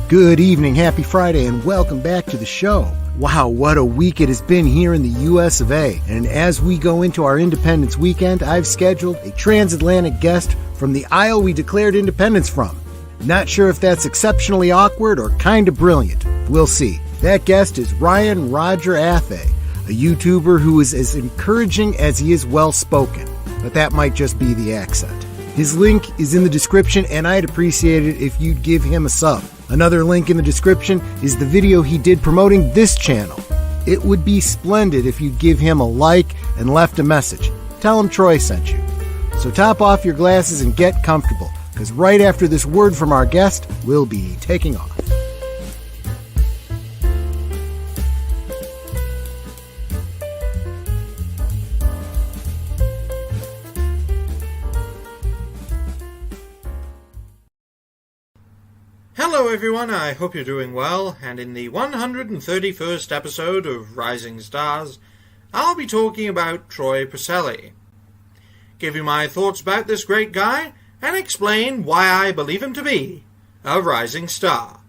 Good evening, happy Friday, and welcome back to the show. Wow, what a week it has been here in the US of A. And as we go into our Independence weekend, I've scheduled a transatlantic guest from the aisle we declared independence from. Not sure if that's exceptionally awkward or kind of brilliant. We'll see. That guest is Ryan Roger Athay, a YouTuber who is as encouraging as he is well-spoken. But that might just be the accent. His link is in the description, and I'd appreciate it if you'd give him a sub. Another link in the description is the video he did promoting this channel. It would be splendid if you'd give him a like and left a message. Tell him Troy sent you. So top off your glasses and get comfortable, because right after this word from our guest, we'll be taking off. Hello everyone, I hope you're doing well, and in the 131st episode of Rising Stars, I'll be talking about Troy Purcell. Give you my thoughts about this great guy, and explain why I believe him to be a rising star.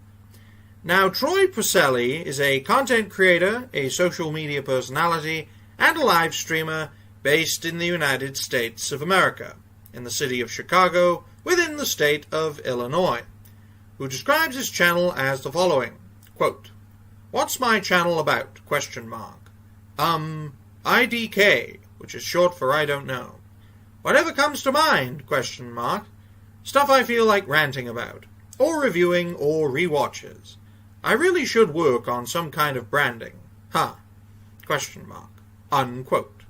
Now, Troy Purcell is a content creator, a social media personality, and a live streamer based in the United States of America, in the city of Chicago, within the state of Illinois, who describes his channel as the following, quote, "What's my channel about? IDK, which is short for I don't know. Whatever comes to mind? Stuff I feel like ranting about, or reviewing, or rewatches. I really should work on some kind of branding. Unquote.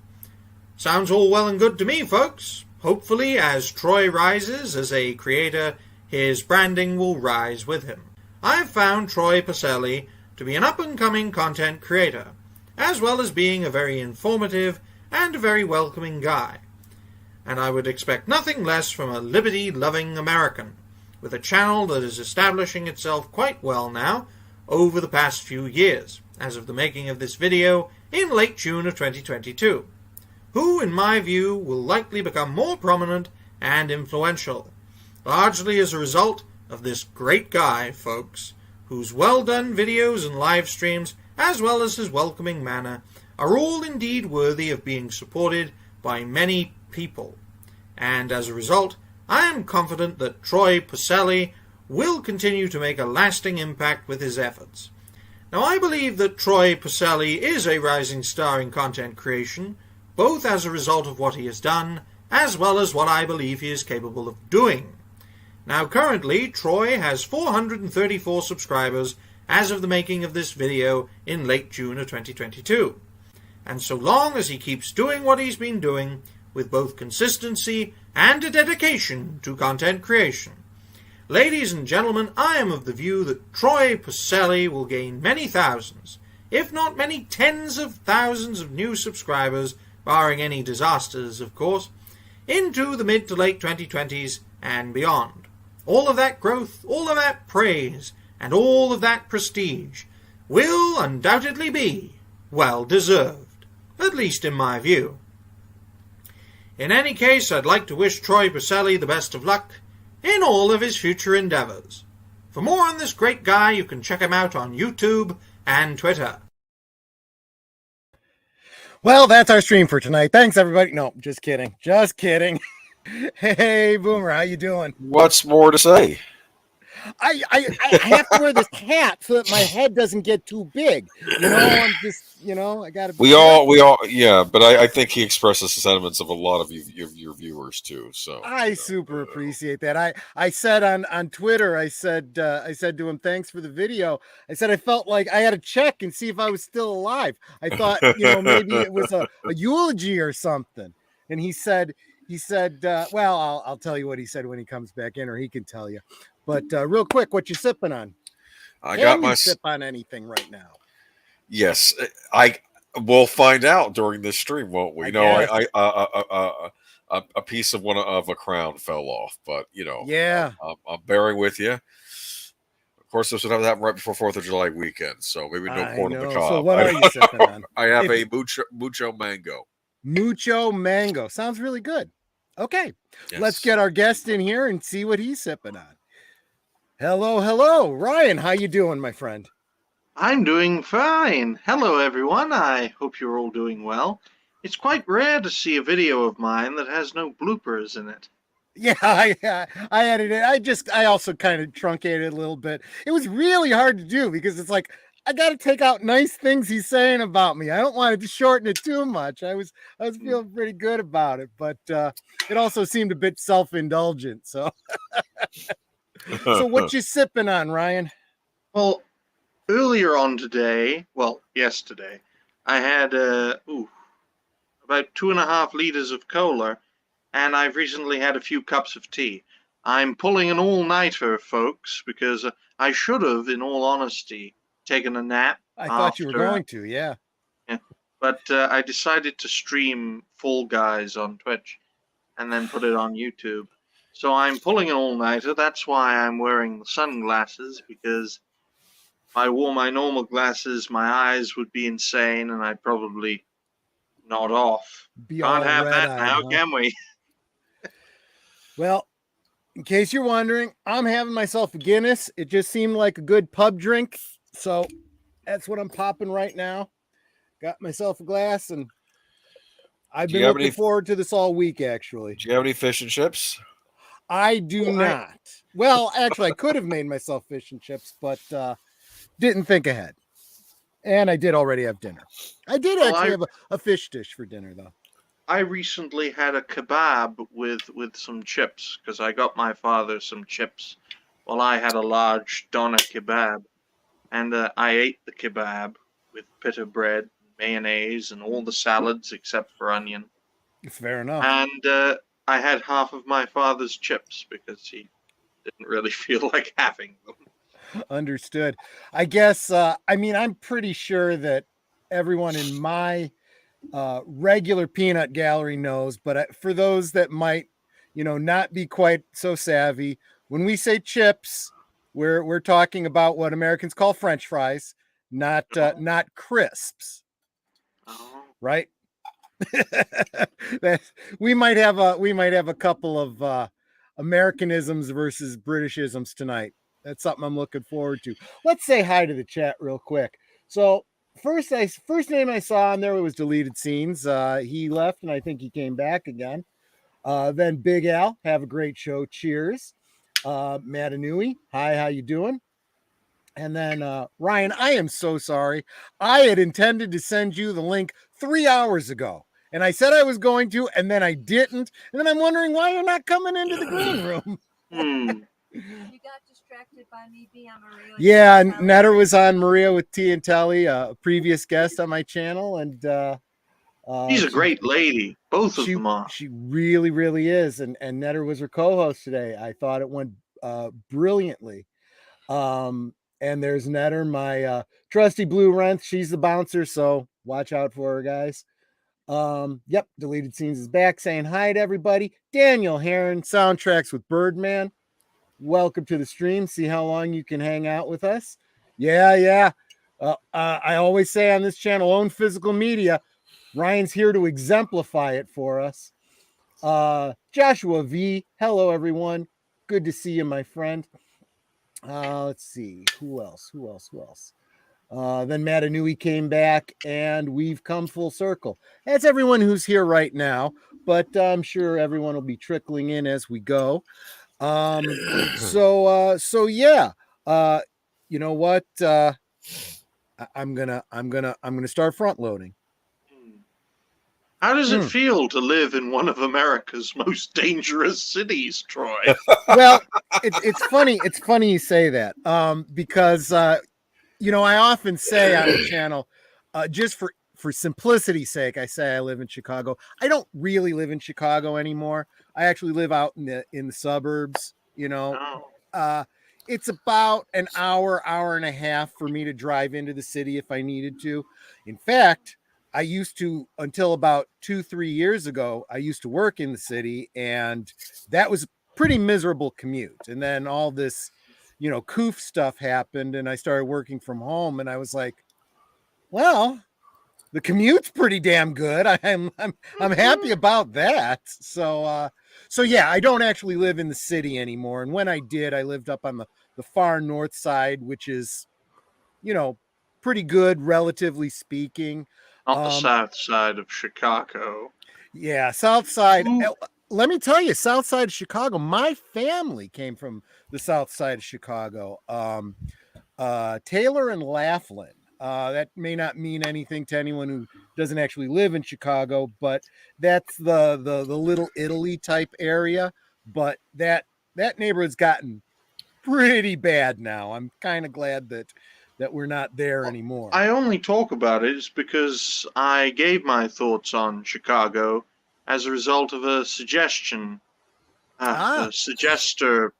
Sounds all well and good to me, folks. Hopefully, as Troy rises as a creator, his branding will rise with him. I've found Troy Purcell to be an up-and-coming content creator, as well as being a very informative and a very welcoming guy. And I would expect nothing less from a liberty-loving American, with a channel that is establishing itself quite well now over the past few years, as of the making of this video in late June of 2022, who, in my view, will likely become more prominent and influential, largely as a result of this great guy, folks, whose well-done videos and live streams, as well as his welcoming manner, are all indeed worthy of being supported by many people. And as a result, I am confident that Troy Purcell will continue to make a lasting impact with his efforts. Now, I believe that Troy Purcell is a rising star in content creation, both as a result of what he has done, as well as what I believe he is capable of doing. Now, currently, Troy has 434 subscribers as of the making of this video in late June of 2022. And so long as he keeps doing what he's been doing, with both consistency and a dedication to content creation, ladies and gentlemen, I am of the view that Troy Purcell will gain many thousands, if not many tens of thousands of new subscribers, barring any disasters, of course, into the mid to late 2020s and beyond. All of that growth, all of that praise, and all of that prestige will undoubtedly be well-deserved, at least in my view. In any case, I'd like to wish Troy Purcell the best of luck in all of his future endeavors. For more on this great guy, you can check him out on YouTube and Twitter. Well, that's our stream for tonight. Thanks, everybody. No, just kidding. Just kidding. Hey, Boomer, how you doing? What's more to say? I have to wear this hat so that my head doesn't get too big. I'm just, I got to be yeah. But I think he expresses the sentiments of a lot of your viewers too. So I super appreciate that. I said on Twitter, I said to him, thanks for the video. I said I felt like I had to check and see if I was still alive. I thought, maybe it was a eulogy or something. And he said, well, I'll tell you what he said when he comes back in, or he can tell you. But real quick, what you sipping on? I got my sip on anything right now. Yes, I will find out during this stream, won't we? A piece of a crown fell off, but yeah, I'm bearing with you. Of course, this would have that right before 4th of July weekend, so maybe no corn on the cob. So what are you sipping on? I have a mucho mango. Mucho mango sounds really good. Okay, Let's get our guest in here and see what he's sipping on. Hello, Ryan. How you doing, my friend? I'm doing fine. Hello, everyone. I hope you're all doing well. It's quite rare to see a video of mine that has no bloopers in it. Yeah, I edited it. I also kind of truncated it a little bit. It was really hard to do because it's like I got to take out nice things he's saying about me. I don't want to shorten it too much. I was feeling pretty good about it, but it also seemed a bit self-indulgent. So, so what you sipping on, Ryan? Well, earlier on today, yesterday, I had about 2.5 liters of cola, and I've recently had a few cups of tea. I'm pulling an all-nighter, folks, because I should have, in all honesty, taken a nap. I thought you were going to, yeah. But I decided to stream Fall Guys on Twitch and then put it on YouTube. So I'm pulling an all-nighter. That's why I'm wearing the sunglasses, because if I wore my normal glasses, my eyes would be insane, and I'd probably nod off. Can't have that now, can we? Well, in case you're wondering, I'm having myself a Guinness. It just seemed like a good pub drink, so that's what I'm popping right now. Got myself a glass, and I've been looking forward to this all week, actually. Do you have any fish and chips? I do not. Well, actually, I could have made myself fish and chips, but didn't think ahead. And I did already have dinner. I did actually have a fish dish for dinner, though. I recently had a kebab with some chips, because I got my father some chips while I had a large doner kebab. And I ate the kebab with pita bread, mayonnaise, and all the salads except for onion. Fair enough. And I had half of my father's chips because he didn't really feel like having them. Understood. I guess, I'm pretty sure that everyone in my regular peanut gallery knows, but for those that might, not be quite so savvy, when we say chips, we're talking about what Americans call French fries, not crisps. Right? we might have a couple of Americanisms versus Britishisms tonight. That's something I'm looking forward to. Let's say hi to the chat real quick. So first name I saw on there was Deleted Scenes. He left, and I think he came back again. Then Big Al, have a great show. Cheers. Matanui, hi, how you doing? And then Ryan, I am so sorry. I had intended to send you the link 3 hours ago, and I said I was going to, and then I didn't. And then I'm wondering why you're not coming into the green room. You got distracted by me being on Maria. Yeah, Netter was on Maria with T and Telly, a previous guest on my channel, and she's a great lady. Both of them are. She really, really is. And Netter was her co-host today. I thought it went brilliantly. And there's Netter, my trusty blue wrench. She's the bouncer, so watch out for her, guys. Yep, Deleted Scenes is back, saying hi to everybody. Daniel Heron, Soundtracks with Birdman. Welcome to the stream. See how long you can hang out with us. Yeah. I always say on this channel, own physical media. Ryan's here to exemplify it for us. Joshua V. Hello, everyone. Good to see you, my friend. Let's see. Who else? Then Matanui came back, and we've come full circle. That's everyone who's here right now, but I'm sure everyone will be trickling in as we go. So yeah. You know what? I'm gonna start front loading. How does it feel to live in one of America's most dangerous cities, Troy? Well, it's funny. It's funny you say that, because you know, I often say on the channel, just for simplicity's sake, I say I live in Chicago. I don't really live in Chicago anymore. I actually live out in the suburbs. You know, it's about an hour and a half for me to drive into the city if I needed to. In fact, I used to, until about 2-3 years ago, I used to work in the city, and that was a pretty miserable commute. And then all this, you know, coof stuff happened, and I started working from home, and I was like, well, the commute's pretty damn good. I'm happy about that. So yeah, I don't actually live in the city anymore. And when I did, I lived up on the far north side, which is, you know, pretty good, relatively speaking. Not the south side of Chicago. Yeah, south side. Let me tell you, south side of Chicago, my family came from the south side of Chicago. Taylor and Laughlin. That may not mean anything to anyone who doesn't actually live in Chicago, but that's the Little Italy type area. But that neighborhood's gotten pretty bad now. I'm kind of glad that we're not there anymore. I only talk about it because I gave my thoughts on Chicago as a result of a suggestion. The suggester,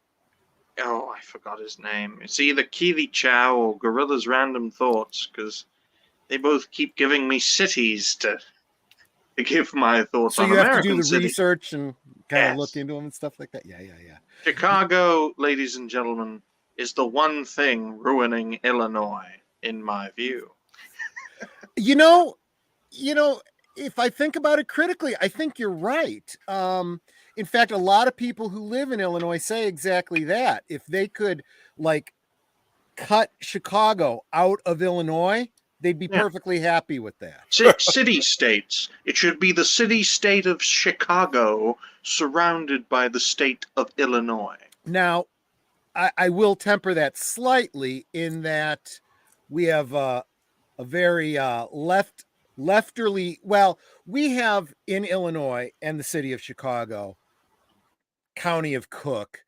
I forgot his name. It's either Keely Chow or Gorilla's Random Thoughts, because they both keep giving me cities to give my thoughts on American cities. So you have to do the research and kind of look into them and stuff like that? Yeah. Chicago, ladies and gentlemen, is the one thing ruining Illinois, in my view. You know, if I think about it critically, I think you're right. In fact, a lot of people who live in Illinois say exactly that. If they could, like, cut Chicago out of Illinois, they'd be perfectly happy with that. City states. It should be the city-state of Chicago surrounded by the state of Illinois. Now, I will temper that slightly in that we have a very lefterly. Well, we have in Illinois and the city of Chicago, County of Cook,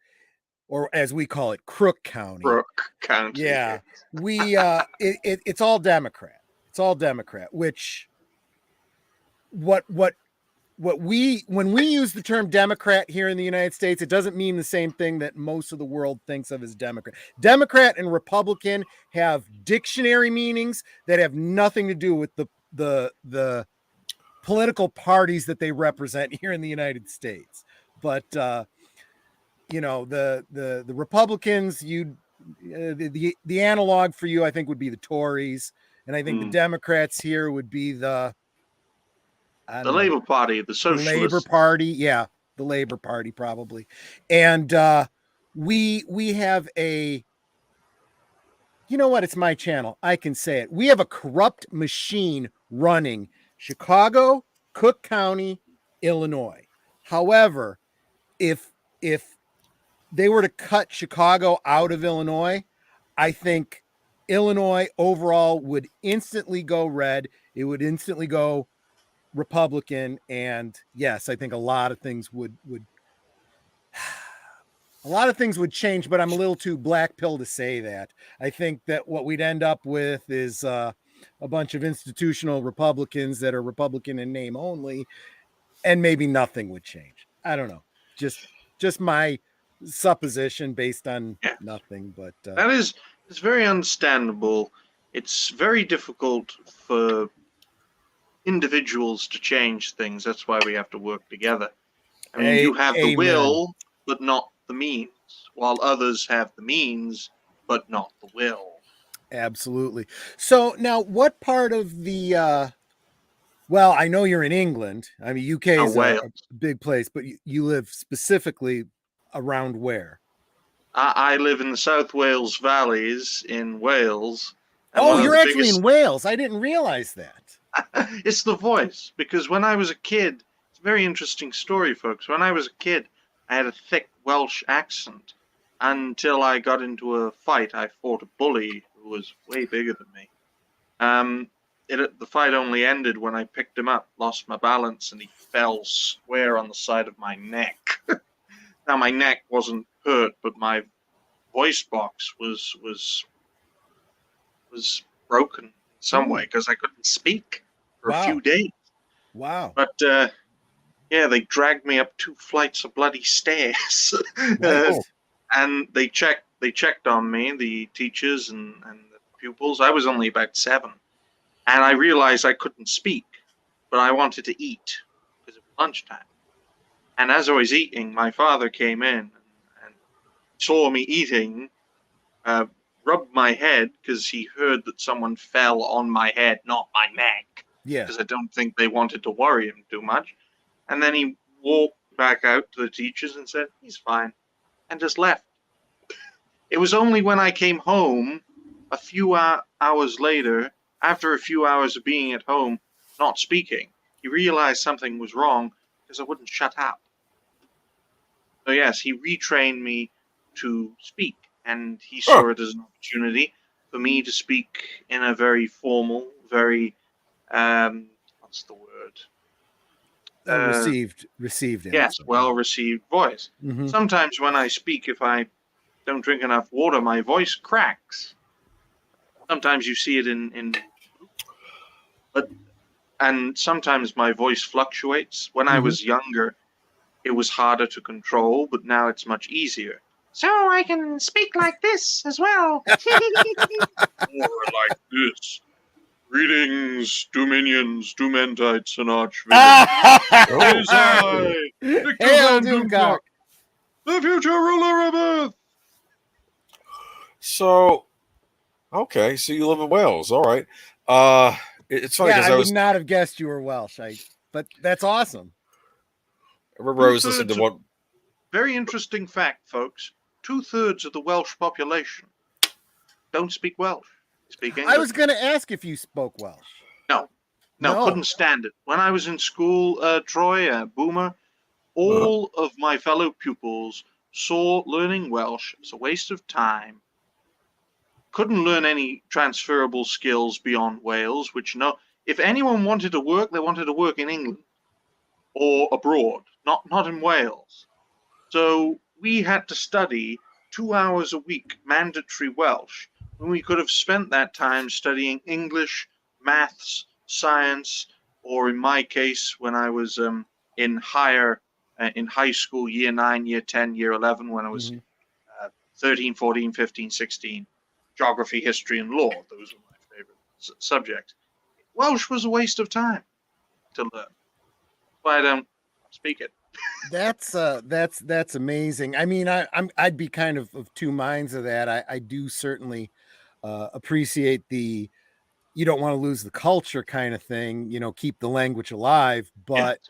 or as we call it, Crook County. Crook County. Yeah, we it's all Democrat. It's all Democrat. Which when we use the term Democrat here in the United States, it doesn't mean the same thing that most of the world thinks of as Democrat. Democrat and Republican have dictionary meanings that have nothing to do with the political parties that they represent here in the United States. But you know, the Republicans, the analog for you, I think, would be the Tories, and I think the Democrats here would be the Labor Party, the Socialist. Labor Party, yeah, the Labor Party probably. And we have a, you know what? It's my channel. I can say it. We have a corrupt machine running Chicago, Cook County, Illinois. However, if they were to cut Chicago out of Illinois, I think Illinois overall would instantly go red. It would instantly go Republican, and yes, I think a lot of things would change, but I'm a little too black pill to say that. I think that what we'd end up with is a bunch of institutional Republicans that are Republican in name only, and maybe nothing would change. I don't know. Just my supposition based on nothing, but it's very understandable. It's very difficult for individuals to change things. That's why we have to work together. I mean, you have the will, but not the means, while others have the means, but not the will. Absolutely. So now, what part of the well, I know you're in England. I mean, UK is a big place, but you live specifically around where? I live in the South Wales Valleys in Wales. Oh, you're actually in Wales. I didn't realize that. It's the voice, because when I was a kid, it's a very interesting story, folks. When I was a kid, I had a thick Welsh accent until I got into a fight. I fought a bully who was way bigger than me. The fight only ended when I picked him up, lost my balance, and he fell square on the side of my neck. Now my neck wasn't hurt, but my voice box was broken in some way because I couldn't speak for a few days. Wow. But yeah, they dragged me up 2 flights of bloody stairs, and they checked on me, the teachers and the pupils. I was only about 7, and I realized I couldn't speak, but I wanted to eat because it was lunchtime. And as I was eating, my father came in and saw me eating, rubbed my head because he heard that someone fell on my head, not my neck. Yeah. Because I don't think they wanted to worry him too much. And then he walked back out to the teachers and said, he's fine, and just left. It was only when I came home a few hours later, after a few hours of being at home, not speaking, he realized something was wrong because I wouldn't shut up. So yes, he retrained me to speak, and he saw it as an opportunity for me to speak in a very formal, very, what's the word? Received. Yes, well-received voice. Mm-hmm. Sometimes when I speak, if I don't drink enough water, my voice cracks. Sometimes you see it and sometimes my voice fluctuates. When I was younger, it was harder to control, but now it's much easier. So I can speak like this as well. Or like this. Greetings, Dominions, Domentites, and Archvillains. Hail Doomcock, the future ruler of Earth. So, okay, so you live in Wales, all right. It's funny because I would not have guessed you were Welsh, but that's awesome. I remember I was listening to one. Very interesting fact, folks. 2/3 of the Welsh population don't speak Welsh. Speak English. I was going to ask if you spoke Welsh. No, couldn't stand it. When I was in school, Troy, Boomer, all of my fellow pupils saw learning Welsh as a waste of time. Couldn't learn any transferable skills beyond Wales, if anyone wanted to work, they wanted to work in England or abroad, not in Wales. So we had to study 2 hours a week, mandatory Welsh, when we could have spent that time studying English, maths, science, or in my case, when I was in high school, year 9, year 10, year 11, when I was 13, 14, 15, 16, geography, history, and law. Those were my favorite subjects. Welsh was a waste of time to learn. But I don't speak it. That's amazing. I mean, I'd be kind of 2 minds of that. I do certainly appreciate you don't want to lose the culture kind of thing, keep the language alive, but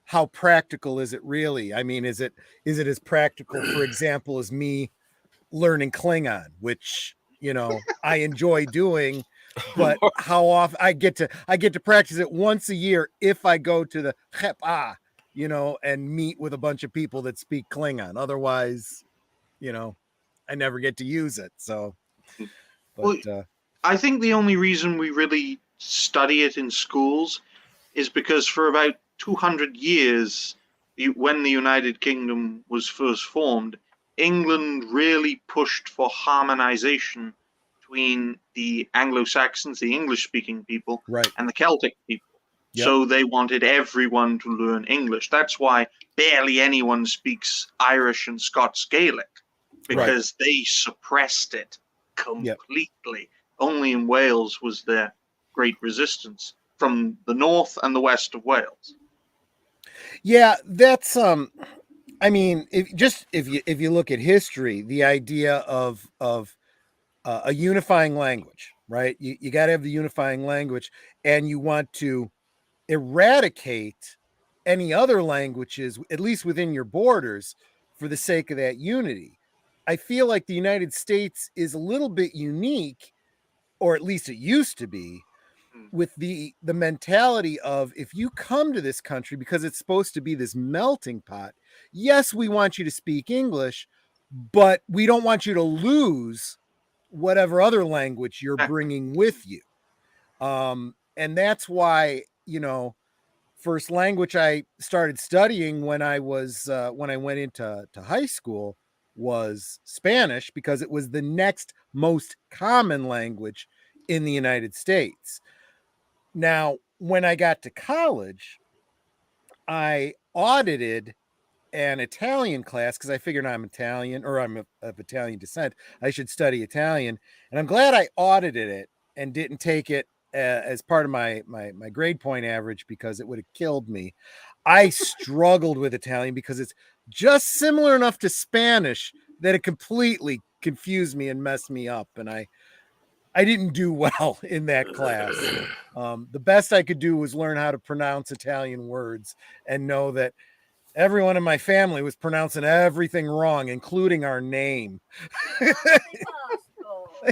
how practical is it really? I mean, is it as practical, for example, as me learning Klingon, which, I enjoy doing, but how often I get to practice it once a year if I go to the Chepa, and meet with a bunch of people that speak Klingon. Otherwise, I never get to use it. So, I think the only reason we really study it in schools is because for about 200 years, when the United Kingdom was first formed, England really pushed for harmonization between the Anglo-Saxons, the English-speaking people, and the Celtic people. Yep. So they wanted everyone to learn English. That's why barely anyone speaks Irish and Scots Gaelic, because they suppressed it completely. Yep. Only in Wales was there great resistance from the north and the west of Wales. Yeah, that's I mean, if you look at history, the idea of a unifying language, right? You got to have the unifying language, and you want to eradicate any other languages, at least within your borders, for the sake of that unity. I feel like the United States is a little bit unique, or at least it used to be, with the mentality of, if you come to this country, because it's supposed to be this melting pot, yes, we want you to speak English, but we don't want you to lose whatever other language you're bringing with you. And that's why, first language I started studying when I went into high school was Spanish, because it was the next most common language in the United States. Now, when I got to college, I audited an Italian class because I figured I'm Italian, or I'm of Italian descent. I should study Italian. And I'm glad I audited it and didn't take it as part of my grade point average, because it would have killed me. I struggled with Italian because it's just similar enough to Spanish that it completely confused me and messed me up. And I didn't do well in that class. The best I could do was learn how to pronounce Italian words and know that everyone in my family was pronouncing everything wrong, including our name.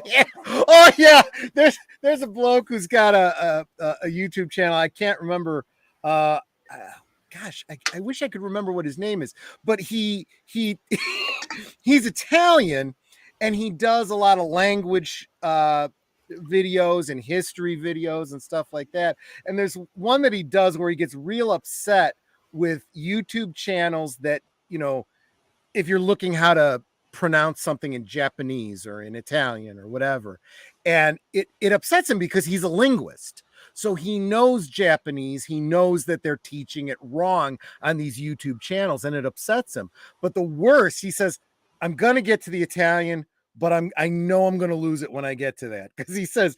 Yeah. Oh yeah, there's a bloke who's got a YouTube channel. I can't remember. Gosh, I wish I could remember what his name is, but he's Italian, and he does a lot of language videos and history videos and stuff like that. And there's one that he does where he gets real upset with YouTube channels that, if you're looking how to pronounce something in Japanese or in Italian or whatever, and it upsets him because he's a linguist. So he knows Japanese. He knows that they're teaching it wrong on these YouTube channels, and it upsets him. But the worst, he says, I'm going to get to the Italian, but I know I'm going to lose it when I get to that. Because he says,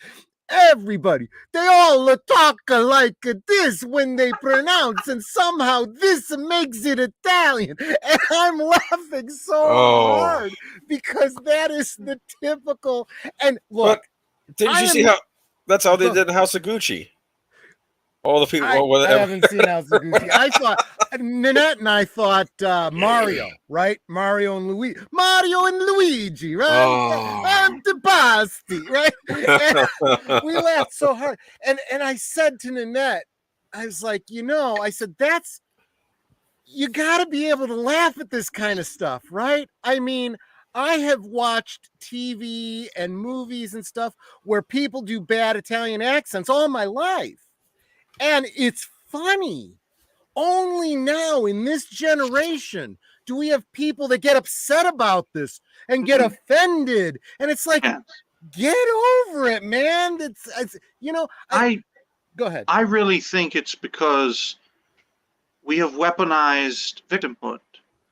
everybody, they all talk like this when they pronounce, and somehow this makes it Italian. And I'm laughing so hard, because that is the typical. And look, but didn't you see how that's how they did in House of Gucci? All the people. I haven't seen House of Gucci. I thought Nanette and I thought Mario, right? Mario and Luigi, right? Oh. Antipasti, right? And we laughed so hard. And I said to Nanette, I was like, I said, you got to be able to laugh at this kind of stuff, right? I mean, I have watched TV and movies and stuff where people do bad Italian accents all my life. And it's funny. Only now in this generation do we have people that get upset about this and get offended. And it's like, get over it, man. It's go ahead. I really think it's because we have weaponized victimhood,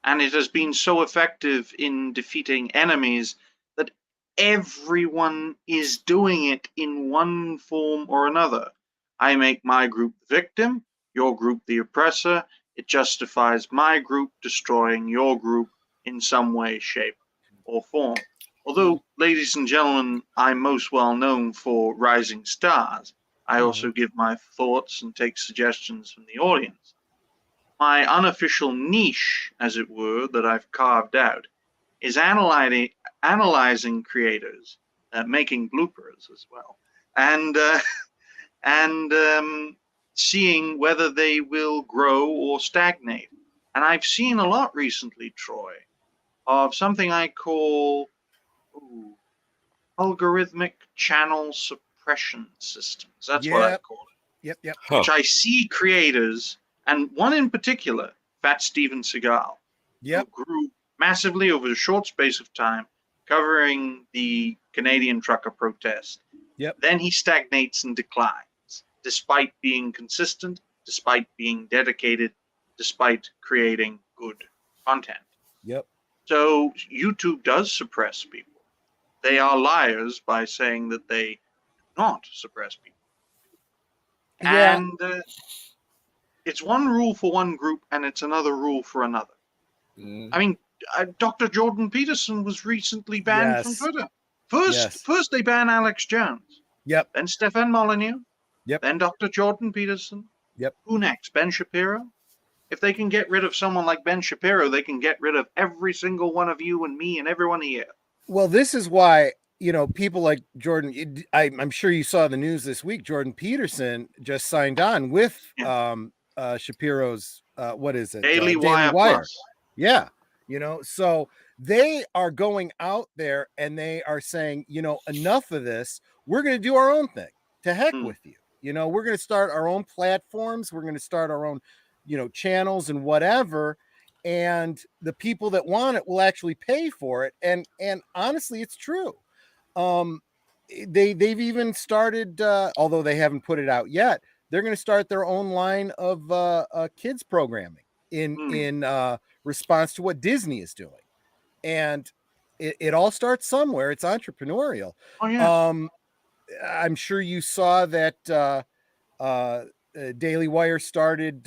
and it has been so effective in defeating enemies that everyone is doing it in one form or another. I make my group the victim, your group the oppressor. It justifies my group destroying your group in some way, shape, or form. Although, ladies and gentlemen, I'm most well known for Rising Stars, I also give my thoughts and take suggestions from the audience. My unofficial niche, as it were, that I've carved out is analyzing creators, making bloopers as well, and seeing whether they will grow or stagnate. And I've seen a lot recently, Troy, of something I call algorithmic channel suppression systems. That's what I call it. Yep. Which I see creators, and one in particular, Fat Steven Seagal, who grew massively over a short space of time, covering the Canadian trucker protest. Then he stagnates and declines, despite being consistent, despite being dedicated, despite creating good content. So YouTube does suppress people. They are liars by saying that they do not suppress people. And it's one rule for one group, and it's another rule for another. I mean, Dr. Jordan Peterson was recently banned from Twitter. First they ban Alex Jones. Then Stefan Molyneux. Then Dr. Jordan Peterson. Who next? Ben Shapiro? If they can get rid of someone like Ben Shapiro, they can get rid of every single one of you and me and everyone here. Well, this is why, people like Jordan, I'm sure you saw the news this week. Jordan Peterson just signed on with Shapiro's, what is it? Daily Wire Plus. Yeah. So they are going out there and they are saying, enough of this. We're going to do our own thing. To heck with you. We're going to start our own platforms. We're going to start our own, channels and whatever. And the people that want it will actually pay for it. And honestly, it's true. They've even started, although they haven't put it out yet, they're going to start their own line of kids programming in response to what Disney is doing. And it all starts somewhere. It's entrepreneurial. Oh, yeah. I'm sure you saw that Daily Wire started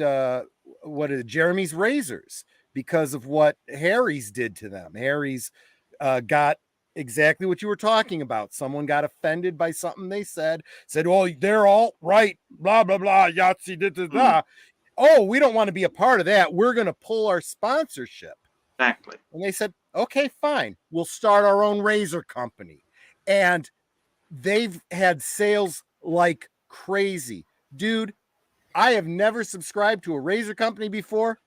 Jeremy's Razors because of what Harry's did to them. Harry's got exactly what you were talking about. Someone got offended by something they said, "Oh, they're all right, blah, blah, blah, Yahtzee, da, da, da. Oh, we don't want to be a part of that. We're going to pull our sponsorship." Exactly. And they said, "Okay, fine. We'll start our own razor company." And they've had sales like crazy. Dude, I have never subscribed to a razor company before.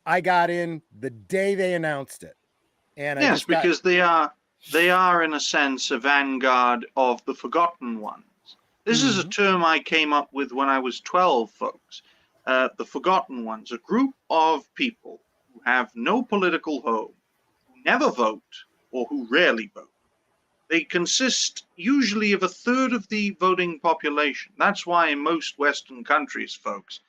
I got in the day they announced it. And yes, because they are in a sense a vanguard of the forgotten ones. This is a term I came up with when I was 12, folks. The forgotten ones, a group of people who have no political home, who never vote, or who rarely vote. They consist usually of a third of the voting population. That's why in most Western countries, folks,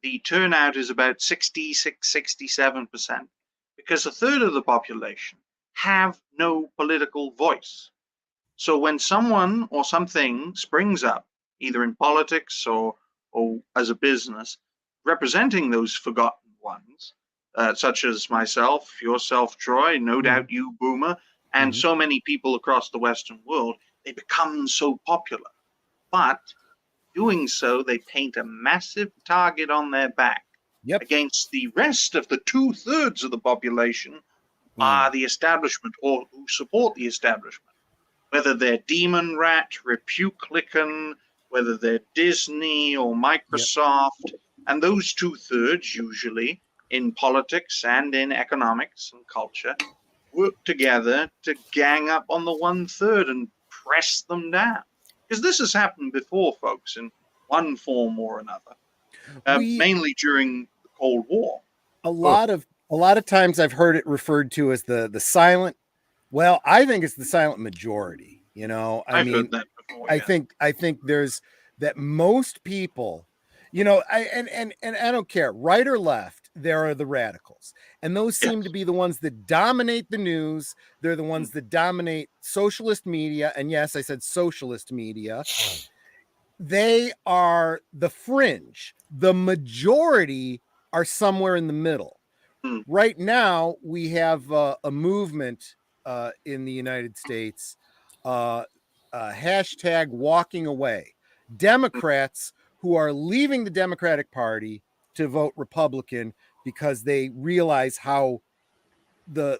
the turnout is about 66, 67%, because a third of the population have no political voice. So when someone or something springs up, either in politics or as a business, representing those forgotten ones, such as myself, yourself, Troy, no doubt you, Boomer, and so many people across the Western world, they become so popular. But doing so, they paint a massive target on their back against the rest of the 2/3 of the population are the establishment or who support the establishment. Whether they're Demon Rat, Republican, whether they're Disney or Microsoft, and those 2/3 usually in politics and in economics and culture work together to gang up on the 1/3 and press them down. Because this has happened before, folks, in one form or another, mainly during the Cold War. A lot of times I've heard it referred to as the silent. Well, I think it's the silent majority. I've heard that before. I think there's that most people, and I don't care, right or left, there are the radicals. And those seem to be the ones that dominate the news. They're the ones that dominate socialist media. And yes, I said socialist media. They are the fringe. The majority are somewhere in the middle. Right now, we have a movement in the United States, hashtag walking away. Democrats who are leaving the Democratic Party to vote Republican because they realize how the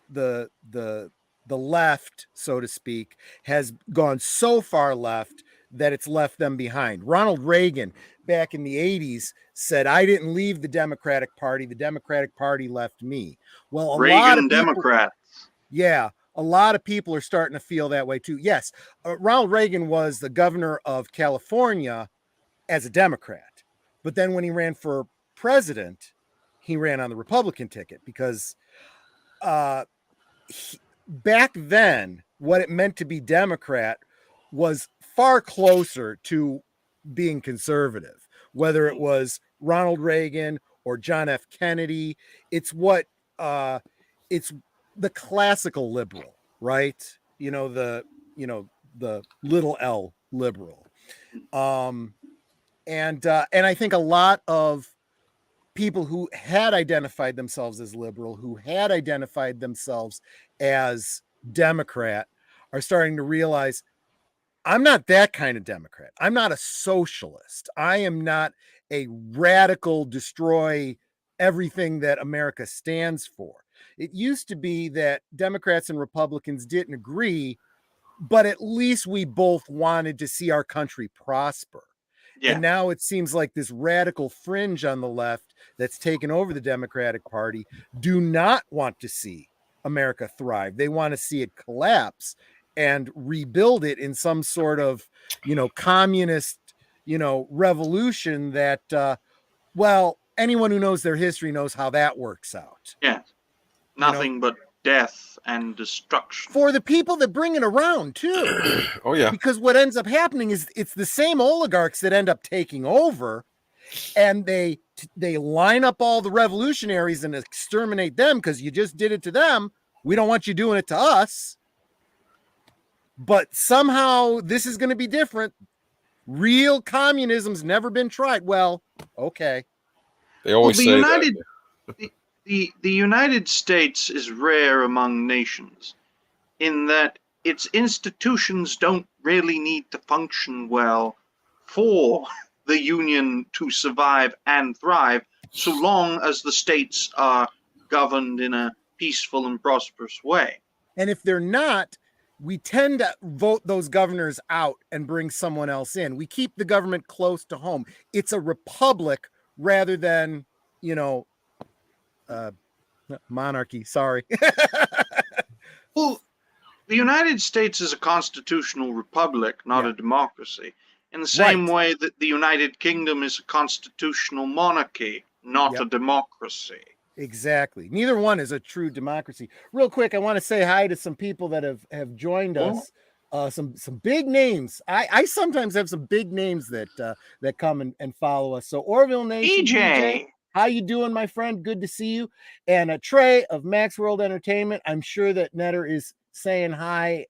left, so to speak, has gone so far left that it's left them behind. Ronald Reagan back in the 80s said, "I didn't leave the Democratic Party. The Democratic Party left me." Well, lot of people, Democrats. Yeah, a lot of people are starting to feel that way too. Yes, Ronald Reagan was the governor of California as a Democrat, but then when he ran for president, he ran on the Republican ticket because back then, what it meant to be Democrat was far closer to being conservative, whether it was Ronald Reagan or John F. Kennedy. It's it's the classical liberal, right? The little L liberal. And I think a lot of people who had identified themselves as liberal, who had identified themselves as Democrat, are starting to realize, I'm not that kind of Democrat. I'm not a socialist. I am not a radical, destroy everything that America stands for. It used to be that Democrats and Republicans didn't agree but at least we both wanted to see our country prosper. Yeah. And now it seems like this radical fringe on the left that's taken over the Democratic Party do not want to see America thrive. They want to see it collapse and rebuild it in some sort of, communist, revolution that, well, anyone who knows their history knows how that works out. Yeah. Nothing but death and destruction. For the people that bring it around, too. Oh, yeah. Because what ends up happening is it's the same oligarchs that end up taking over, and they line up all the revolutionaries and exterminate them because you just did it to them. We don't want you doing it to us. But somehow this is going to be different. Real communism's never been tried. Well, okay. They always say that. The United States is rare among nations in that its institutions don't really need to function well for the Union to survive and thrive, so long as the states are governed in a peaceful and prosperous way. And if they're not, we tend to vote those governors out and bring someone else in. We keep the government close to home. It's a republic rather than, monarchy. Sorry. Well, the United States is a constitutional republic, not a democracy. In the same way that the United Kingdom is a constitutional monarchy, not a democracy. Exactly. Neither one is a true democracy. Real quick, I want to say hi to some people that have joined us. Some big names. I sometimes have some big names that come and follow us. So Orville Nation, EJ. How you doing, my friend? Good to see you. And Trey of Max World Entertainment. I'm sure that Netter is saying hi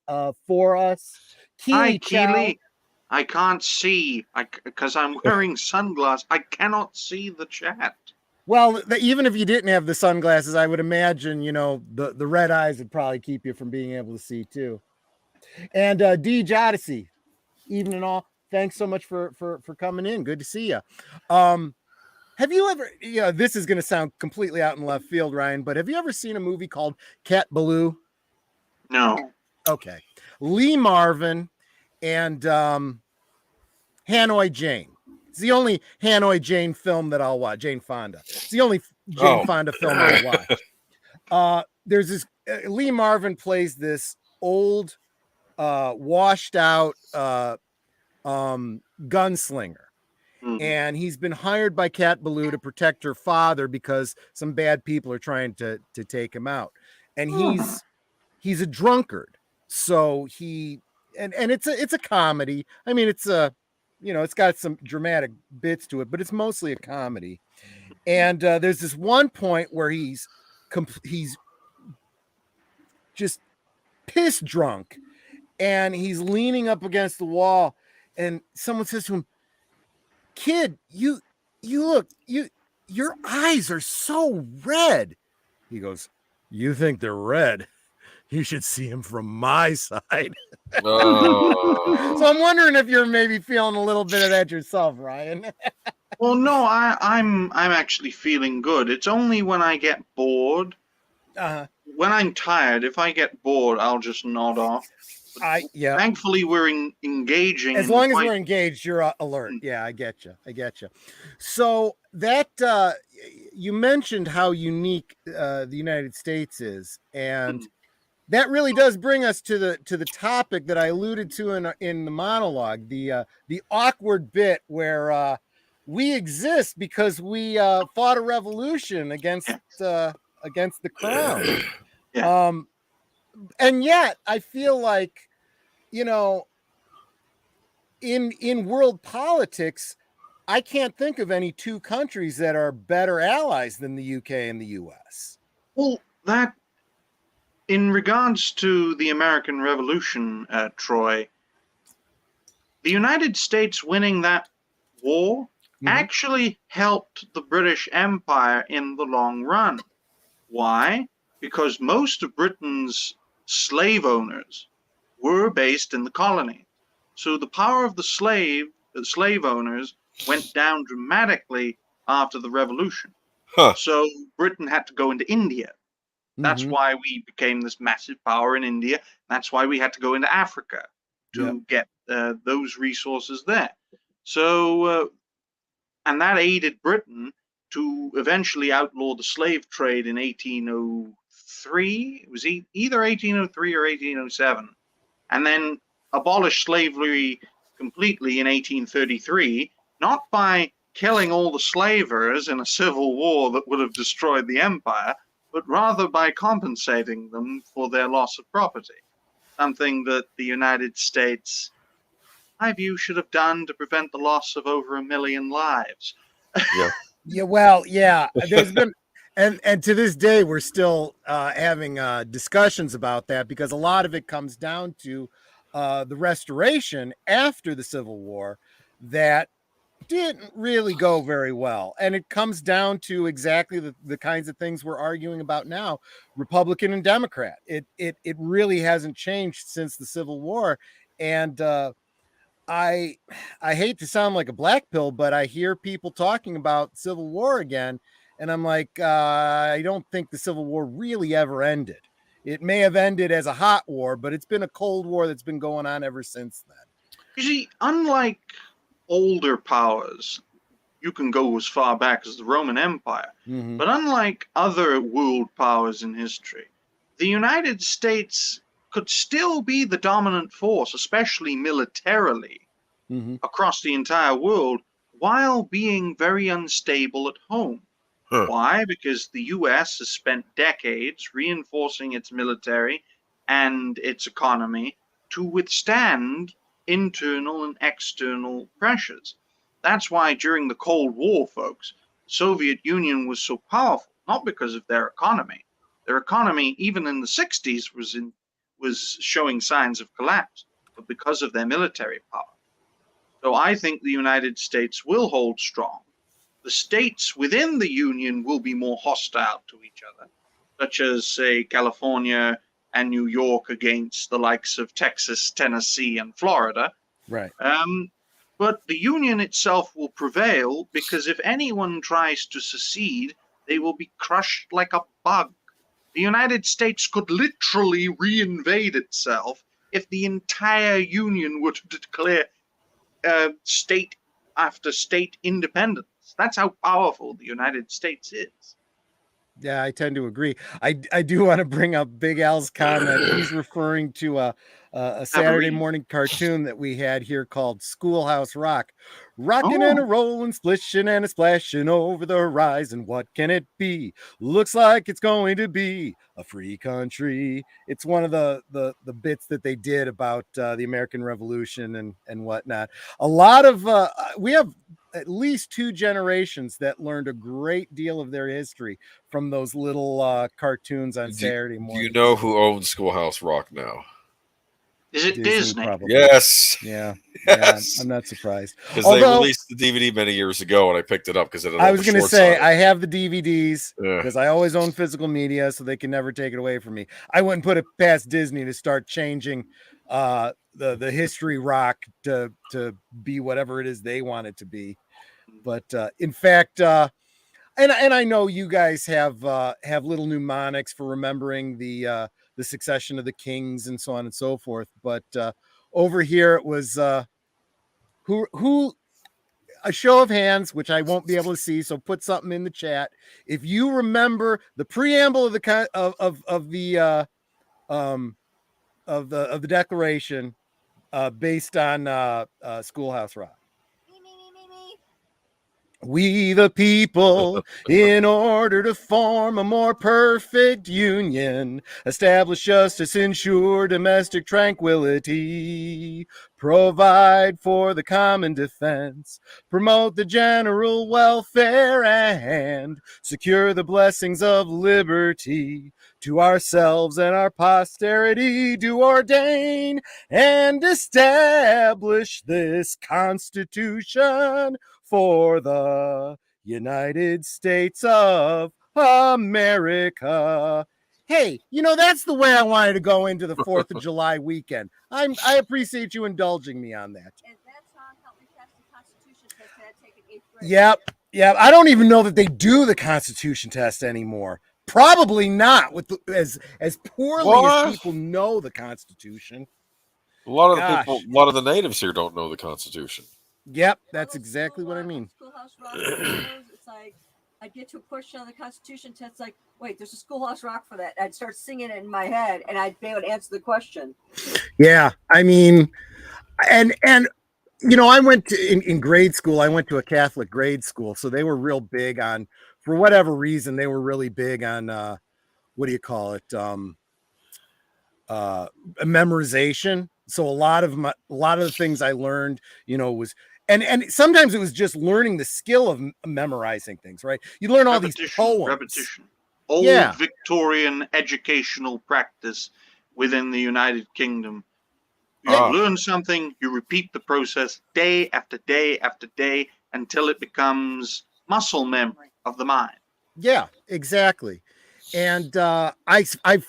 for us. Hi, Keely. I can't see because I'm wearing sunglasses. I cannot see the chat. Well, even if you didn't have the sunglasses, I would imagine, the red eyes would probably keep you from being able to see too. And D Jodicey, evening all. Thanks so much for coming in. Good to see you. Have you ever, this is going to sound completely out in left field, Ryan, but have you ever seen a movie called Cat Ballou? No. Okay. Lee Marvin and Hanoi Jane. It's the only Hanoi Jane film that I'll watch. Jane Fonda. It's the only Jane Fonda film I'll watch. There's this, Lee Marvin plays this old, washed out gunslinger. And he's been hired by Cat Ballou to protect her father because some bad people are trying to take him out. And he's a drunkard. So and it's a comedy. I mean, it's it's got some dramatic bits to it, but it's mostly a comedy. And there's this one point where he's just piss drunk, and he's leaning up against the wall, and someone says to him, "Kid, you look, your eyes are so red." He goes, "You think they're red? You should see him from my side." So I'm wondering if you're maybe feeling a little bit of that yourself, Ryan. Well, no, I'm actually feeling good. It's only when I get bored. When I'm tired, if I get bored, I'll just nod off. Thankfully, we're engaging. As long as we're engaged, you're alert. Yeah, I get you. So that you mentioned how unique the United States is, and that really does bring us to the topic that I alluded to in the monologue, the awkward bit where we exist because we fought a revolution against the crown. Yeah. And yet I feel like, in world politics, I can't think of any two countries that are better allies than the UK and the US. Well, that, in regards to the American Revolution, Troy, the United States winning that war actually helped the British Empire in the long run. Why? Because most of Britain's slave owners were based in the colony. So the power of the slave owners went down dramatically after the revolution. So Britain had to go into India. That's Mhm. why we became this massive power in India. That's why we had to go into Africa to get those resources there. So, and that aided Britain to eventually outlaw the slave trade in 1803. It was either 1803 or 1807, and then abolish slavery completely in 1833, not by killing all the slavers in a civil war that would have destroyed the empire, but rather by compensating them for their loss of property, something that the United States, I view, should have done to prevent the loss of over 1 million lives. Yeah. Yeah, well, yeah, there's been, and to this day, we're still having discussions about that because a lot of it comes down to the restoration after the Civil War that didn't really go very well. And it comes down to exactly the kinds of things we're arguing about now, Republican and Democrat. It really hasn't changed since the Civil War. And I hate to sound like a black pill, but I hear people talking about Civil War again, and I'm like, I don't think the Civil War really ever ended. It may have ended as a hot war, but it's been a cold war that's been going on ever since then. You see, unlike older powers, you can go as far back as the Roman Empire, but unlike other world powers in history, the United States could still be the dominant force, especially militarily, across the entire world, while being very unstable at home. Huh. Why? Because the US has spent decades reinforcing its military and its economy to withstand internal and external pressures. That's why during the Cold War, folks, the Soviet Union was so powerful, not because of their economy. Their economy, even in the 60s, was showing signs of collapse, but because of their military power. So I think the United States will hold strong. The states within the Union will be more hostile to each other, such as, say, California and New York against the likes of Texas, Tennessee, and Florida. Right. But the Union itself will prevail because if anyone tries to secede, they will be crushed like a bug. The United States could literally reinvade itself if the entire Union were to declare state after state independence. That's how powerful the United States is. Yeah, I tend to agree. I do want to bring up Big Al's comment. He's referring to a Saturday morning cartoon that we had here called Schoolhouse Rock. Rocking and a rolling, splishing and a splashing over the horizon. What can it be? Looks like it's going to be a free country. It's one of the bits that they did about the American Revolution and whatnot. A lot of we have at least 2 generations that learned a great deal of their history from those little cartoons on Saturday morning. Do you know who owns Schoolhouse Rock now? Is it Disney? Probably. Yes. Yeah. Yes. Yeah, I'm not surprised. Because they released the DVD many years ago, and I picked it up because I was going to say I have the DVDs because I always own physical media, so they can never take it away from me. I wouldn't put it past Disney to start changing the history rock to be whatever it is they want it to be. But in fact, and I know you guys have little mnemonics for remembering the succession of the kings and so on and so forth. But over here it was who a show of hands, which I won't be able to see, so put something in the chat if you remember the preamble of the Declaration based on Schoolhouse Rock. We the people, in order to form a more perfect union, establish justice, ensure domestic tranquility, provide for the common defense, promote the general welfare, and secure the blessings of liberty. To ourselves and our posterity do ordain and establish this Constitution for the United States of America. Hey, that's the way I wanted to go into the 4th of July weekend. I appreciate you indulging me on that. And that song helped me pass the Constitution test. I had taken 8th grade. Yep. I don't even know that they do the Constitution test anymore. Probably not with as poorly What? as people know the Constitution. A lot of the Gosh. people, a lot of the natives here don't know the Constitution. Yep, All that's those exactly what I mean. Schoolhouse Rock videos, it's like I'd get to a question on the Constitution test, like, wait, there's a Schoolhouse Rock for that. I'd start singing it in my head, and I'd be able to answer the question. Yeah, I mean, and you know, I went to in grade school. I went to a Catholic grade school, so they were real big on, for whatever reason, they were really big on what do you call it? Memorization. So a lot of the things I learned, you know, was and sometimes it was just learning the skill of memorizing things, right? You learn all these poems. Repetition. Old Yeah. Victorian educational practice within the United Kingdom. You Ah. learn something, you repeat the process day after day after day until it becomes muscle memory of the mind. Yeah, exactly. And I've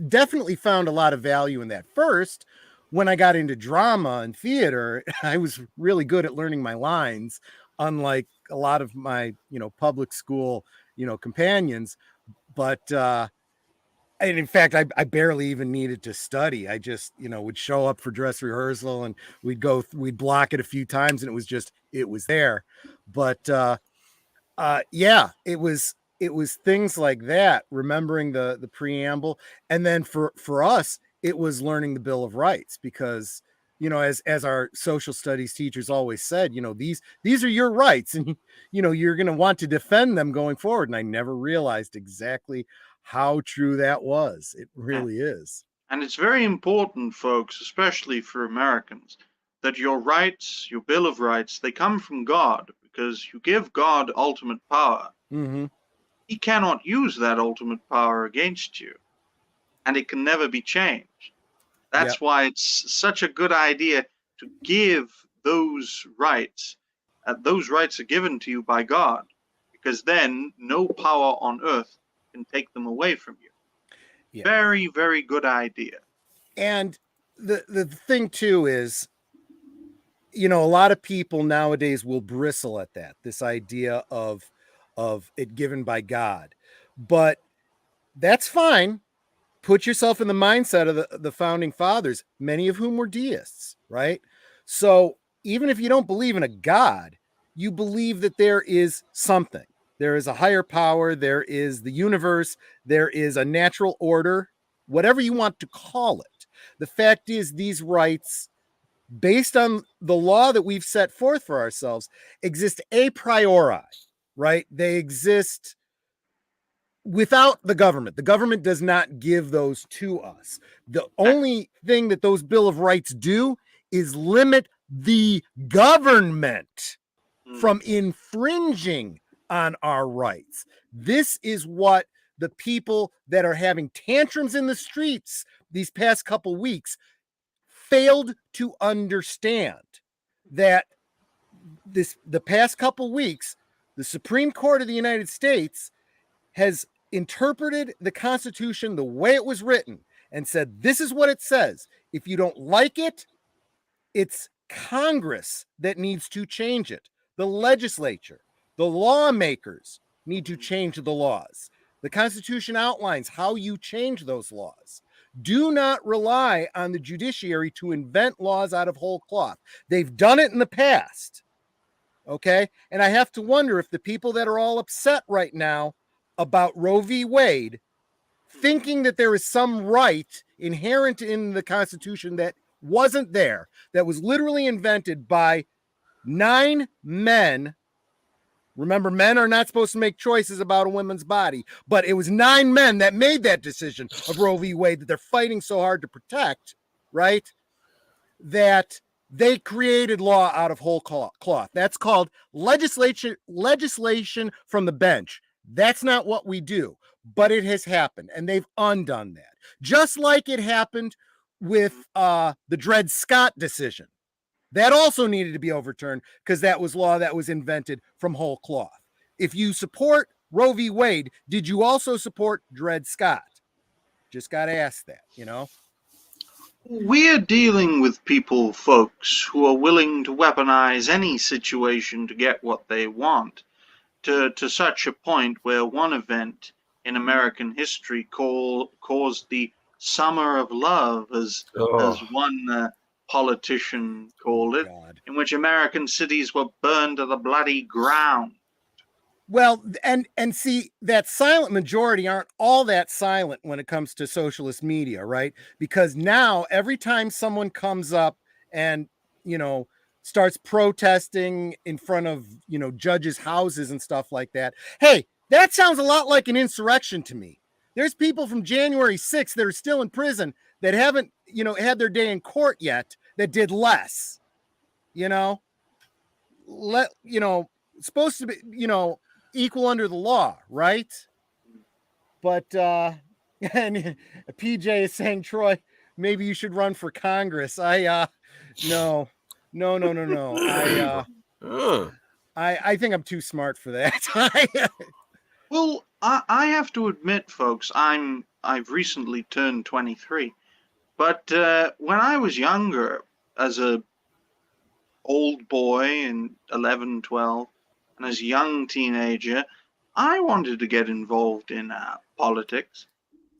definitely found a lot of value in that. First, when I got into drama and theater, I was really good at learning my lines, unlike a lot of my, you know, public school, you know, companions. But and in fact, I barely even needed to study. I just, you know, would show up for dress rehearsal and we'd block it a few times and it was there. But yeah, it was things like that, remembering the preamble. And then for us, it was learning the Bill of Rights, because, you know, as our social studies teachers always said, you know, these are your rights, and you know, you're going to want to defend them going forward. And I never realized exactly how true that was. It really is. And it's very important, folks, especially for Americans, that your rights, your Bill of Rights, they come from God, because you give God ultimate power. Mm-hmm. He cannot use that ultimate power against you, and it can never be changed. That's why it's such a good idea to give those rights. Those rights are given to you by God, because then no power on earth can take them away from you. Yeah. Very, very good idea. And the thing too is, you know, a lot of people nowadays will bristle at that, this idea of it given by God. But that's fine. Put yourself in the mindset of the founding fathers, many of whom were deists, right? So even if you don't believe in a God, you believe that there is something. There is a higher power. There is the universe. There is a natural order, whatever you want to call it. The fact is, these rights, based on the law that we've set forth for ourselves, exist a priori, right? They exist without the government. The government does not give those to us. The only thing that those Bill of Rights do is limit the government from infringing on our rights. This is what the people that are having tantrums in the streets these past couple weeks failed to understand. That the past couple weeks, the Supreme Court of the United States has interpreted the Constitution the way it was written and said, this is what it says. If you don't like it, it's Congress that needs to change it. The legislature, the lawmakers need to change the laws. The Constitution outlines how you change those laws. Do not rely on the judiciary to invent laws out of whole cloth. They've done it in the past. Okay? And I have to wonder if the people that are all upset right now about Roe v. Wade, thinking that there is some right inherent in the Constitution that wasn't there, that was literally invented by 9 men. Remember, men are not supposed to make choices about a woman's body, but it was 9 men that made that decision of Roe v. Wade that they're fighting so hard to protect, right? That they created law out of whole cloth. That's called legislation from the bench. That's not what we do, but it has happened, and they've undone that. Just like it happened with the Dred Scott decision. That also needed to be overturned because that was law that was invented from whole cloth. If you support Roe v. Wade, did you also support Dred Scott? Just got to ask that, you know? We're dealing with people, folks, who are willing to weaponize any situation to get what they want, to such a point where one event in American history caused the Summer of Love, as one politician called it, God. in which American cities were burned to the bloody ground. Well, and see, that silent majority aren't all that silent when it comes to socialist media, right? Because now every time someone comes up and, starts protesting in front of, judges' houses and stuff like that, hey, that sounds a lot like an insurrection to me. There's people from January 6th that are still in prison that haven't, had their day in court yet, that did less, supposed to be, equal under the law, right? But and PJ is saying, Troy, maybe you should run for Congress. No. I think I'm too smart for that. Well, I have to admit, folks, I've recently turned 23, but when I was younger, as a old boy in 11, 12, and as a young teenager, I wanted to get involved in politics,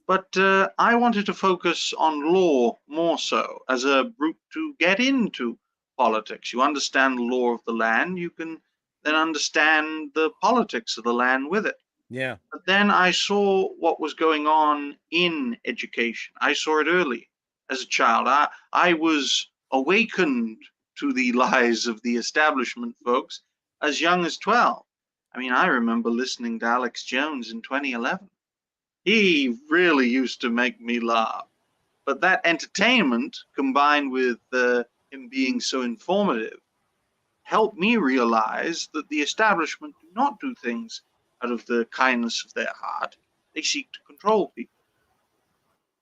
but I wanted to focus on law more so as a route to get into politics. You understand the law of the land, you can then understand the politics of the land with it. Yeah. But then I saw what was going on in education. I saw it early as a child. I was awakened to the lies of the establishment folks as young as 12. I mean, I remember listening to Alex Jones in 2011. He really used to make me laugh. But that entertainment, combined with him being so informative, helped me realize that the establishment do not do things out of the kindness of their heart. They seek to control people.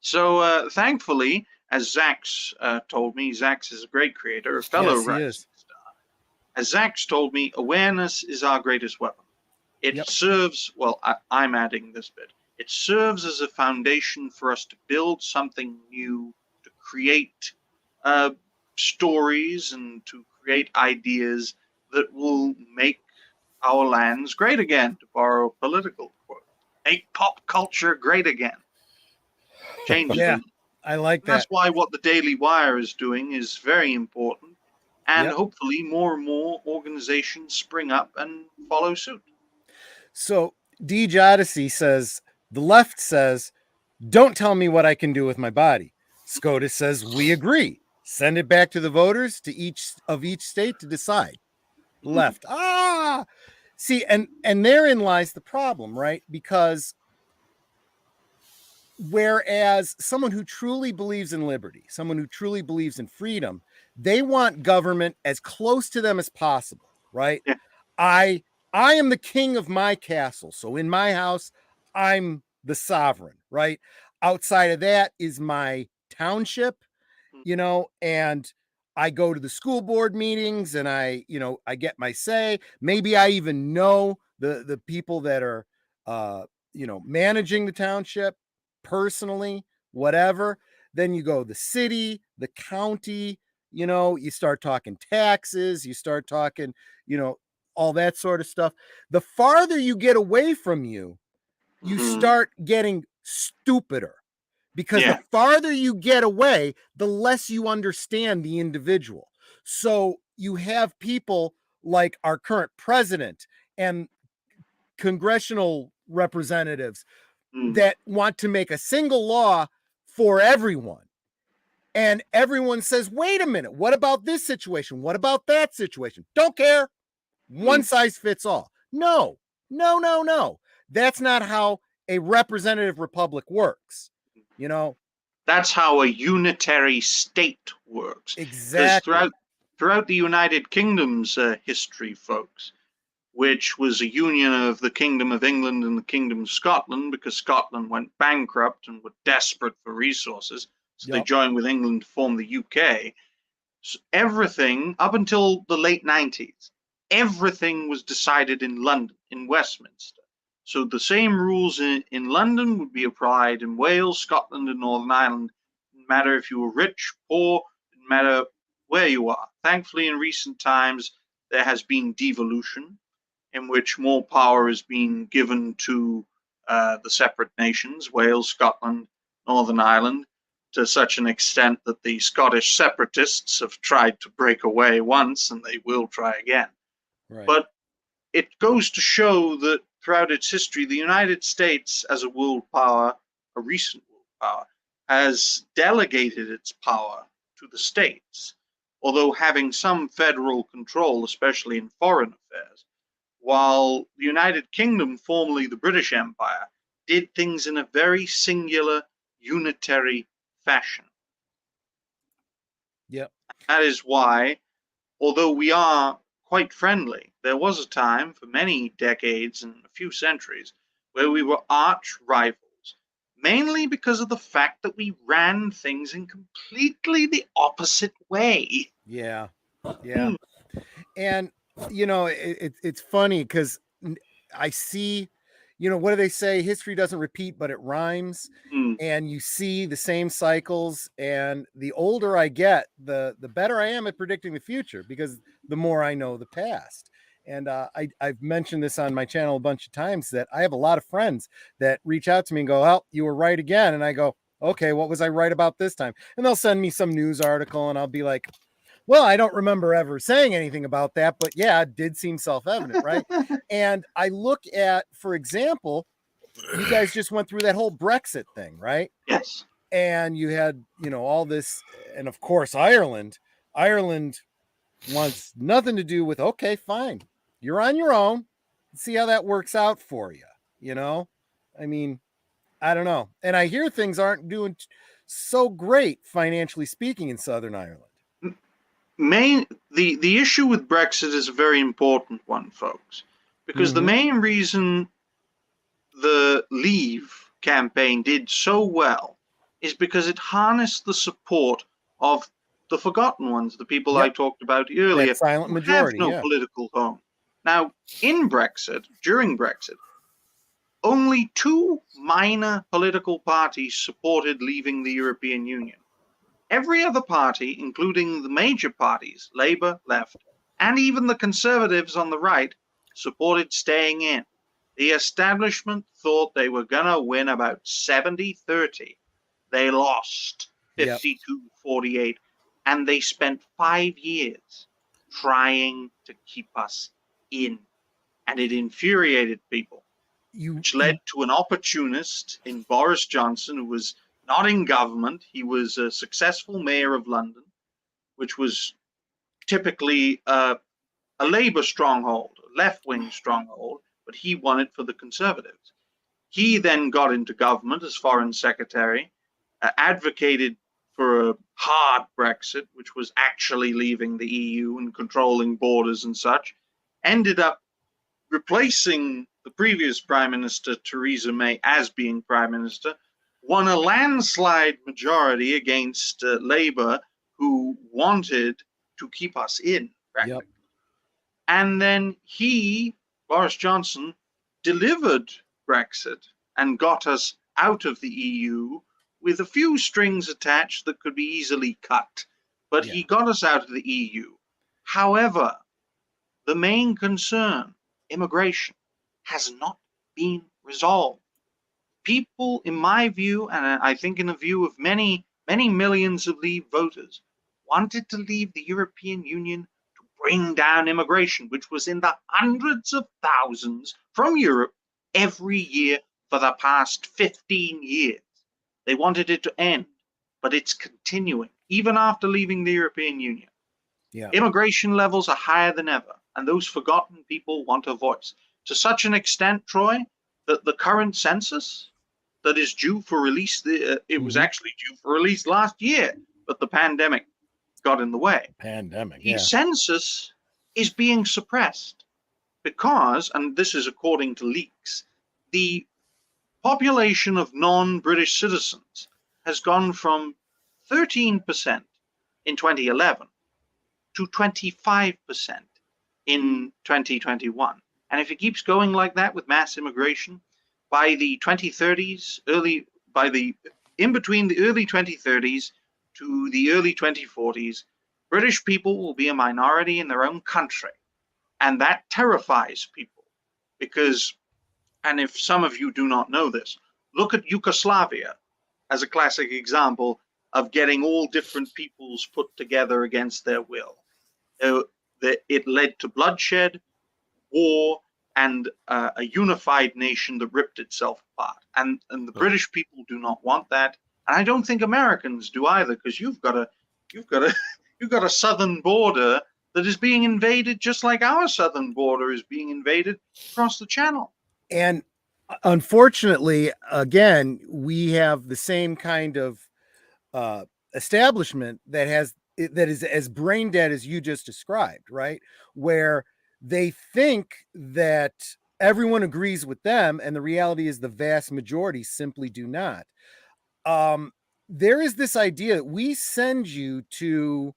So thankfully, as Zax told me, Zax is a great creator, a fellow rising star. As Zax told me, awareness is our greatest weapon. It serves, well, I'm adding this bit, it serves as a foundation for us to build something new, to create stories and to create ideas that will make our lands great again, to borrow a political quote. Make pop culture great again. Change Yeah, them. I like that. That's why what the Daily Wire is doing is very important. And hopefully more and more organizations spring up and follow suit. So Deej Odyssey says, the left says, don't tell me what I can do with my body. SCOTUS says, we agree. Send it back to the voters to each state to decide. Left. See, and therein lies the problem, right? Because whereas someone who truly believes in liberty, someone who truly believes in freedom, they want government as close to them as possible, right? Yeah. I am the king of my castle. So in my house, I'm the sovereign, right? Outside of that is my township, and I go to the school board meetings and I get my say. Maybe I even know the people that are, managing the township personally, whatever. Then you go the city, the county, you start talking taxes, you start talking, all that sort of stuff. The farther you get away from you start getting stupider, because the farther you get away, the less you understand the individual. So you have people like our current president and congressional representatives that want to make a single law for everyone. And everyone says, wait a minute, what about this situation? What about that situation? Don't care. One size fits all. No. That's not how a representative republic works. That's how a unitary state works. Exactly. Because throughout the United Kingdom's history, folks, which was a union of the Kingdom of England and the Kingdom of Scotland, because Scotland went bankrupt and were desperate for resources, so they joined with England to form the UK. So everything, up until the late 90s, everything was decided in London, in Westminster. So the same rules in London would be applied in Wales, Scotland, and Northern Ireland. No matter if you were rich, poor, no matter where you are. Thankfully, in recent times, there has been devolution, in which more power is being given to the separate nations, Wales, Scotland, Northern Ireland, to such an extent that the Scottish separatists have tried to break away once, and they will try again. Right. But it goes to show that throughout its history, the United States, as a world power, a recent world power, has delegated its power to the states, although having some federal control, especially in foreign affairs, while the United Kingdom, formerly the British Empire, did things in a very singular, unitary fashion. Yep. That is why, although we are quite friendly, there was a time for many decades and a few centuries where we were arch rivals, mainly because of the fact that we ran things in completely the opposite way. Yeah. Yeah. And, it's funny because I see, what do they say? History doesn't repeat, but it rhymes. Mm. And you see the same cycles. And the older I get, the better I am at predicting the future, because the more I know the past. And I've mentioned this on my channel a bunch of times, that I have a lot of friends that reach out to me and go, "Oh, you were right again." And I go, "Okay, what was I right about this time?" And they'll send me some news article and I'll be like, "Well, I don't remember ever saying anything about that, but yeah, it did seem self-evident," right? And I look at, for example, you guys just went through that whole Brexit thing, right? Yes. And you had, all this, and of course, Ireland wants nothing to do with, okay, fine, you're on your own. See how that works out for you, I mean, I don't know. And I hear things aren't doing so great financially speaking in Southern Ireland. The issue with Brexit is a very important one, folks, because the main reason the Leave campaign did so well is because it harnessed the support of the forgotten ones, the people I talked about earlier, that silent majority, who have no political home. Now, during Brexit, only two minor political parties supported leaving the European Union. Every other party, including the major parties, Labour, Left, and even the Conservatives on the right, supported staying in. The establishment thought they were going to win about 70-30. They lost 52-48, and they spent 5 years trying to keep us in. And it infuriated people, which led to an opportunist in Boris Johnson, who was not in government. He was a successful mayor of London, which was typically a Labour stronghold, a left-wing stronghold, but he won it for the Conservatives. He then got into government as Foreign Secretary, advocated for a hard Brexit, which was actually leaving the EU and controlling borders and such, ended up replacing the previous Prime Minister, Theresa May, as being Prime Minister, won a landslide majority against Labour, who wanted to keep us in, practically. And then Boris Johnson, delivered Brexit and got us out of the EU with a few strings attached that could be easily cut. But he got us out of the EU. However, the main concern, immigration, has not been resolved. People, in my view, and I think in the view of many, many millions of Leave voters, wanted to leave the European Union to bring down immigration, which was in the hundreds of thousands from Europe every year for the past 15 years. They wanted it to end, but it's continuing, even after leaving the European Union. Immigration levels are higher than ever, and those forgotten people want a voice. To such an extent, Troy, that the current census that is due for release, it was actually due for release last year, but the pandemic got in the way. The census is being suppressed because, and this is according to leaks, the population of non-British citizens has gone from 13% in 2011 to 25% in 2021. And if it keeps going like that with mass immigration, by the 2030s, in between the early 2030s to the early 2040s, British people will be a minority in their own country. And that terrifies people because and if some of you do not know this, look at Yugoslavia as a classic example of getting all different peoples put together against their will. It led to bloodshed, war, and a unified nation that ripped itself apart. And the British people do not want that, and I don't think Americans do either, because you've got a southern border that is being invaded just like our southern border is being invaded across the channel. And unfortunately, again, we have the same kind of establishment that is as brain dead as you just described, right? Where they think that everyone agrees with them, and the reality is the vast majority simply do not. There is this idea that we send you to,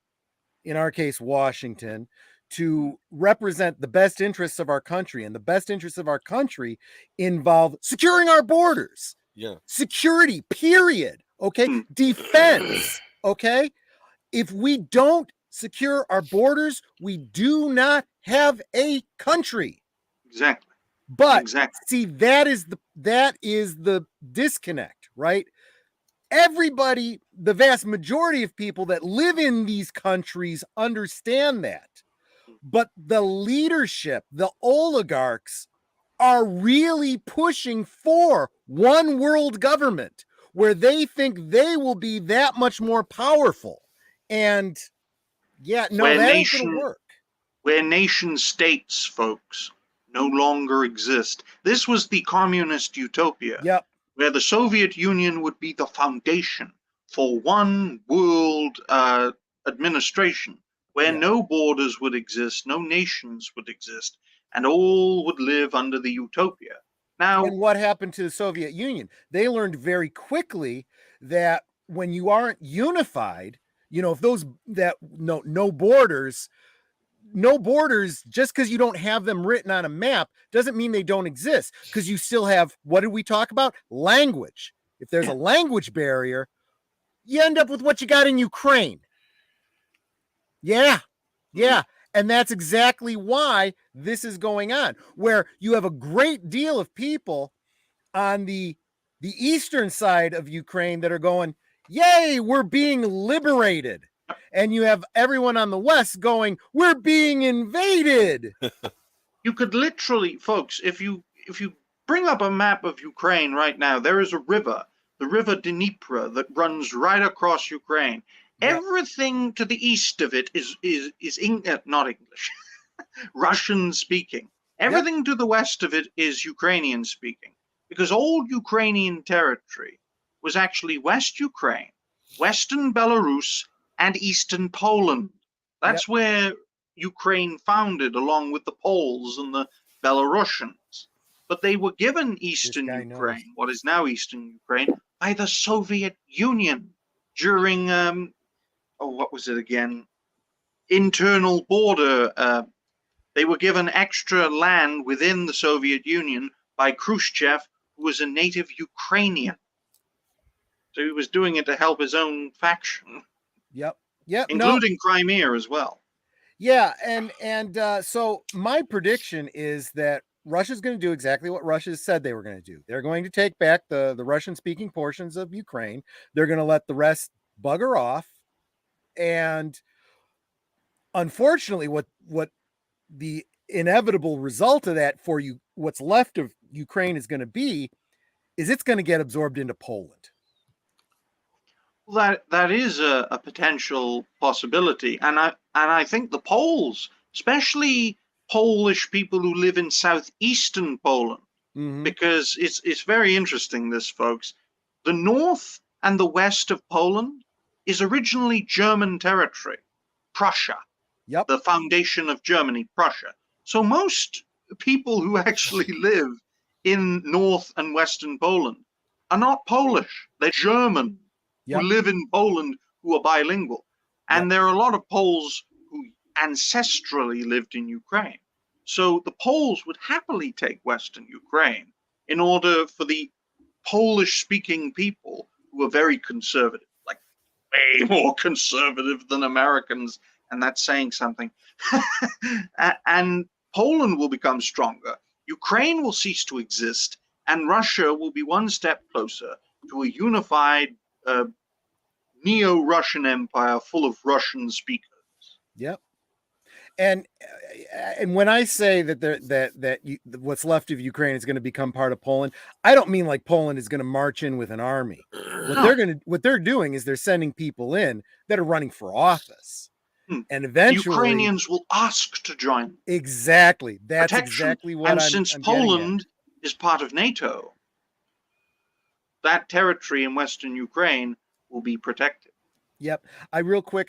in our case, Washington, to represent the best interests of our country, and the best interests of our country involve securing our borders. Yeah. Security, period. Okay. Defense. Okay. If we don't secure our borders, we do not have a country. Exactly. But see, that is the disconnect, right? Everybody, the vast majority of people that live in these countries understand that. But the leadership, the oligarchs, are really pushing for one world government where they think they will be that much more powerful. And yeah, no, that ain't gonna work. Where nation states, folks, no longer exist. This was the communist utopia. Yep. Where the Soviet Union would be the foundation for one world administration, where no borders would exist, no nations would exist, and all would live under the utopia. Now, and what happened to the Soviet Union? They learned very quickly that when you aren't unified, if those no borders, just because you don't have them written on a map doesn't mean they don't exist, because you still have, what did we talk about? Language. If there's a language barrier, you end up with what you got in Ukraine. Yeah. And that's exactly why this is going on, where you have a great deal of people on the eastern side of Ukraine that are going, yay, we're being liberated. And you have everyone on the west going, we're being invaded. You could literally, folks, if you bring up a map of Ukraine right now, there is a river, the river Dnipro, that runs right across Ukraine. Yep. Everything to the east of it is not English, Russian speaking. Everything to the west of it is Ukrainian speaking, because old Ukrainian territory was actually West Ukraine, Western Belarus, and Eastern Poland. That's where Ukraine founded, along with the Poles and the Belarusians. But they were given Eastern Ukraine, what is now Eastern Ukraine, by the Soviet Union during, what was it again? Internal border. They were given extra land within the Soviet Union by Khrushchev, who was a native Ukrainian. So he was doing it to help his own faction. Yep. Including Crimea as well. Yeah, and so my prediction is that Russia's going to do exactly what Russia said they were going to do. They're going to take back the Russian-speaking portions of Ukraine. They're going to let the rest bugger off. And unfortunately, what the inevitable result of that for you, what's left of Ukraine is going to be, is it's going to get absorbed into Poland. Well, that is a potential possibility, and I think the Poles, especially Polish people who live in southeastern Poland, because it's very interesting, this, folks. The north and the west of Poland is originally German territory, Prussia. Yep. The foundation of Germany, Prussia. So most people who actually live in north and western Poland are not Polish, they're German. Who live in Poland, who are bilingual. And there are a lot of Poles who ancestrally lived in Ukraine. So the Poles would happily take Western Ukraine in order for the Polish-speaking people, who are very conservative, like way more conservative than Americans, and that's saying something. And Poland will become stronger. Ukraine will cease to exist, and Russia will be one step closer to a unified neo-Russian empire full of Russian speakers. Yep. And when I say that what's left of Ukraine is going to become part of Poland, I don't mean like Poland is going to march in with an army. What they're doing is they're sending people in that are running for office. And eventually Ukrainians will ask to join. Exactly. That's protection. Exactly what and I'm since I'm Poland is part of NATO, that territory in Western Ukraine will be protected. Yep. I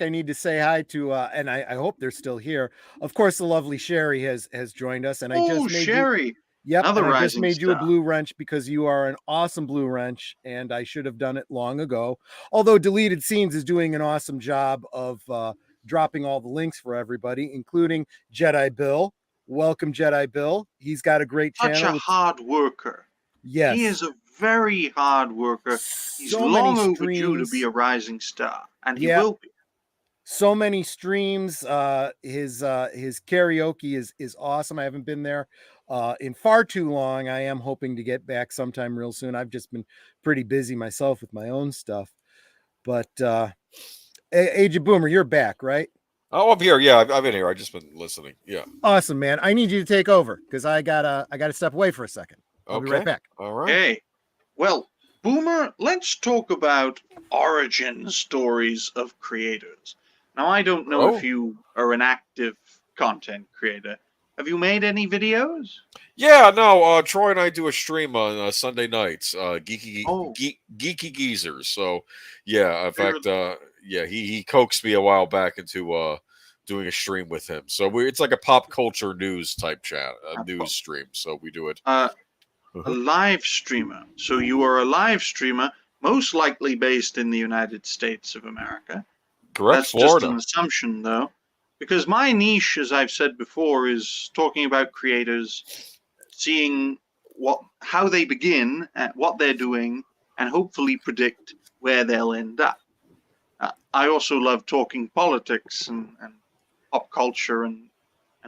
need to say hi to and I hope they're still here. Of course, the lovely Sherry has joined us, and I just made Sherry. Yep, Another and I just rising made you a star. blue wrench because you are an awesome blue wrench, and I should have done it long ago. Although Deleted Scenes is doing an awesome job of dropping all the links for everybody, including Jedi Bill. Welcome, Jedi Bill. He's got a great channel. Such a hard worker. Yes. He is a very hard worker. He's So long many overdue to streams. be a rising star, and he Yeah. will be. So many streams. His karaoke is awesome. I haven't been there in far too long. I am hoping to get back sometime real soon. I've just been pretty busy myself with my own stuff. But Age of Boomer, you're back, right? Oh, I'm here. Yeah, I've been here. I've just been listening. Yeah. Awesome, man. I need you to take over because I gotta step away for a second. I'll be right back. All right. Hey, well, Boomer, let's talk about origin stories of creators. Now, I don't know if you are an active content creator. Have you made any videos? Yeah, no. Troy and I do a stream on Sunday nights. Geeky Geezers. So, yeah. In fact, he coaxed me a while back into doing a stream with him. So it's like a pop culture news type chat, news stream. So we do it. A live streamer. So you are a live streamer, most likely based in the United States of America. Correct. That's Florida. just an assumption, though, because my niche, as I've said before, is talking about creators, seeing how they begin, what they're doing, and hopefully predict where they'll end up. I also love talking politics and pop culture and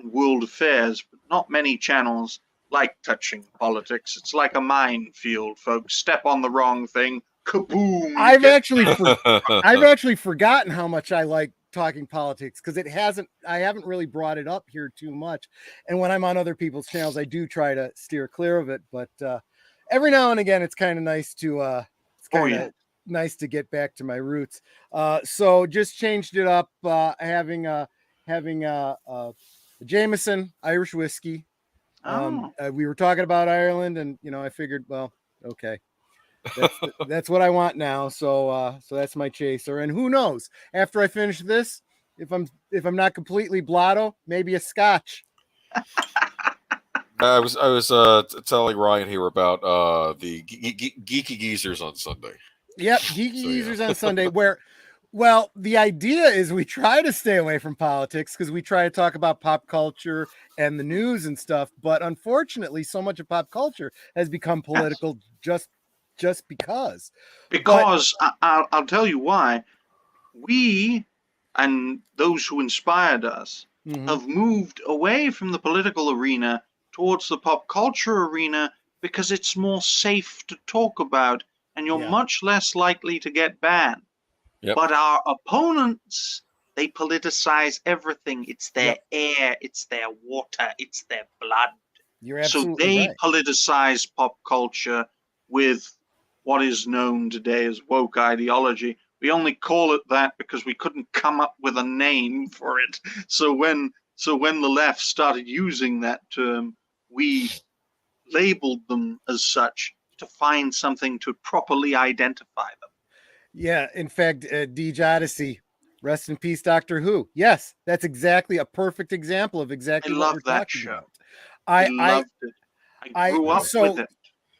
world affairs, but not many channels like touching politics. It's like a minefield, folks. Step on the wrong thing, kaboom! I've actually forgotten how much I like talking politics because I haven't really brought it up here too much. And when I'm on other people's channels, I do try to steer clear of it. But every now and again, it's kind of nice to nice to get back to my roots. So just changed it up, having a Jameson Irish whiskey. We were talking about Ireland, and I figured, well, okay, that's what I want now. So that's my chaser. And who knows? After I finish this, if I'm not completely blotto, maybe a Scotch. I was telling Ryan here about the Geeky Geezers on Sunday. Yep, Geeky Geezers on Sunday. Well, the idea is we try to stay away from politics because we try to talk about pop culture and the news and stuff. But unfortunately, so much of pop culture has become political just because. Because I'll tell you why. We and those who inspired us have moved away from the political arena towards the pop culture arena because it's more safe to talk about and you're much less likely to get banned. Yep. But our opponents, they politicize everything. It's their air, it's their water, it's their blood. You're absolutely so they right. politicize pop culture with what is known today as woke ideology. We only call it that because we couldn't come up with a name for it. So when the left started using that term, we labeled them as such to find something to properly identify them. Yeah, in fact, Deej Odyssey, rest in peace, Doctor Who. Yes, that's exactly a perfect example of exactly what we're talking about. I loved it. I grew up with it.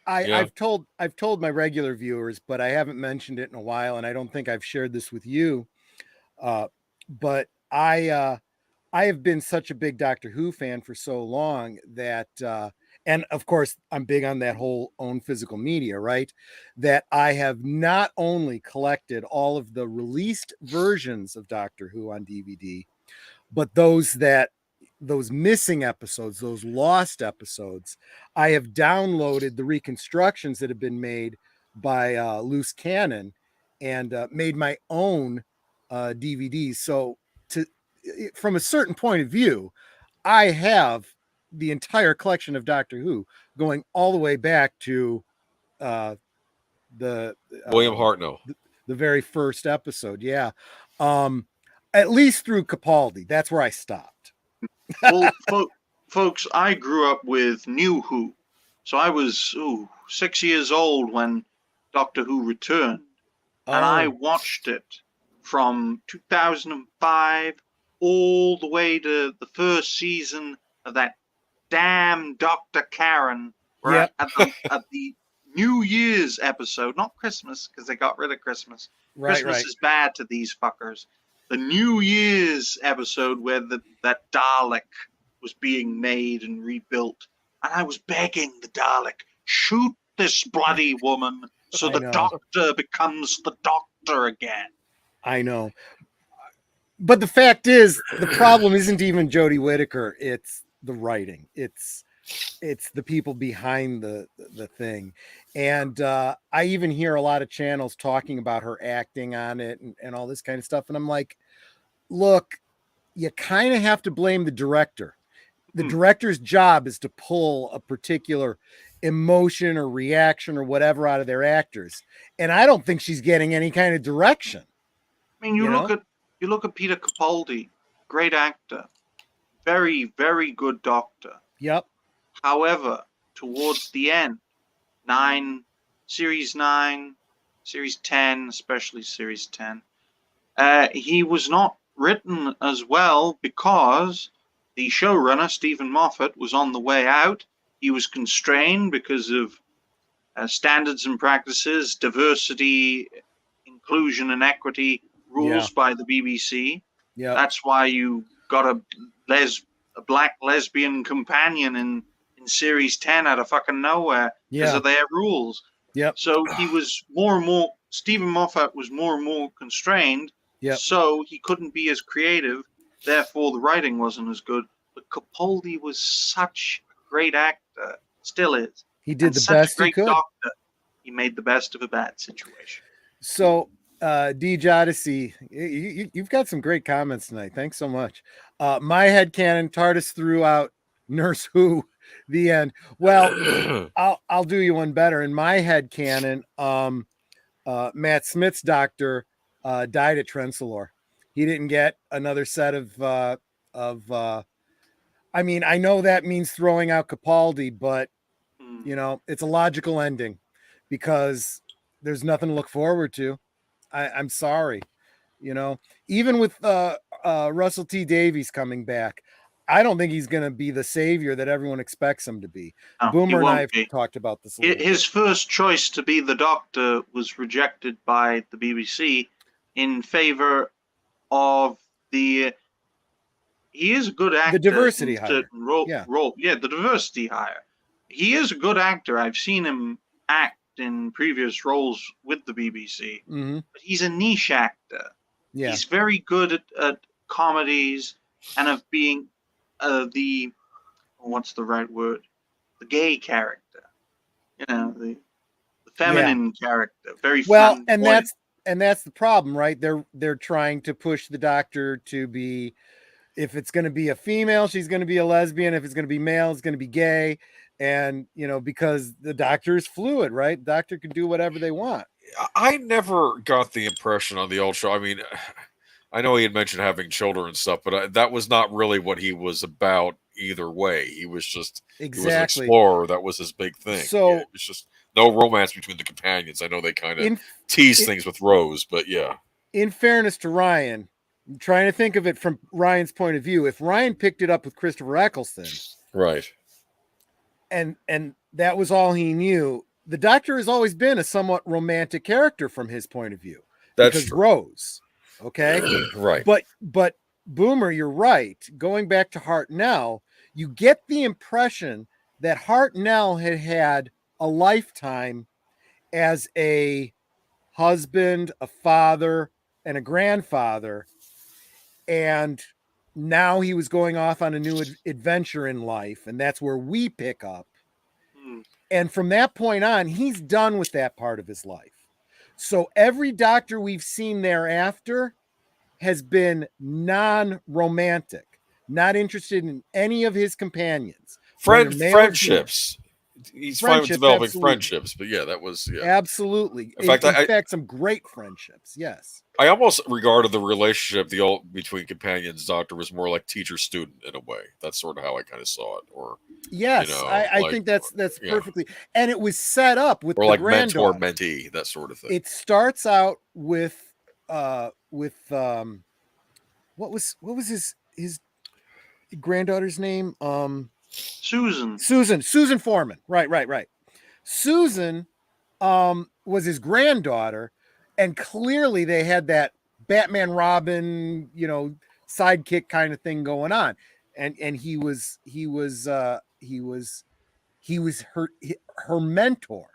I've told my regular viewers, but I haven't mentioned it in a while, and I don't think I've shared this with you. But I have been such a big Doctor Who fan for so long that, and of course, I'm big on that whole own physical media, right? That I have not only collected all of the released versions of Doctor Who on DVD, but those that those missing episodes, those lost episodes, I have downloaded the reconstructions that have been made by Loose Cannon and made my own DVDs. So from a certain point of view, I have the entire collection of Doctor Who going all the way back to the William Hartnell, the very first episode. Yeah. At least through Capaldi. That's where I stopped. Well, folks, I grew up with New Who. So I was 6 years old when Doctor Who returned. And I watched it from 2005 all the way to the first season of that damn Dr. Karen. Yep. At the New Year's episode, not Christmas, because they got rid of Christmas. Christmas is bad to these fuckers. The New Year's episode where that Dalek was being made and rebuilt. And I was begging the Dalek, shoot this bloody woman so the Doctor becomes the Doctor again. I know. But the fact is, the problem isn't even Jodie Whittaker. It's the writing. It's the people behind the thing. And I even hear a lot of channels talking about her acting on it and all this kind of stuff. And I'm like, look, you kind of have to blame the director. The director's job is to pull a particular emotion or reaction or whatever out of their actors. And I don't think she's getting any kind of direction. I mean, you look at Peter Capaldi, great actor, very, very good doctor. Yep. However, towards the end, Series 9, Series 10, especially Series 10, he was not written as well because the showrunner, Stephen Moffat, was on the way out. He was constrained because of standards and practices, diversity, inclusion, and equity rules by the BBC. Yeah, that's why you got a black lesbian companion in Series 10 out of fucking nowhere because of their rules. Yep. So he was more and more, Stephen Moffat was more and more constrained. Yep. So he couldn't be as creative. Therefore, the writing wasn't as good. But Capaldi was such a great actor, still is. He did the best he could. Doctor. He made the best of a bad situation. So, D. Odyssey, you've got some great comments tonight. Thanks so much. My headcanon, TARDIS threw out Nurse Who, the end. Well, I'll do you one better. In my headcanon, Matt Smith's doctor died at Trenzalore. He didn't get another set of I mean, I know that means throwing out Capaldi, but you know, it's a logical ending because there's nothing to look forward to. I'm sorry, you know, even with Russell T. Davies coming back, I don't think he's going to be the savior that everyone expects him to be. No, Boomer and I have talked about this. His first choice to be the Doctor was rejected by the BBC in favor of the. He is a good actor. The diversity hire. The diversity hire. He is a good actor. I've seen him act in previous roles with the BBC. Mm-hmm. But he's a niche actor. Yeah. He's very good at comedies and of being what's the right word? The gay character. You know, the feminine character. Very fun. And that's the problem, right? They're trying to push the Doctor to be, if it's going to be a female, she's going to be a lesbian. If it's going to be male, it's going to be gay. And, you know, because the Doctor is fluid, right? The Doctor can do whatever they want. I never got the impression on the old show. I mean, I know he had mentioned having children and stuff, but that was not really what he was about either way. He was just he was an explorer. That was his big thing. So it was just no romance between the companions. I know they kind of tease things with Rose, but yeah. In fairness to Ryan, I'm trying to think of it from Ryan's point of view. If Ryan picked it up with Christopher Eccleston, right, and that was all he knew, the Doctor has always been a somewhat romantic character from his point of view. That's true. Rose, okay, right. But Boomer, you're right. Going back to Hartnell, you get the impression that Hartnell had a lifetime as a husband, a father, and a grandfather, and now he was going off on a new adventure in life, and that's where we pick up. And from that point on, he's done with that part of his life. So every Doctor we've seen thereafter has been non-romantic, not interested in any of his companions. Friendships. He's fine with developing friendships, but yeah, that was absolutely. In fact, some great friendships. Yes, I almost regarded the relationship between companions. Doctor was more like teacher-student in a way. That's sort of how I kind of saw it. Or yes, I think that's perfectly. And it was set up with or the like granddaughter. mentor-mentee, that sort of thing. It starts out with what was his granddaughter's name? Susan Foreman. Right. Susan was his granddaughter, and clearly they had that Batman Robin, sidekick kind of thing going on. And he was her mentor.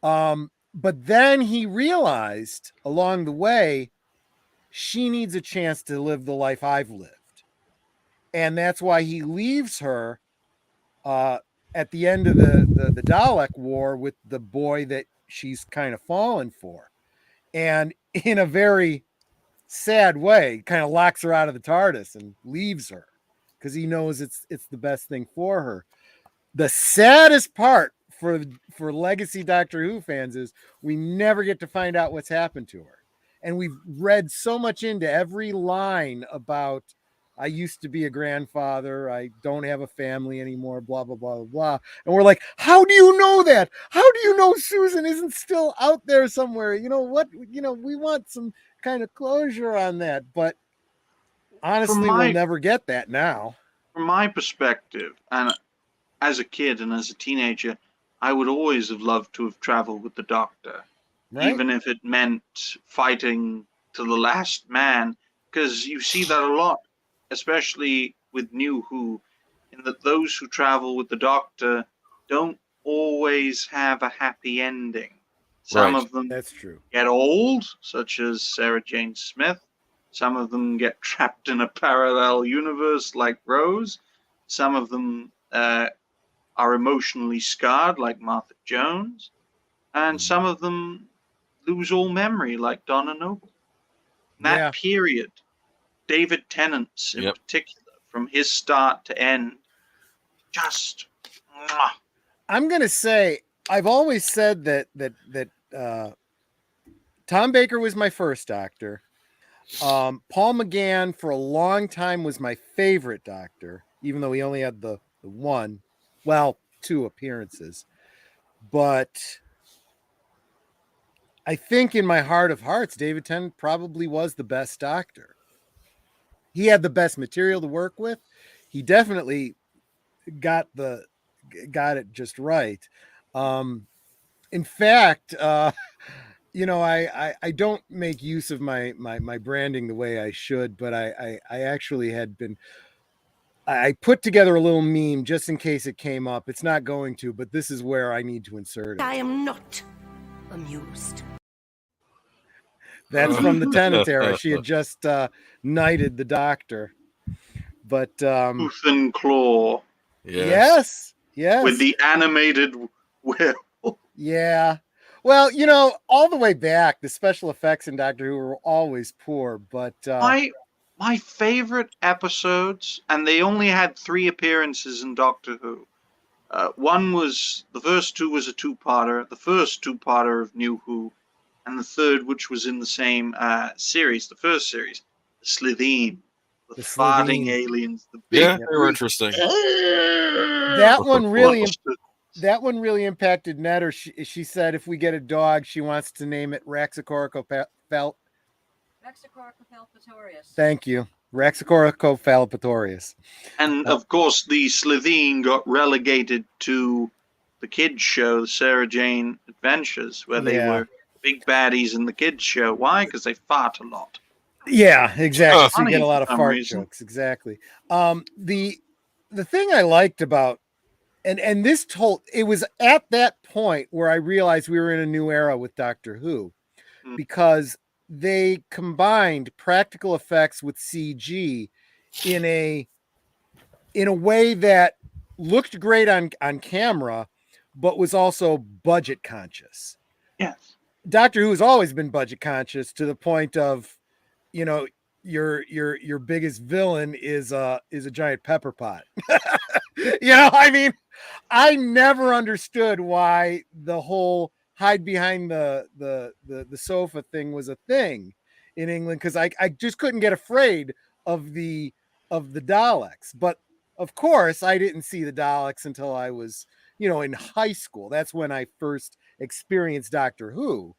But then he realized along the way she needs a chance to live the life I've lived. And that's why he leaves her at the end of the Dalek War with the boy that she's kind of fallen for. And in a very sad way, kind of locks her out of the TARDIS and leaves her because he knows it's the best thing for her. The saddest part for legacy Doctor Who fans is we never get to find out what's happened to her. And we've read so much into every line about, I used to be a grandfather, I don't have a family anymore, blah, blah, blah, blah. And we're like, how do you know that? How do you know Susan isn't still out there somewhere? We want some kind of closure on that. But honestly, we'll never get that now. From my perspective, and as a kid and as a teenager, I would always have loved to have traveled with the Doctor, right? Even if it meant fighting to the last man, because you see that a lot, especially with New Who, in that those who travel with the Doctor don't always have a happy ending. Some of them That's true. Get old, such as Sarah Jane Smith. Some of them get trapped in a parallel universe like Rose. Some of them are emotionally scarred like Martha Jones. And some of them lose all memory like Donna Noble. That period, David Tennant's in particular, from his start to end, just... I'm going to say, I've always said that Tom Baker was my first Doctor. Paul McGann for a long time was my favorite Doctor, even though he only had the two appearances. But I think in my heart of hearts, David Tennant probably was the best Doctor. He had the best material to work with. He definitely got it just right. In fact, I don't make use of my branding the way I should, but I actually had been. I put together a little meme just in case it came up. It's not going to, but this is where I need to insert it. I am not amused. That's from the Tennant era. She had just knighted the Doctor. But Tooth and Claw. Yes. With the animated will. Yeah. Well, all the way back, the special effects in Doctor Who were always poor, but my favorite episodes, and they only had 3 appearances in Doctor Who. One was, the first 2 was a 2-parter, the first 2-parter of New Who, and the third, which was in the same series, the first series, the Slitheen, the farting aliens. The big they were interesting. That one really impacted Netter. She said if we get a dog, she wants to name it Raxacoricofallapatorius. Thank you. Raxacoricofallapatorius. And of course, the Slitheen got relegated to the kids' show, the Sarah Jane Adventures, where they were big baddies in the kids' show. Why? Because they fart a lot. Yeah, exactly. So you get a lot of fart jokes. Exactly. The thing I liked about and it was at that point where I realized we were in a new era with Doctor Who, because they combined practical effects with CG in a way that looked great on camera, but was also budget conscious. Yes. Doctor Who has always been budget conscious to the point of, your biggest villain is a giant pepper pot. I mean, I never understood why the whole hide behind the sofa thing was a thing in England, because I just couldn't get afraid of the Daleks. But of course, I didn't see the Daleks until I was, in high school. That's when I first experienced Doctor Who.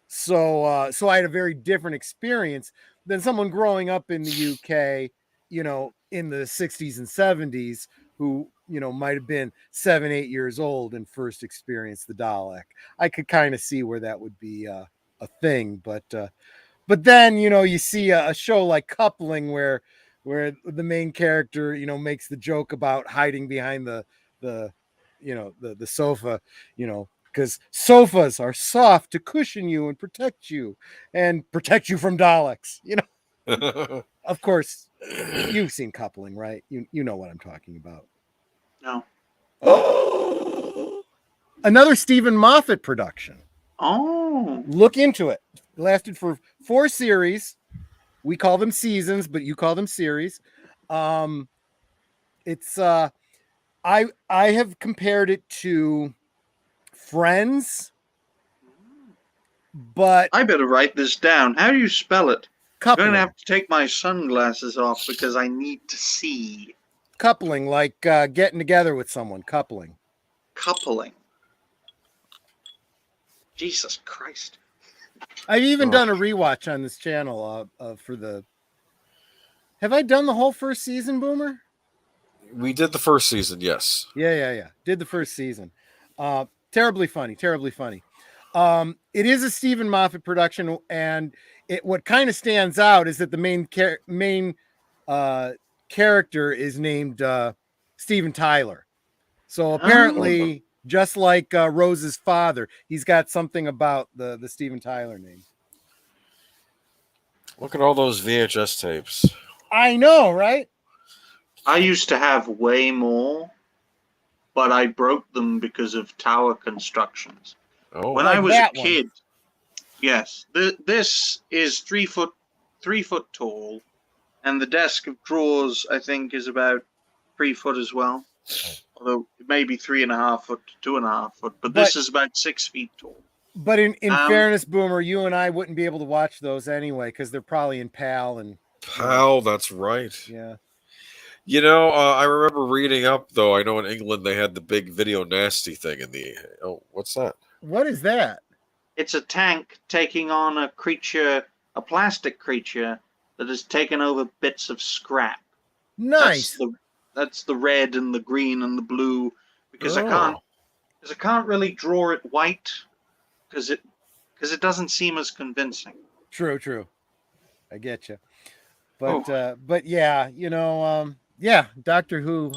So I had a very different experience than someone growing up in the UK, in the 60s and 70s, who, might have been 7-8 years old and first experienced the Dalek. I could kind of see where that would be a thing, but then, you see a show like Coupling where the main character, makes the joke about hiding behind the sofa, because sofas are soft to cushion you and protect you from Daleks. Of course, you've seen Coupling, right? You know what I'm talking about. No. Another Stephen Moffat production. Oh. Look into it. It lasted for 4 series. We call them seasons, but you call them series. It's I have compared it to Friends, but I better write this down. How do you spell it? Coupling. I'm going to have to take my sunglasses off because I need to see. Coupling, like getting together with someone. Coupling. Jesus Christ. I've even done a rewatch on this channel for the... Have I done the whole first season, Boomer? We did the first season, yes. Yeah. Did the first season. Terribly funny. It is a Stephen Moffat production, and what kind of stands out is that the main character is named Steven Tyler. So apparently, just like Rose's father, he's got something about the Steven Tyler name. Look at all those VHS tapes. I know, right? I used to have way more, but I broke them because of tower constructions. Oh, when like I was that a kid, yes, this is 3 foot tall, and the desk of drawers I think is about 3 foot as well. Although it may be 3.5 foot to 2.5 foot, but this is about 6 feet tall. But in fairness, Boomer, you and I wouldn't be able to watch those anyway because they're probably in PAL and PAL. That's right. Yeah. I remember reading up, though. I know in England they had the big Video Nasty thing in the... Oh, what's that? What is that? It's a tank taking on a plastic creature that has taken over bits of scrap. Nice. That's the red and the green and the blue, because I can't really draw it white because it doesn't seem as convincing. True. I get you. But yeah, yeah, Doctor Who.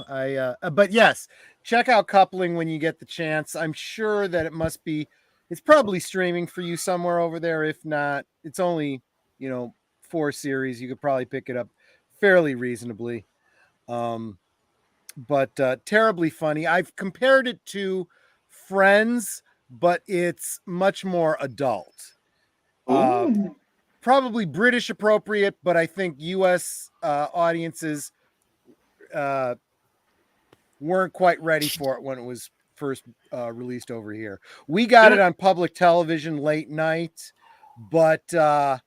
But yes, check out Coupling when you get the chance. I'm sure that it's probably streaming for you somewhere over there. If not, it's only, 4 series. You could probably pick it up fairly reasonably. But terribly funny. I've compared it to Friends, but it's much more adult. Probably British appropriate, but I think U.S. Audiences weren't quite ready for it when it was first released over here. We got it on public television late night, but I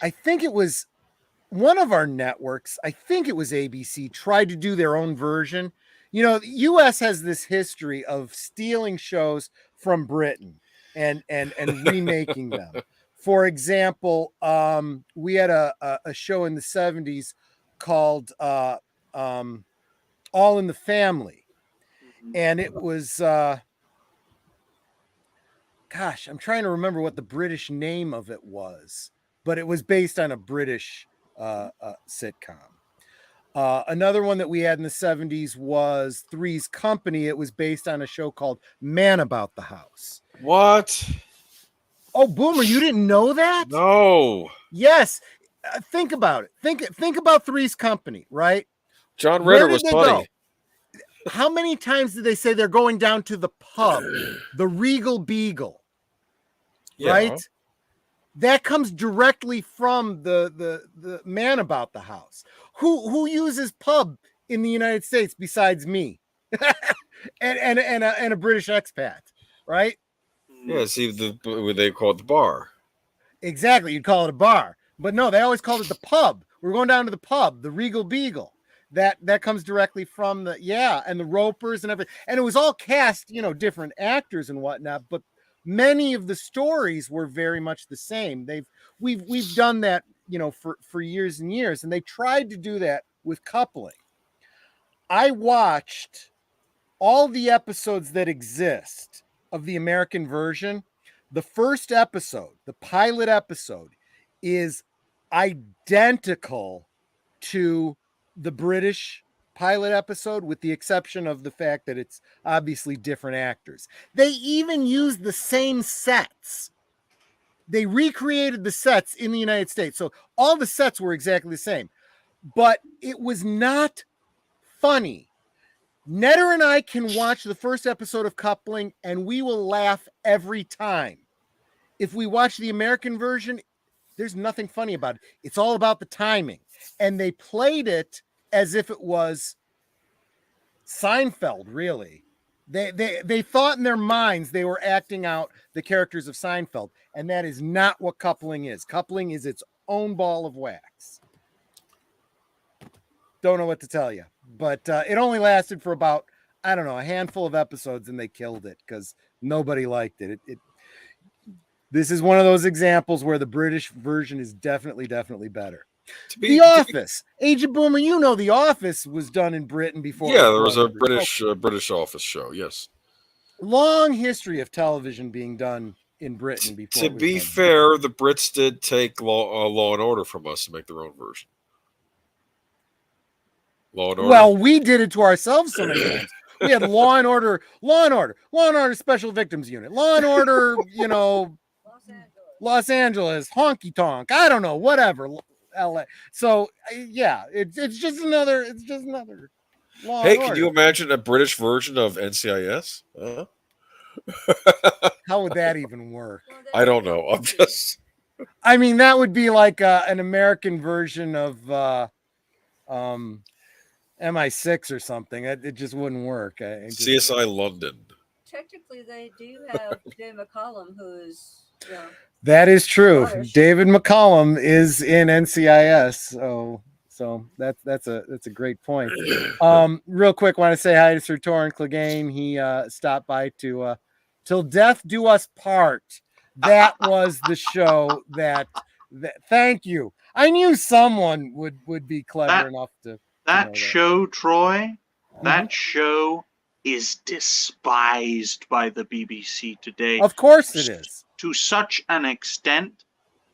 think it was one of our networks, I think it was ABC, tried to do their own version. The U.S. has this history of stealing shows from Britain and remaking them. For example, we had a show in the 70s called All in the Family. And it was, I'm trying to remember what the British name of it was, but it was based on a British sitcom. Another one that we had in the 70s was Three's Company. It was based on a show called Man About the House. What? Oh, Boomer, you didn't know that? No. Yes. think about it. Think about Three's Company, right? John Ritter was funny. Go? How many times did they say they're going down to the pub, the Regal Beagle? Yeah. Right? That comes directly from the Man About the House. Who uses pub in the United States besides me? and a British expat, right? Yeah, see they call it the bar. Exactly, you'd call it a bar. But no, they always called it the pub. We're going down to the pub, the Regal Beagle. That comes directly from and the Ropers and everything. And it was all cast, different actors and whatnot, but many of the stories were very much the same. We've done that, for years and years, and they tried to do that with coupling. I watched all the episodes that exist of the American version. The first episode, the pilot episode, is identical to the British pilot episode, with the exception of the fact that it's obviously different actors. They even used the same sets. They recreated the sets in the United States. So all the sets were exactly the same, but it was not funny. Netter and I can watch the first episode of Coupling and we will laugh every time. If we watch the American version, there's nothing funny about it. It's all about the timing. And they played it as if it was Seinfeld, really. They thought in their minds they were acting out the characters of Seinfeld, and that is not what Coupling is. Coupling is its own ball of wax. Don't know what to tell you, but it only lasted for about, I don't know, a handful of episodes, and they killed it because nobody liked it. This is one of those examples where the British version is definitely better. The Office. Agent Boomer, The Office was done in Britain before. Yeah, there was a British Office show, yes. Long history of television being done in Britain before. To be fair, the Brits did take Law and Order from us to make their own version. Law and Order. Well, we did it to ourselves so many times. We had Law and Order Special Victims Unit, Law and Order, Los Angeles, Honky Tonk, I don't know, whatever. LA. So it's just another Law. Hey, can you imagine a British version of NCIS? How would that even work? I don't know. I mean, that would be like an American version of MI6 or something. It just wouldn't work. CSI London. Technically, they do have Dave McCollum, who's That is true. Scottish. David McCollum is in NCIS, so that's a great point. Real quick, want to say hi to Sir Torrin Clegane. He stopped by to Till Death Do Us Part. That was the show that thank you. I knew someone would be clever enough to that show, Troy. That show is despised by the BBC today. Of course it is. To such an extent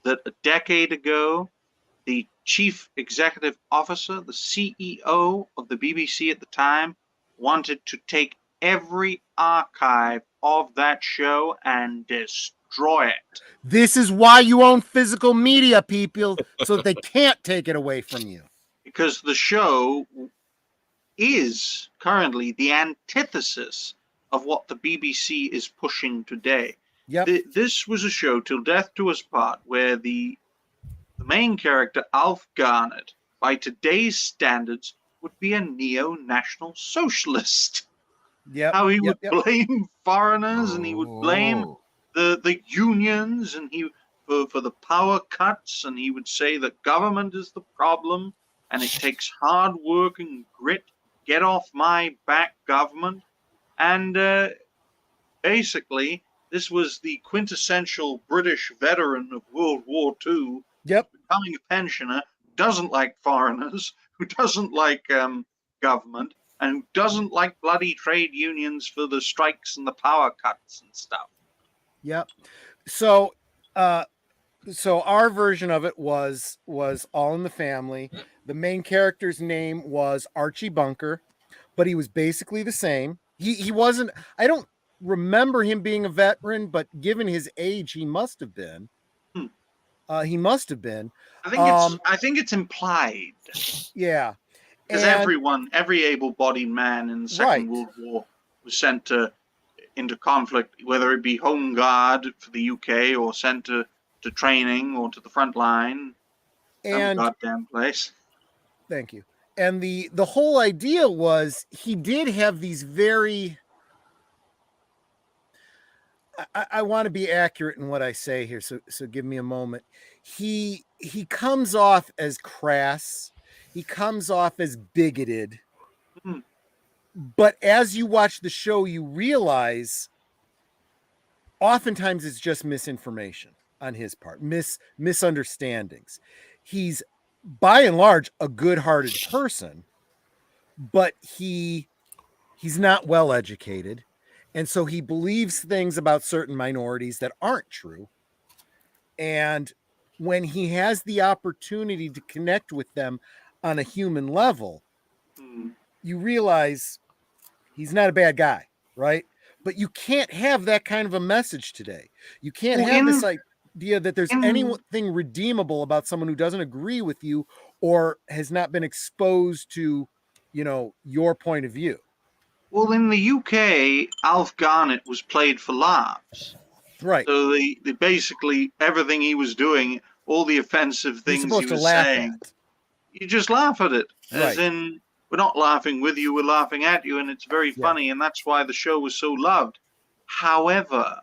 that a decade ago, the chief executive officer, the CEO of the BBC at the time, wanted to take every archive of that show and destroy it. This is why you own physical media, people, so that they can't take it away from you. Because the show is currently the antithesis of what the BBC is pushing today. Yep. This was a show, Till Death Do Us Part, where the main character, Alf Garnett, by today's standards, would be a neo-national socialist. Yeah. How he would blame foreigners and he would blame the unions and for the power cuts, and he would say that government is the problem and it takes hard work and grit. Get off my back, government. And basically, this was the quintessential British veteran of World War II, becoming a pensioner, doesn't like foreigners, who doesn't like government, and who doesn't like bloody trade unions for the strikes and the power cuts and stuff. Yep. So our version of it was All in the Family. The main character's name was Archie Bunker, but he was basically the same. He wasn't, I don't remember him being a veteran, but given his age, he must have been. He must have been. I think it's implied. Yeah. Because every able-bodied man in the Second World War was sent into conflict, whether it be Home Guard for the UK or sent to training or to the front line. And some goddamn place. Thank you. And the whole idea was he did have these very. I want to be accurate in what I say here, so give me a moment. He comes off as crass. He comes off as bigoted. But as you watch the show, you realize oftentimes it's just misinformation on his part, misunderstandings. He's by and large a good-hearted person, but he's not well educated. And so he believes things about certain minorities that aren't true. And when he has the opportunity to connect with them on a human level, you realize he's not a bad guy, right? But you can't have that kind of a message today. You can't have this idea that there's anything redeemable about someone who doesn't agree with you or has not been exposed to, your point of view. Well, in the UK, Alf Garnett was played for laughs. Right. So they basically, everything he was doing, all the offensive things he was saying, you just laugh at it. As in, we're not laughing with you, we're laughing at you, and it's very funny, and that's why the show was so loved. However,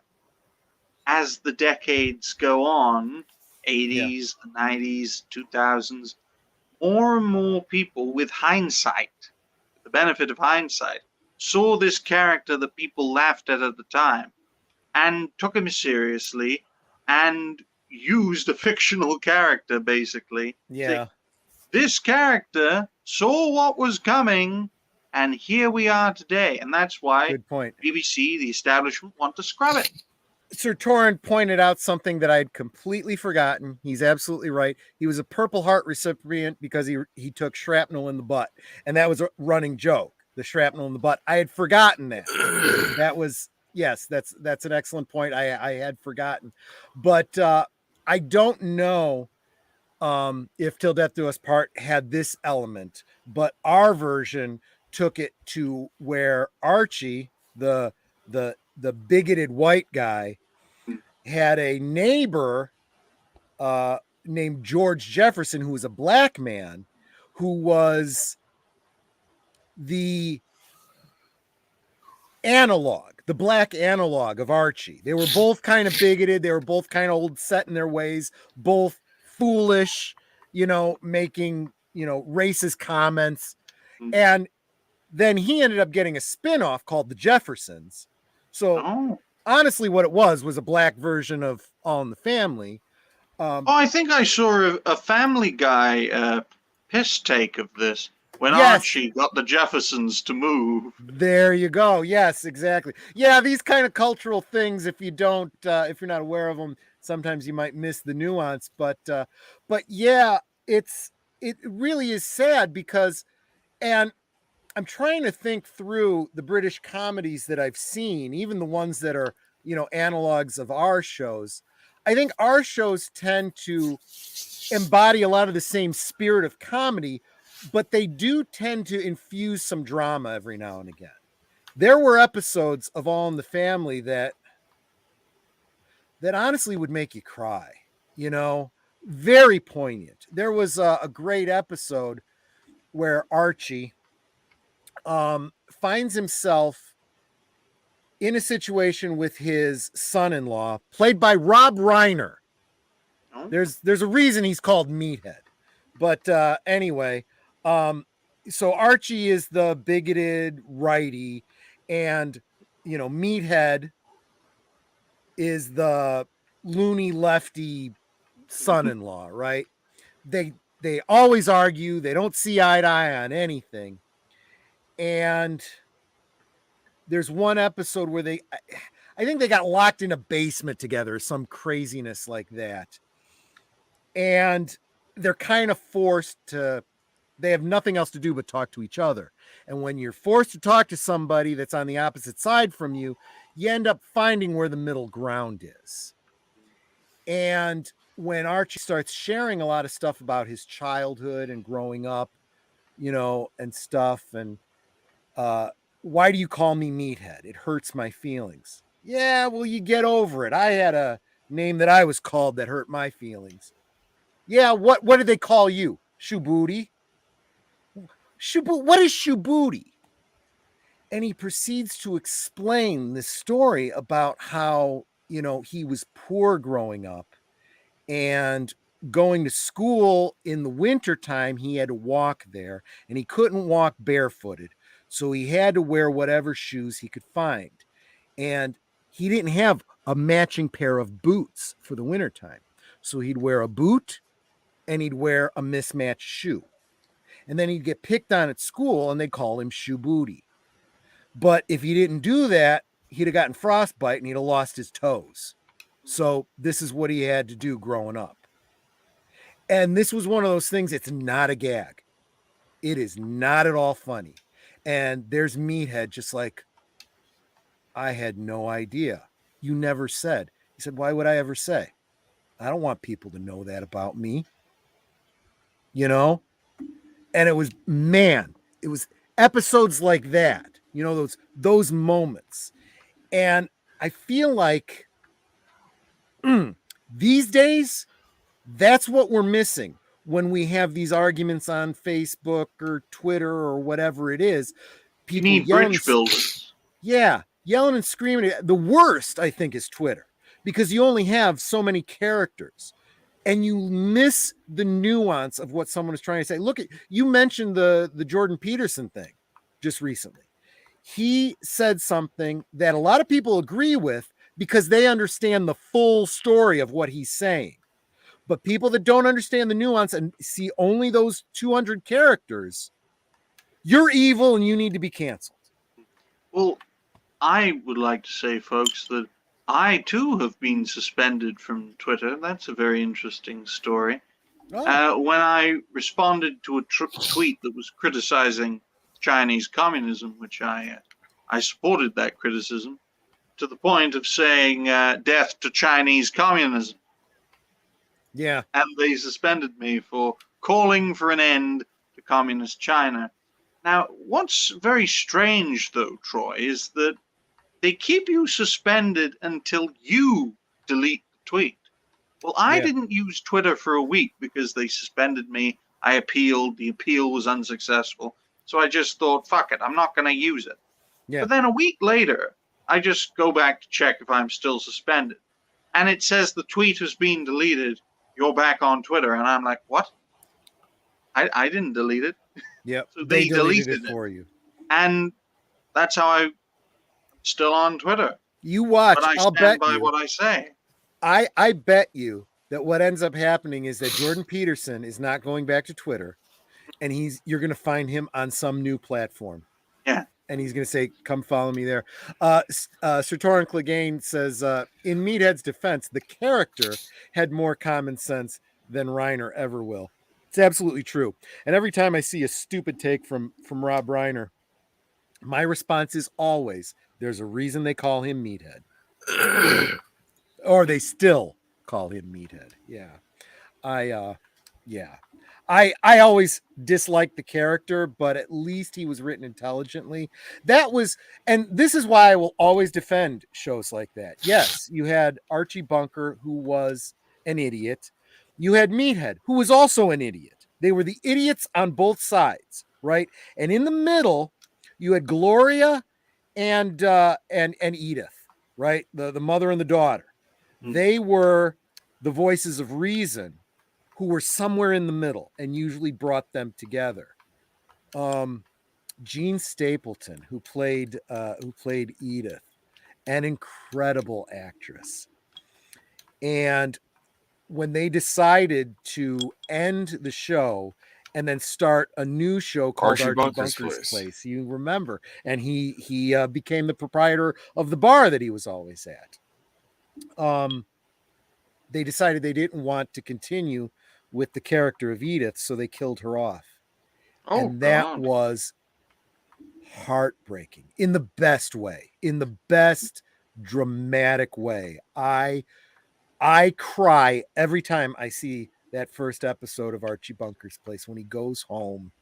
as the decades go on, 80s, 90s, 2000s, more and more people with hindsight, the benefit of hindsight, saw this character that people laughed at the time and took him seriously and used a fictional character, basically. Yeah. This character saw what was coming, and here we are today. And that's why Good point. BBC, the establishment, want to scrub it. Sir Torrent pointed out something that I had completely forgotten. He's absolutely right. He was a Purple Heart recipient because he took shrapnel in the butt. And that was a running joke, the shrapnel in the butt. I had forgotten that. That's an excellent point. I had forgotten. But I don't know if Till Death Do Us Part had this element, but our version took it to where Archie, the bigoted white guy, had a neighbor named George Jefferson, who was a black man, who was the black analog of Archie. They were both kind of bigoted. They were both kind of old set in their ways, both foolish, making, racist comments. And then he ended up getting a spin-off called The Jeffersons. So honestly, what it was a black version of All in the Family. I think I saw a Family Guy piss take of this when Archie got the Jeffersons to move. There you go. Yes, exactly. Yeah, these kind of cultural things, if you're not aware of them, sometimes you might miss the nuance. But yeah, it really is sad because, and I'm trying to think through the British comedies that I've seen, even the ones that are, analogs of our shows. I think our shows tend to embody a lot of the same spirit of comedy, but they do tend to infuse some drama every now and again. There were episodes of All in the Family that honestly would make you cry, very poignant. There was a great episode where Archie finds himself in a situation with his son-in-law, played by Rob Reiner. There's a reason he's called Meathead. But anyway, so Archie is the bigoted righty, and Meathead is the loony lefty son-in-law, right? They always argue. They don't see eye to eye on anything. And there's one episode where I think they got locked in a basement together or some craziness like that. And they're kind of forced to, they have nothing else to do but talk to each other. And when you're forced to talk to somebody that's on the opposite side from you, you end up finding where the middle ground is. And when Archie starts sharing a lot of stuff about his childhood and growing up, and stuff, and why do you call me Meathead? It hurts my feelings. Yeah, well, you get over it. I had a name that I was called that hurt my feelings. Yeah, what did they call you? Shubuti? What is Shubuti? And he proceeds to explain this story about how, he was poor growing up and going to school in the wintertime. He had to walk there and he couldn't walk barefooted. So he had to wear whatever shoes he could find. And he didn't have a matching pair of boots for the wintertime. So he'd wear a boot and he'd wear a mismatched shoe. And then he'd get picked on at school and they'd call him Shoe Booty. But if he didn't do that, he'd have gotten frostbite and he'd have lost his toes. So this is what he had to do growing up. And this was one of those things, it's not a gag. It is not at all funny. And there's Meathead just like, I had no idea. You never said. He said, why would I ever say? I don't want people to know that about me. And it was episodes like that, those moments. And I feel like these days, that's what we're missing when we have these arguments on Facebook or Twitter or whatever it is. People you need bridge builders. Yeah, yelling and screaming. The worst, I think, is Twitter, because you only have so many characters and you miss the nuance of what someone is trying to say. Look, you mentioned the Jordan Peterson thing just recently. He said something that a lot of people agree with because they understand the full story of what he's saying. But people that don't understand the nuance and see only those 200 characters, you're evil and you need to be canceled. Well, I would like to say, folks, that I too have been suspended from Twitter. That's a very interesting story. Oh. When I responded to a tweet that was criticizing Chinese communism, which I supported that criticism, to the point of saying death to Chinese communism. Yeah. And they suspended me for calling for an end to communist China. Now, what's very strange, though, Troy, is that they keep you suspended until you delete the tweet. Well, I didn't use Twitter for a week because they suspended me. I appealed. The appeal was unsuccessful. So I just thought, fuck it, I'm not going to use it. Yeah. But then a week later, I just go back to check if I'm still suspended. And it says the tweet has been deleted. You're back on Twitter. And I'm like, what? I didn't delete it. Yep. So they deleted it for you. And that's how I'm still on Twitter. You watch. But I stand by what I say. I bet you that what ends up happening is that Jordan Peterson is not going back to Twitter, and you're going to find him on some new platform. Yeah. And he's going to say, come follow me there. Sir Torrin Clegane says, in Meathead's defense, the character had more common sense than Reiner ever will. It's absolutely true. And every time I see a stupid take from Rob Reiner, my response is always, there's a reason they call him Meathead. Or they still call him Meathead. Yeah. I always disliked the character, but at least he was written intelligently. And this is why I will always defend shows like that. Yes, you had Archie Bunker, who was an idiot. You had Meathead, who was also an idiot. They were the idiots on both sides, right? And in the middle, you had Gloria and Edith, right? The mother and the daughter. Mm-hmm. They were the voices of reason, who were somewhere in the middle and usually brought them together. Jean Stapleton, who played Edith, an incredible actress. And when they decided to end the show and then start a new show called Archie Bunker's Place, you remember, and he became the proprietor of the bar that he was always at. They decided they didn't want to continue with the character of Edith, so they killed her off. Oh, and that was heartbreaking in the best way, in the best dramatic way. I I cry every time I see that first episode of Archie Bunker's Place when he goes home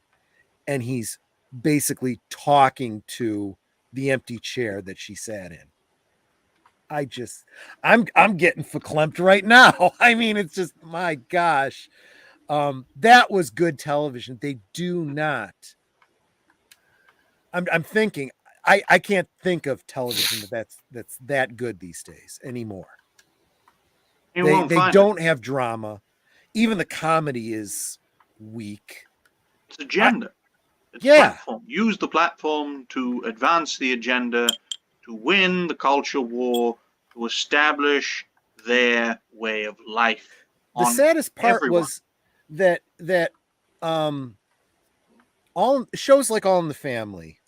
and he's basically talking to the empty chair that she sat in. I'm getting verklempt right now. I mean, it's just, my gosh. That was good television. They do not. I'm thinking, I can't think of television that's that good these days anymore. They don't have drama. Even the comedy is weak. It's agenda. It's platform. Use the platform to advance the agenda, to win the culture war, to establish their way of life. The saddest part was that all shows like All in the Family,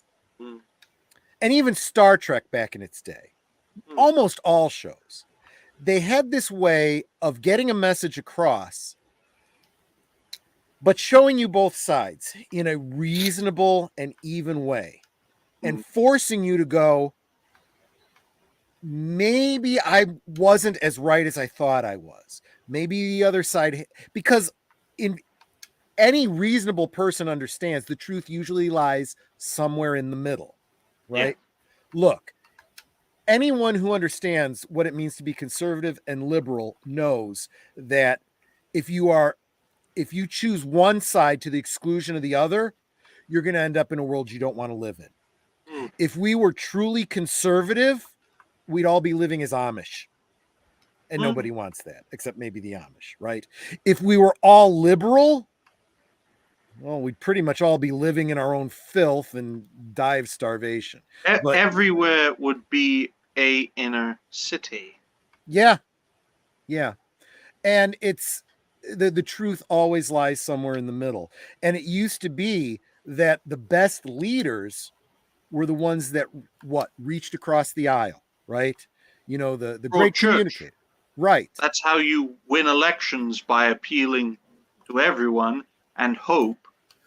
and even Star Trek back in its day, almost all shows, they had this way of getting a message across, but showing you both sides in a reasonable and even way, and forcing you to go, maybe I wasn't as right as I thought I was. Maybe the other side, because in any reasonable person understands the truth usually lies somewhere in the middle, right? Yeah. Look, anyone who understands what it means to be conservative and liberal knows that if you choose one side to the exclusion of the other, you're going to end up in a world you don't want to live in. If we were truly conservative, we'd all be living as Amish. And nobody wants that, except maybe the Amish, right? If we were all liberal, well, we'd pretty much all be living in our own filth and die of starvation. But everywhere would be a inner city. Yeah. Yeah. And it's the truth always lies somewhere in the middle. And it used to be that the best leaders were the ones that reached across the aisle, right? You know, the great communicator. Right. That's how you win elections, by appealing to everyone and hope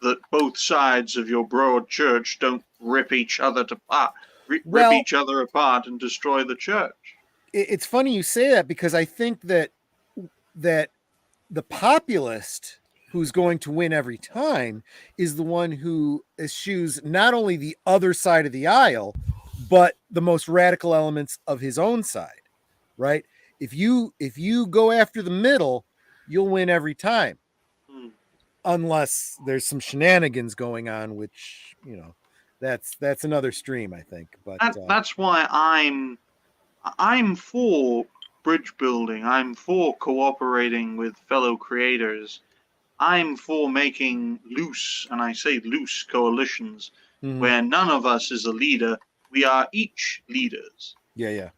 that both sides of your broad church don't rip each other apart and destroy the church. It's funny you say that, because I think that the populist who's going to win every time is the one who eschews not only the other side of the aisle, but the most radical elements of his own side, right? If you go after the middle, you'll win every time. Unless there's some shenanigans going on, which, you know, that's another stream, I think. But that's why I'm for bridge building. I'm for cooperating with fellow creators. I'm for making loose, and I say loose, coalitions where none of us is a leader. We are each leaders. Yeah.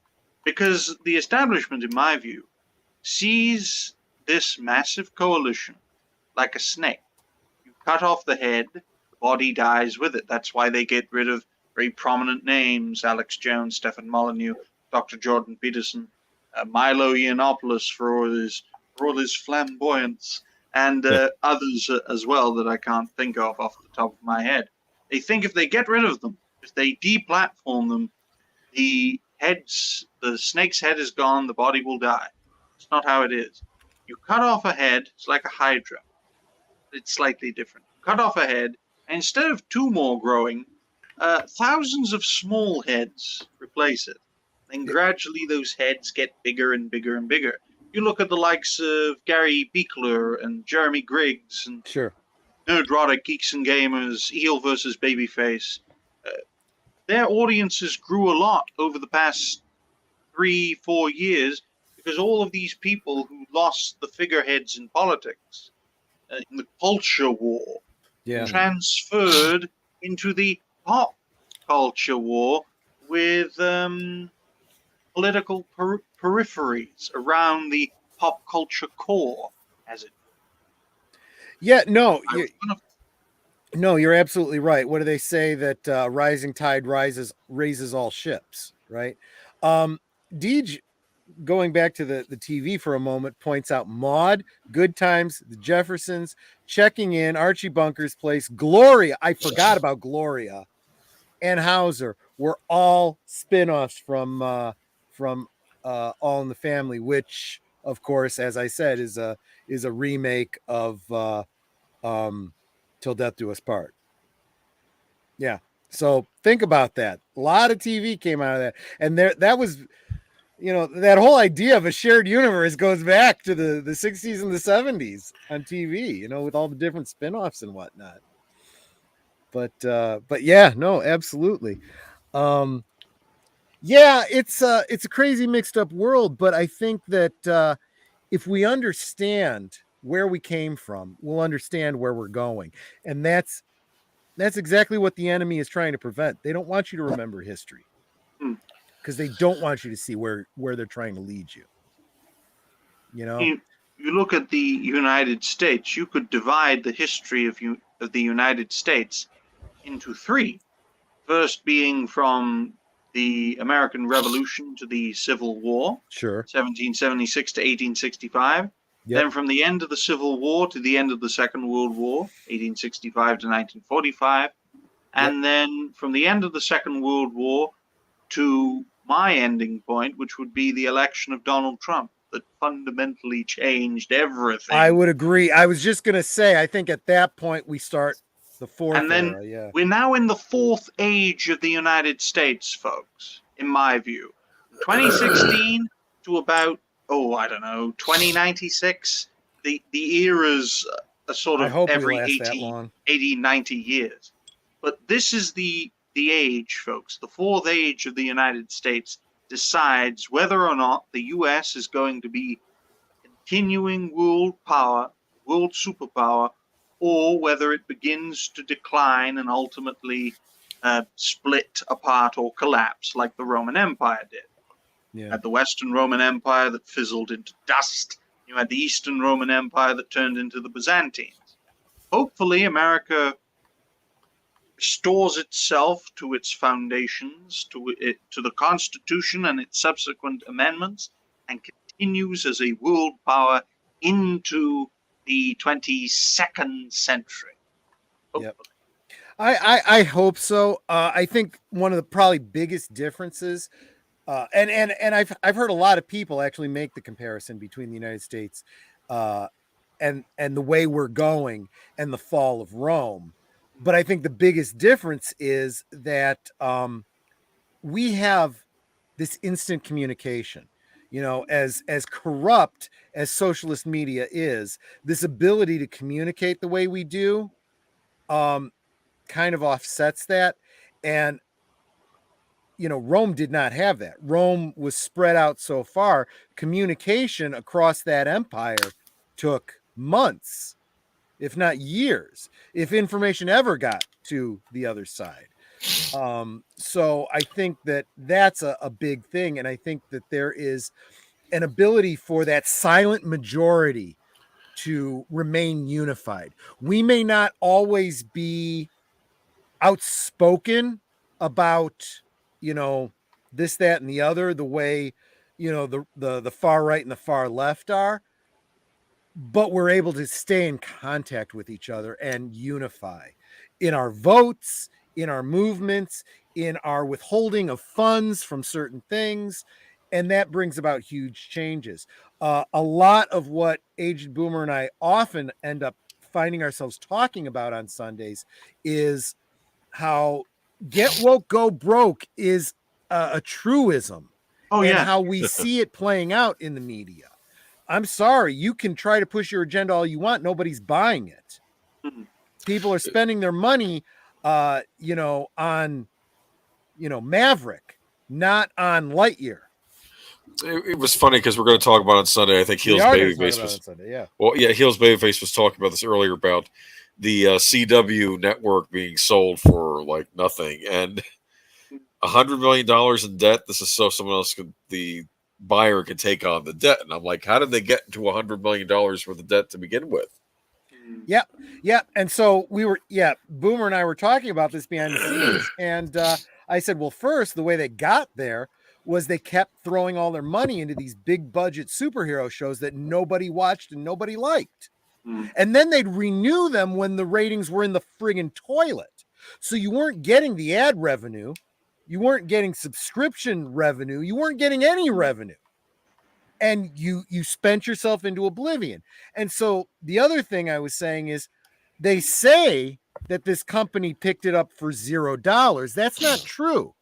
Because the establishment, in my view, sees this massive coalition like a snake. You cut off the head, the body dies with it. That's why they get rid of very prominent names: Alex Jones, Stefan Molyneux, Dr. Jordan Peterson, Milo Yiannopoulos for all his flamboyance, and others as well that I can't think of off the top of my head. They think if they get rid of them, if they deplatform them, the snake's head is gone, the body will die. It's not how it is. You cut off a head, it's like a hydra. It's slightly different. Cut off a head, and instead of two more growing, thousands of small heads replace it. And gradually those heads get bigger and bigger and bigger. You look at the likes of Gary Beekler and Jeremy Griggs and Nerdrotic Geeks and Gamers, Heel versus Babyface. Their audiences grew a lot over the past 3-4 years because all of these people who lost the figureheads in politics, in the culture war, transferred into the pop culture war with political peripheries around the pop culture core, as it were. Yeah, no, you're absolutely right. What do they say? That rising tide raises all ships, right? Deej, going back to the TV for a moment, points out Maude, Good Times, The Jeffersons, Checking In, Archie Bunker's Place, Gloria. I forgot about Gloria, and Hauser were all spin-offs from All in the Family, which of course, as I said, is a remake of Till Death Do Us Part. Yeah. So think about that. A lot of TV came out of that. And that was, that whole idea of a shared universe goes back to the 60s and the 70s on TV, with all the different spin-offs and whatnot. But yeah, no, absolutely. Yeah, it's a crazy mixed up world, but I think that if we understand where we came from, we'll understand where we're going. And that's exactly what the enemy is trying to prevent. They don't want you to remember history because they don't want you to see where they're trying to lead you. You look at the United States, you could divide the history of the United States into three. First being from the American Revolution to the Civil War, sure, 1776 to 1865. Yep. Then from the end of the Civil War to the end of the Second World War, 1865 to 1945. And then from the end of the Second World War to my ending point, which would be the election of Donald Trump, that fundamentally changed everything. I would agree. I was just going to say, I think at that point we start the fourth and then era, we're now in the fourth age of the United States, folks, in my view. 2016 to about, 2096. The eras are sort of every 80, 90 years. But this is the age, folks. The fourth age of the United States decides whether or not the U.S. is going to be continuing world power, world superpower, or whether it begins to decline and ultimately split apart or collapse like the Roman Empire did. You had the Western Roman Empire that fizzled into dust. You had the Eastern Roman Empire that turned into the Byzantines. Hopefully, America restores itself to its foundations, to the Constitution and its subsequent amendments, and continues as a world power into the 22nd century. Hopefully. Yep. I hope so. I think one of the probably biggest differences, and I've heard a lot of people actually make the comparison between the United States and the way we're going and the fall of Rome. But I think the biggest difference is that we have this instant communication. As corrupt as socialist media is, this ability to communicate the way we do kind of offsets that. And, Rome did not have that. Rome was spread out so far. Communication across that empire took months, if not years, if information ever got to the other side. So I think that that's a big thing. And I think that there is an ability for that silent majority to remain unified. We may not always be outspoken about, this, that, and the other, the way, the far right and the far left are, but we're able to stay in contact with each other and unify in our votes, in our movements, in our withholding of funds from certain things. And that brings about huge changes. A lot of what Aged Boomer and I often end up finding ourselves talking about on Sundays is how get woke, go broke is a truism. And how we see it playing out in the media. I'm sorry, you can try to push your agenda all you want. Nobody's buying it. People are spending their money, on, Maverick, not on Lightyear. It was funny because we're going to talk about it on Sunday. I think Heels Babyface was Sunday, yeah. Well, yeah, Heels Babyface was talking about this earlier about the CW network being sold for like nothing and $100 million in debt. This is so someone else the buyer could take on the debt. And I'm like, how did they get into $100 million worth of debt to begin with? Yep. And so Boomer and I were talking about this behind the scenes. And I said, well, first, the way they got there was they kept throwing all their money into these big budget superhero shows that nobody watched and nobody liked. And then they'd renew them when the ratings were in the friggin' toilet. So you weren't getting the ad revenue. You weren't getting subscription revenue. You weren't getting any revenue. and you spent yourself into oblivion. And so the other thing I was saying is, they say that this company picked it up for $0. That's not true.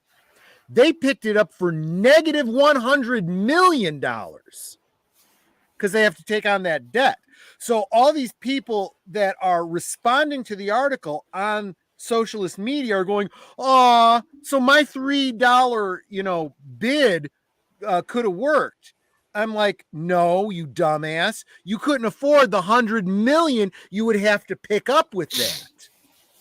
They picked it up for negative $100 million because they have to take on that debt. So all these people that are responding to the article on socialist media are going, "Oh, so my $3, bid could have worked." I'm like, "No, you dumbass. You couldn't afford the $100 million you would have to pick up with that.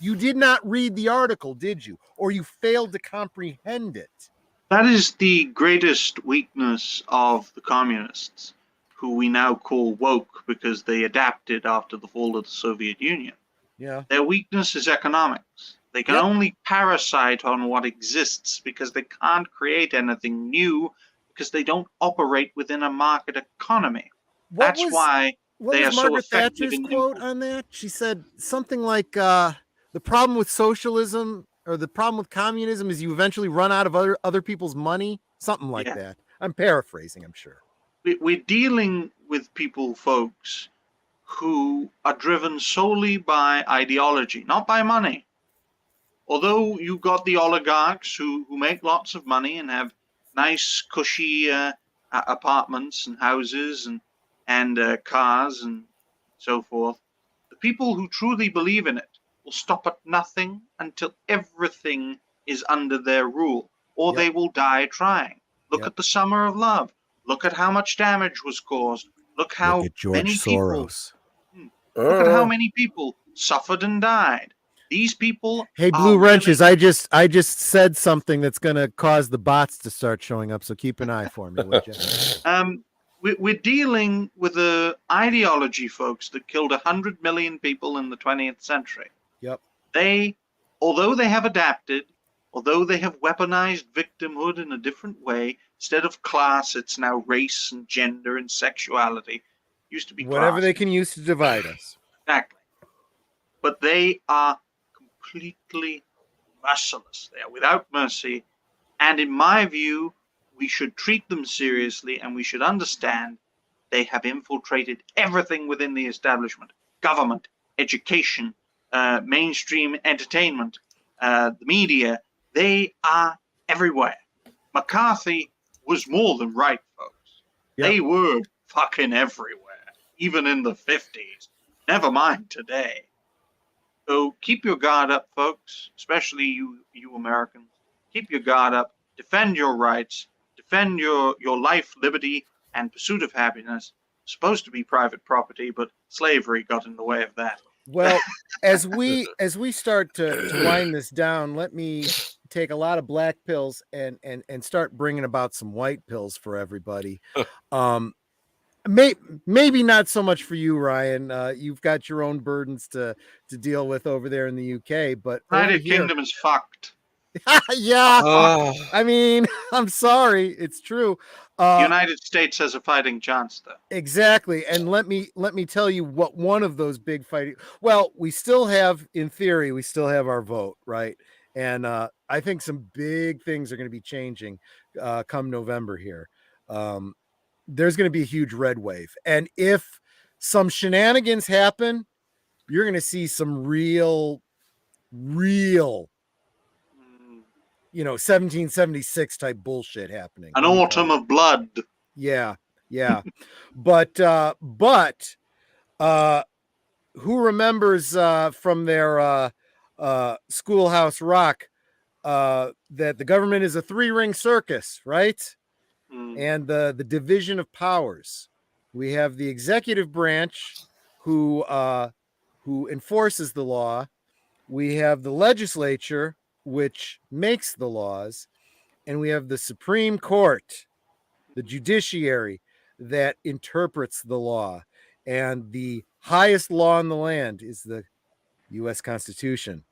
You did not read the article, did you? Or you failed to comprehend it." That is the greatest weakness of the communists, who we now call woke because they adapted after the fall of the Soviet Union. Yeah. Their weakness is economics. They can only parasite on what exists because they can't create anything new because they don't operate within a market economy. That's why they are so Margaret effective Thatcher's in quote on that? She said something like, the problem with socialism or the problem with communism is you eventually run out of other people's money. Something like that. I'm paraphrasing, I'm sure. We're dealing with people, folks, who are driven solely by ideology, not by money. Although you've got the oligarchs who make lots of money and have nice, cushy apartments and houses and cars and so forth, the people who truly believe in it will stop at nothing until everything is under their rule, or they will die trying. Look at the Summer of Love. Look at how much damage was caused. Look how many Soros. people. Look at how many people suffered and died. These people. Hey, Blue Wrenches! I just said something that's going to cause the bots to start showing up. So keep an eye for me, would you? We're dealing with an ideology, folks, that killed 100 million people in the 20th century. Yep. Although they have adapted, although they have weaponized victimhood in a different way, instead of class, it's now race and gender and sexuality. It used to be whatever class. They can use to divide us. Exactly. But they are completely merciless. They are without mercy. And in my view, we should treat them seriously, and we should understand they have infiltrated everything within the establishment: government, education, mainstream entertainment, the media. They are everywhere. McCarthy was more than right, folks. Yep. They were fucking everywhere, even in the 50s. Never mind today. So keep your guard up, folks, especially you Americans. Keep your guard up. Defend your rights. Defend your life, liberty, and pursuit of happiness. It's supposed to be private property, but slavery got in the way of that. Well, as we start to wind this down, let me take a lot of black pills and start bringing about some white pills for everybody. Maybe not so much for you, Ryan. You've got your own burdens to deal with over there in the UK, but United Kingdom is fucked. Yeah. I mean, I'm sorry, it's true. United States has a fighting chance, though. Exactly. And let me tell you what one of those big fighting. Well, we still have, in theory, we still have our vote, right? And I think some big things are going to be changing come November here. There's going to be a huge red wave, and if some shenanigans happen, you're going to see some real 1776 type bullshit happening. An autumn of blood. Yeah. But who remembers from their Schoolhouse Rock that the government is a 3-ring circus, right? And the division of powers. We have the executive branch who enforces the law. We have the legislature, which makes the laws, and we have the Supreme Court, the judiciary, that interprets the law. And the highest law in the land is the U.S. Constitution.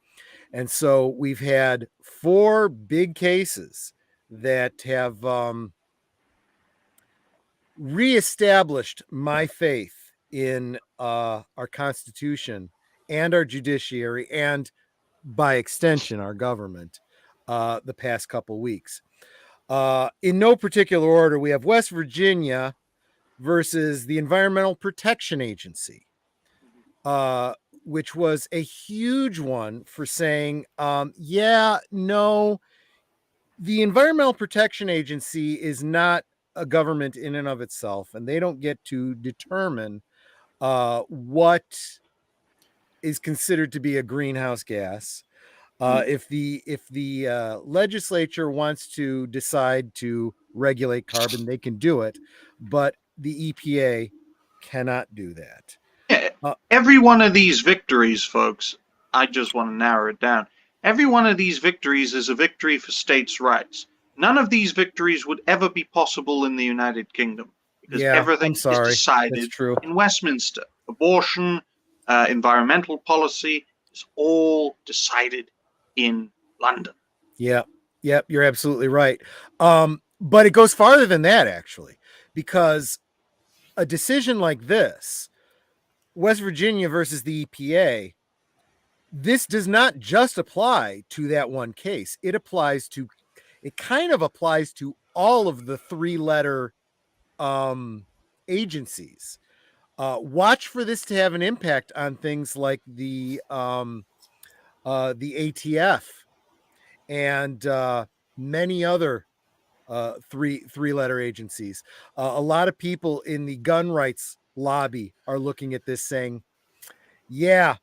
And so we've had 4 big cases that have reestablished my faith in our Constitution and our judiciary, and by extension, our government, the past couple weeks. In no particular order, we have West Virginia, versus the Environmental Protection Agency, which was a huge one for saying, no, the Environmental Protection Agency is not a government in and of itself, and they don't get to determine what is considered to be a greenhouse gas. If the legislature wants to decide to regulate carbon, they can do it, but the EPA cannot do that. Yeah, every one of these victories, folks, I just want to narrow it down. Every one of these victories is a victory for states' rights. None of these victories would ever be possible in the United Kingdom because everything is decided in Westminster. Abortion, environmental policy is all decided in London. Yep, you're absolutely right. But it goes farther than that, actually, because a decision like this, West Virginia versus the EPA, this does not just apply to that one case. It kind of applies to all of the 3-letter agencies. Watch for this to have an impact on things like the ATF and many other three-letter agencies. A lot of people in the gun rights lobby are looking at this saying, yeah,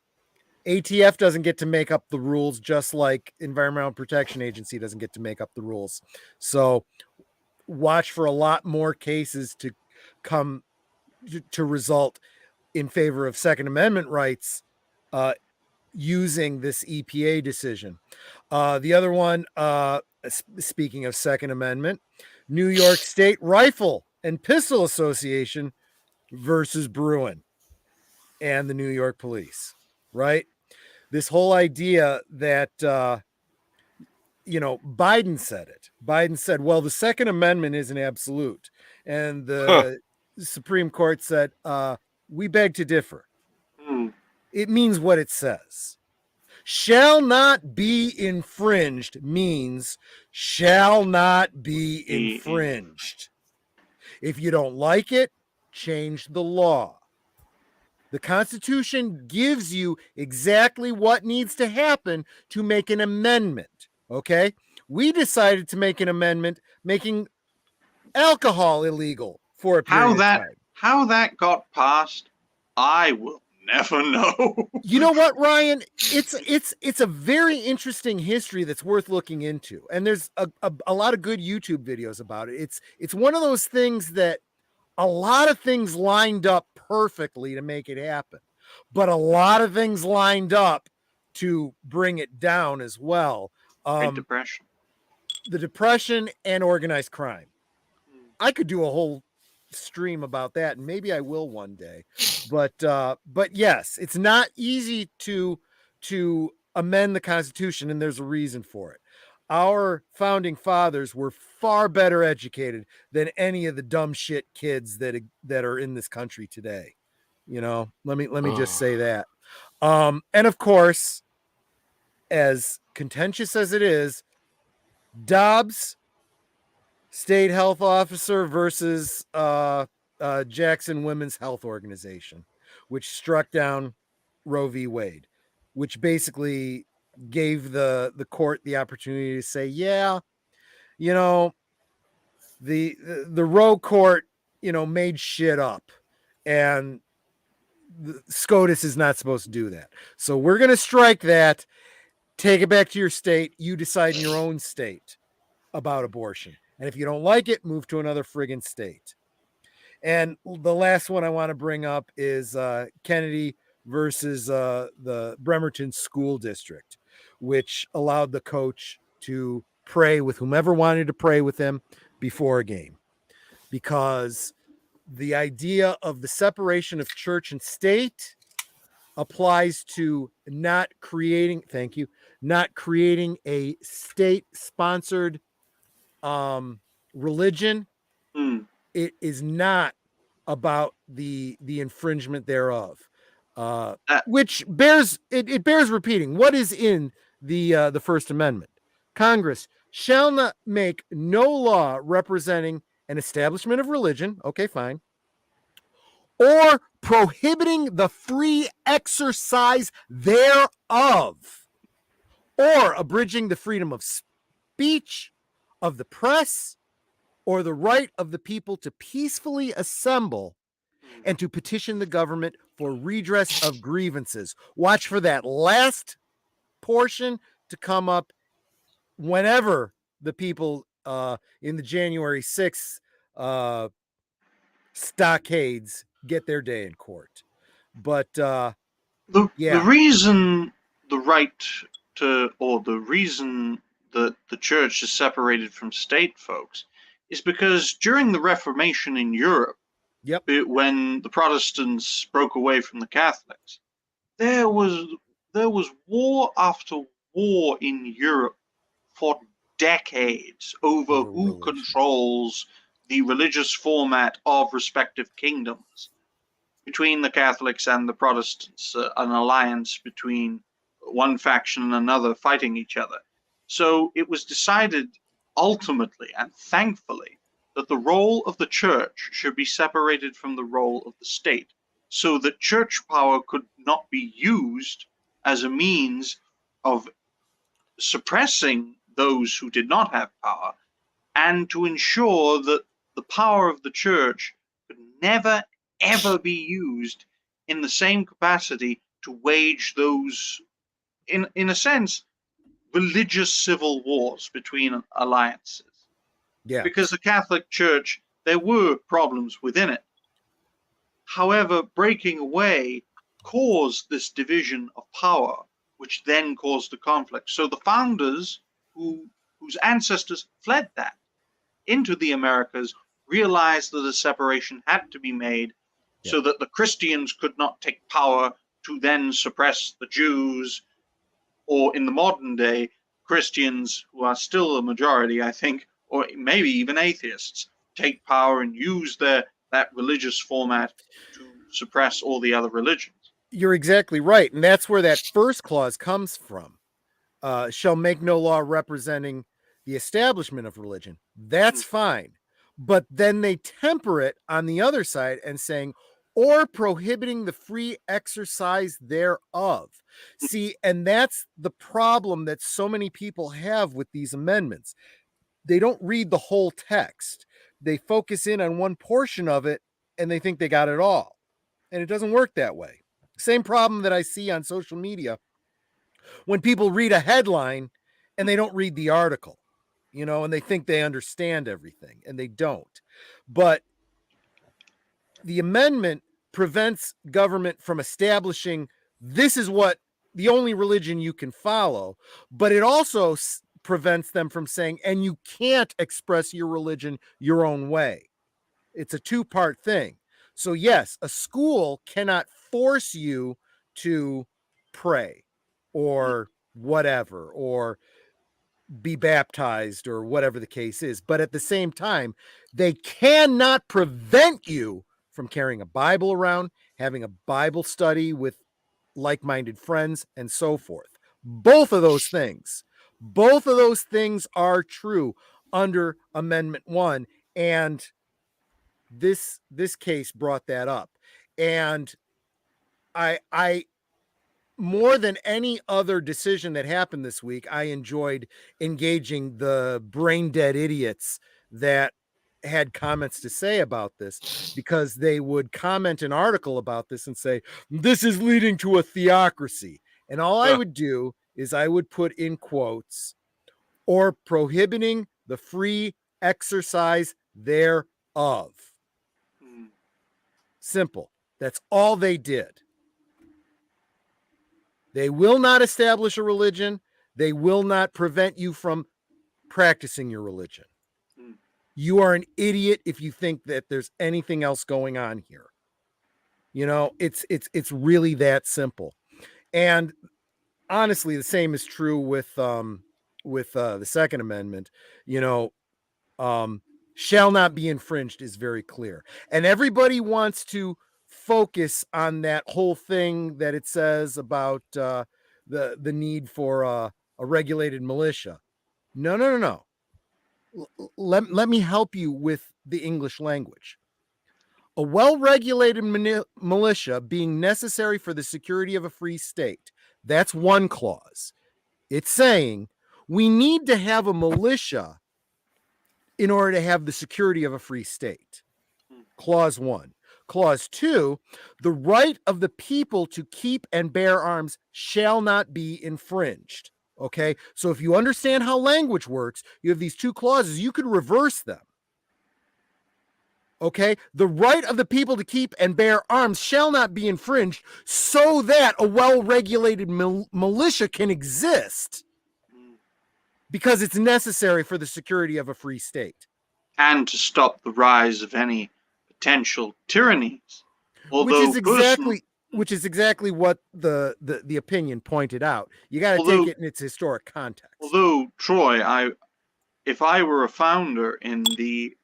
ATF doesn't get to make up the rules, just like Environmental Protection Agency doesn't get to make up the rules. So watch for a lot more cases to come to result in favor of Second Amendment rights using this EPA decision. The other one, speaking of Second Amendment, New York State Rifle and Pistol Association versus Bruin and the New York Police, right? This whole idea that, Biden said it. Biden said, well, the Second Amendment isn't absolute. And the Supreme Court said, we beg to differ. It means what it says. Shall not be infringed means shall not be infringed. If you don't like it, change the law. The Constitution gives you exactly what needs to happen to make an amendment. Okay? We decided to make an amendment making alcohol illegal for a period of time. How that got passed, I will never know. You know what, Ryan? It's a very interesting history that's worth looking into, and there's a lot of good YouTube videos about it. It's one of those things that a lot of things lined up perfectly to make it happen, but a lot of things lined up to bring it down as well. The Depression and organized crime. I could do a whole stream about that, and maybe I will one day. But yes, it's not easy to amend the Constitution, and there's a reason for it. Our founding fathers were far better educated than any of the dumb shit kids that are in this country today. Let me just say that. And of course, as contentious as it is, Dobbs, state health officer versus Jackson Women's Health Organization, which struck down Roe v. Wade, which basically gave the court the opportunity to say, the Roe court, made shit up, and SCOTUS is not supposed to do that. So we're going to strike that, take it back to your state. You decide in your own state about abortion. And if you don't like it, move to another friggin' state. And the last one I want to bring up is Kennedy versus the Bremerton School District, which allowed the coach to pray with whomever wanted to pray with him before a game. Because the idea of the separation of church and state applies to not creating a state-sponsored religion. It is not about the infringement thereof, which bears repeating. What is in the First Amendment? Congress shall not make no law representing an establishment of religion. Okay, fine. or prohibiting the free exercise thereof, or abridging the freedom of speech, of the press, or the right of the people to peacefully assemble and to petition the government for redress of grievances. Watch for that last portion to come up whenever the people in the January 6th stockades get their day in court. But The yeah, reason the right to, or the reason that the church is separated from state, folks, is because during the Reformation in Europe, yep, when the Protestants broke away from the Catholics, there was war after war in Europe for decades over who religion. controls the religious format of respective kingdoms. Between the Catholics and the Protestants, an alliance between one faction and another fighting each other. So it was decided ultimately and thankfully that the role of the church should be separated from the role of the state, so that church power could not be used as a means of suppressing those who did not have power, and to ensure that the power of the church could never, ever be used in the same capacity to wage those, in a sense, religious civil wars between alliances. Yeah. Because the Catholic Church, there were problems within it. However, breaking away caused this division of power, which then caused the conflict. So the founders, whose ancestors fled that into the Americas, realized that a separation had to be made, so that the Christians could not take power to then suppress the Jews, or in the modern day, Christians, who are still a majority, I think, or maybe even atheists, take power and use that religious format to suppress all the other religions. You're exactly right. And that's where that first clause comes from. Shall make no law representing the establishment of religion. That's fine. But then they temper it on the other side and saying, or prohibiting the free exercise thereof. See, and that's the problem that so many people have with these amendments. They don't read the whole text. They focus in on one portion of it and they think they got it all. And it doesn't work that way. Same problem that I see on social media when people read a headline and they don't read the article, and they think they understand everything, and they don't. But the amendment prevents government from establishing this is what the only religion you can follow, but it also prevents them from saying, and you can't express your religion your own way. It's a two-part thing. So yes, a school cannot force you to pray or whatever, or be baptized or whatever the case is. But at the same time, they cannot prevent you from carrying a Bible around, having a Bible study with like-minded friends, and so forth. Both of those things are true under Amendment 1. And this case brought that up. And I more than any other decision that happened this week, I enjoyed engaging the brain dead idiots that had comments to say about this, because they would comment an article about this and say, this is leading to a theocracy. And all I would do is I would put in quotes, or prohibiting the free exercise thereof. Simple. That's all they did. They will not establish a religion. They will not prevent you from practicing your religion. You are an idiot if you think that there's anything else going on here. It's really that simple. And honestly, the same is true with the Second Amendment. Shall not be infringed is very clear. And everybody wants to focus on that whole thing that it says about the need for a regulated militia. No. Let me help you with the English language. A well-regulated militia being necessary for the security of a free state. That's one clause. It's saying we need to have a militia in order to have the security of a free state. Clause 1. Clause 2, the right of the people to keep and bear arms shall not be infringed. Okay, so if you understand how language works, you have these two clauses, you could reverse them. Okay, the right of the people to keep and bear arms shall not be infringed so that a well-regulated militia can exist because it's necessary for the security of a free state. And to stop the rise of any potential tyrannies. Although which is exactly what the opinion pointed out. You got to take it in its historic context. Although, Troy, if I were a founder in the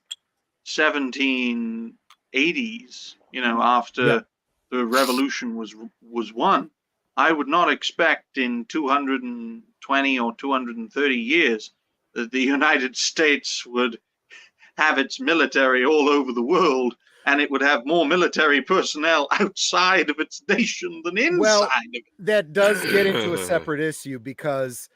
1780s, after the revolution was won, I would not expect in 220 or 230 years that the United States would have its military all over the world, and it would have more military personnel outside of its nation than inside of it. That does get into a separate issue, because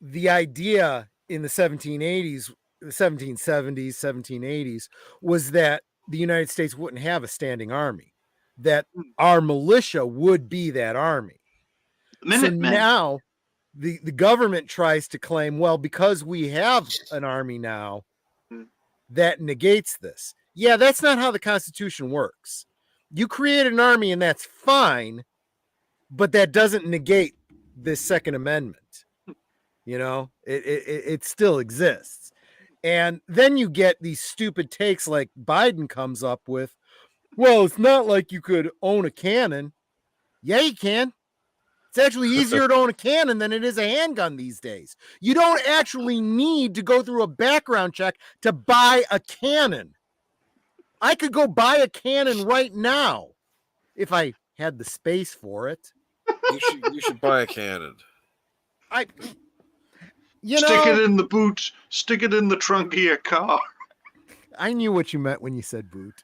the idea in the 1780s, the 1770s, 1780s was that the United States wouldn't have a standing army, that our militia would be that army. So now the government tries to claim, well, because we have an army now, that negates this. Yeah, that's not how the Constitution works. You create an army and that's fine, but that doesn't negate this Second Amendment. It still exists. And then you get these stupid takes like Biden comes up with, well, it's not like you could own a cannon. Yeah, you can. It's actually easier to own a cannon than it is a handgun these days. You don't actually need to go through a background check to buy a cannon. I could go buy a cannon right now if I had the space for it. You should buy a cannon. Stick it in the boot. Stick it in the trunk of your car. I knew what you meant when you said boot.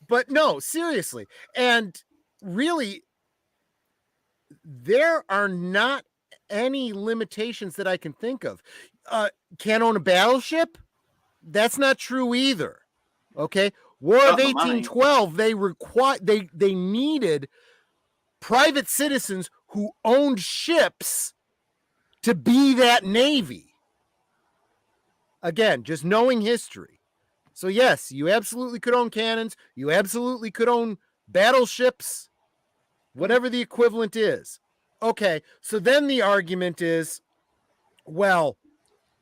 But no, seriously. And really, there are not any limitations that I can think of. Can't own a battleship? That's not true either. Okay. War of 1812, they needed private citizens who owned ships to be that navy. Again, just knowing history. So yes, you absolutely could own cannons. You absolutely could own battleships, whatever the equivalent is. Okay, so then the argument is, well,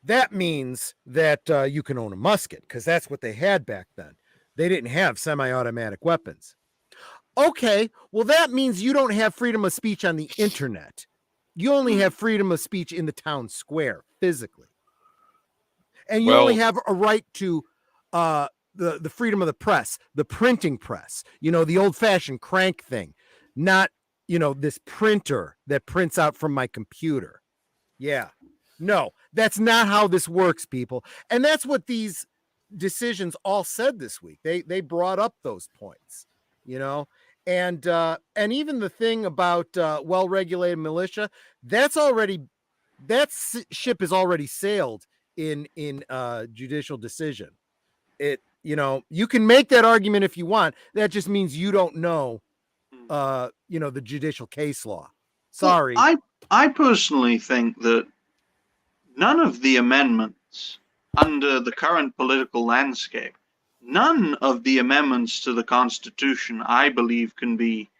that means that you can own a musket, because that's what they had back then. They didn't have semi-automatic weapons. Okay, well, that means you don't have freedom of speech on the internet. You only have freedom of speech in the town square, physically. And you only have a right to the freedom of the press, the printing press, the old-fashioned crank thing, not, this printer that prints out from my computer. Yeah. No, that's not how this works, people. And that's what these decisions all said this week. They brought up those points, and even the thing about well-regulated militia, that ship is already sailed in judicial decision. You can make that argument if you want. That just means you don't know, the judicial case law. Sorry. Well, I personally think that none of the amendments under the current political landscape, none of the amendments to the Constitution, I believe, can be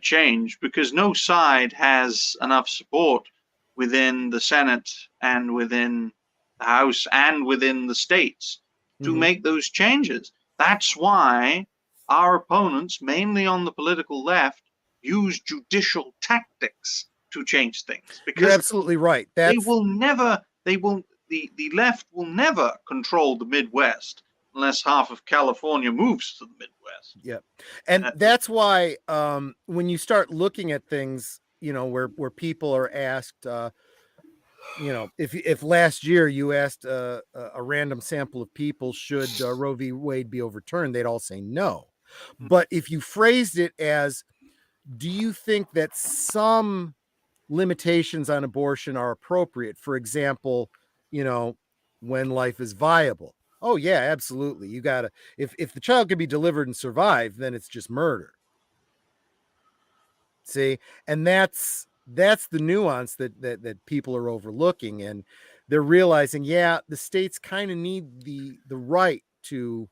changed, because no side has enough support within the Senate and within the House and within the states to make those changes. That's why our opponents, mainly on the political left, use judicial tactics to change things. Because you're absolutely right. The left will never control the Midwest unless half of California moves to the Midwest. Yeah. And that's why when you start looking at things, where people are asked, if last year you asked a random sample of people, should Roe v. Wade be overturned, they'd all say no. But if you phrased it as, do you think that some limitations on abortion are appropriate? For example, when life is viable. Oh yeah, absolutely. You gotta, if the child can be delivered and survive, then it's just murder. See, and that's the nuance that people are overlooking, and they're realizing, yeah, the states kind of need the right to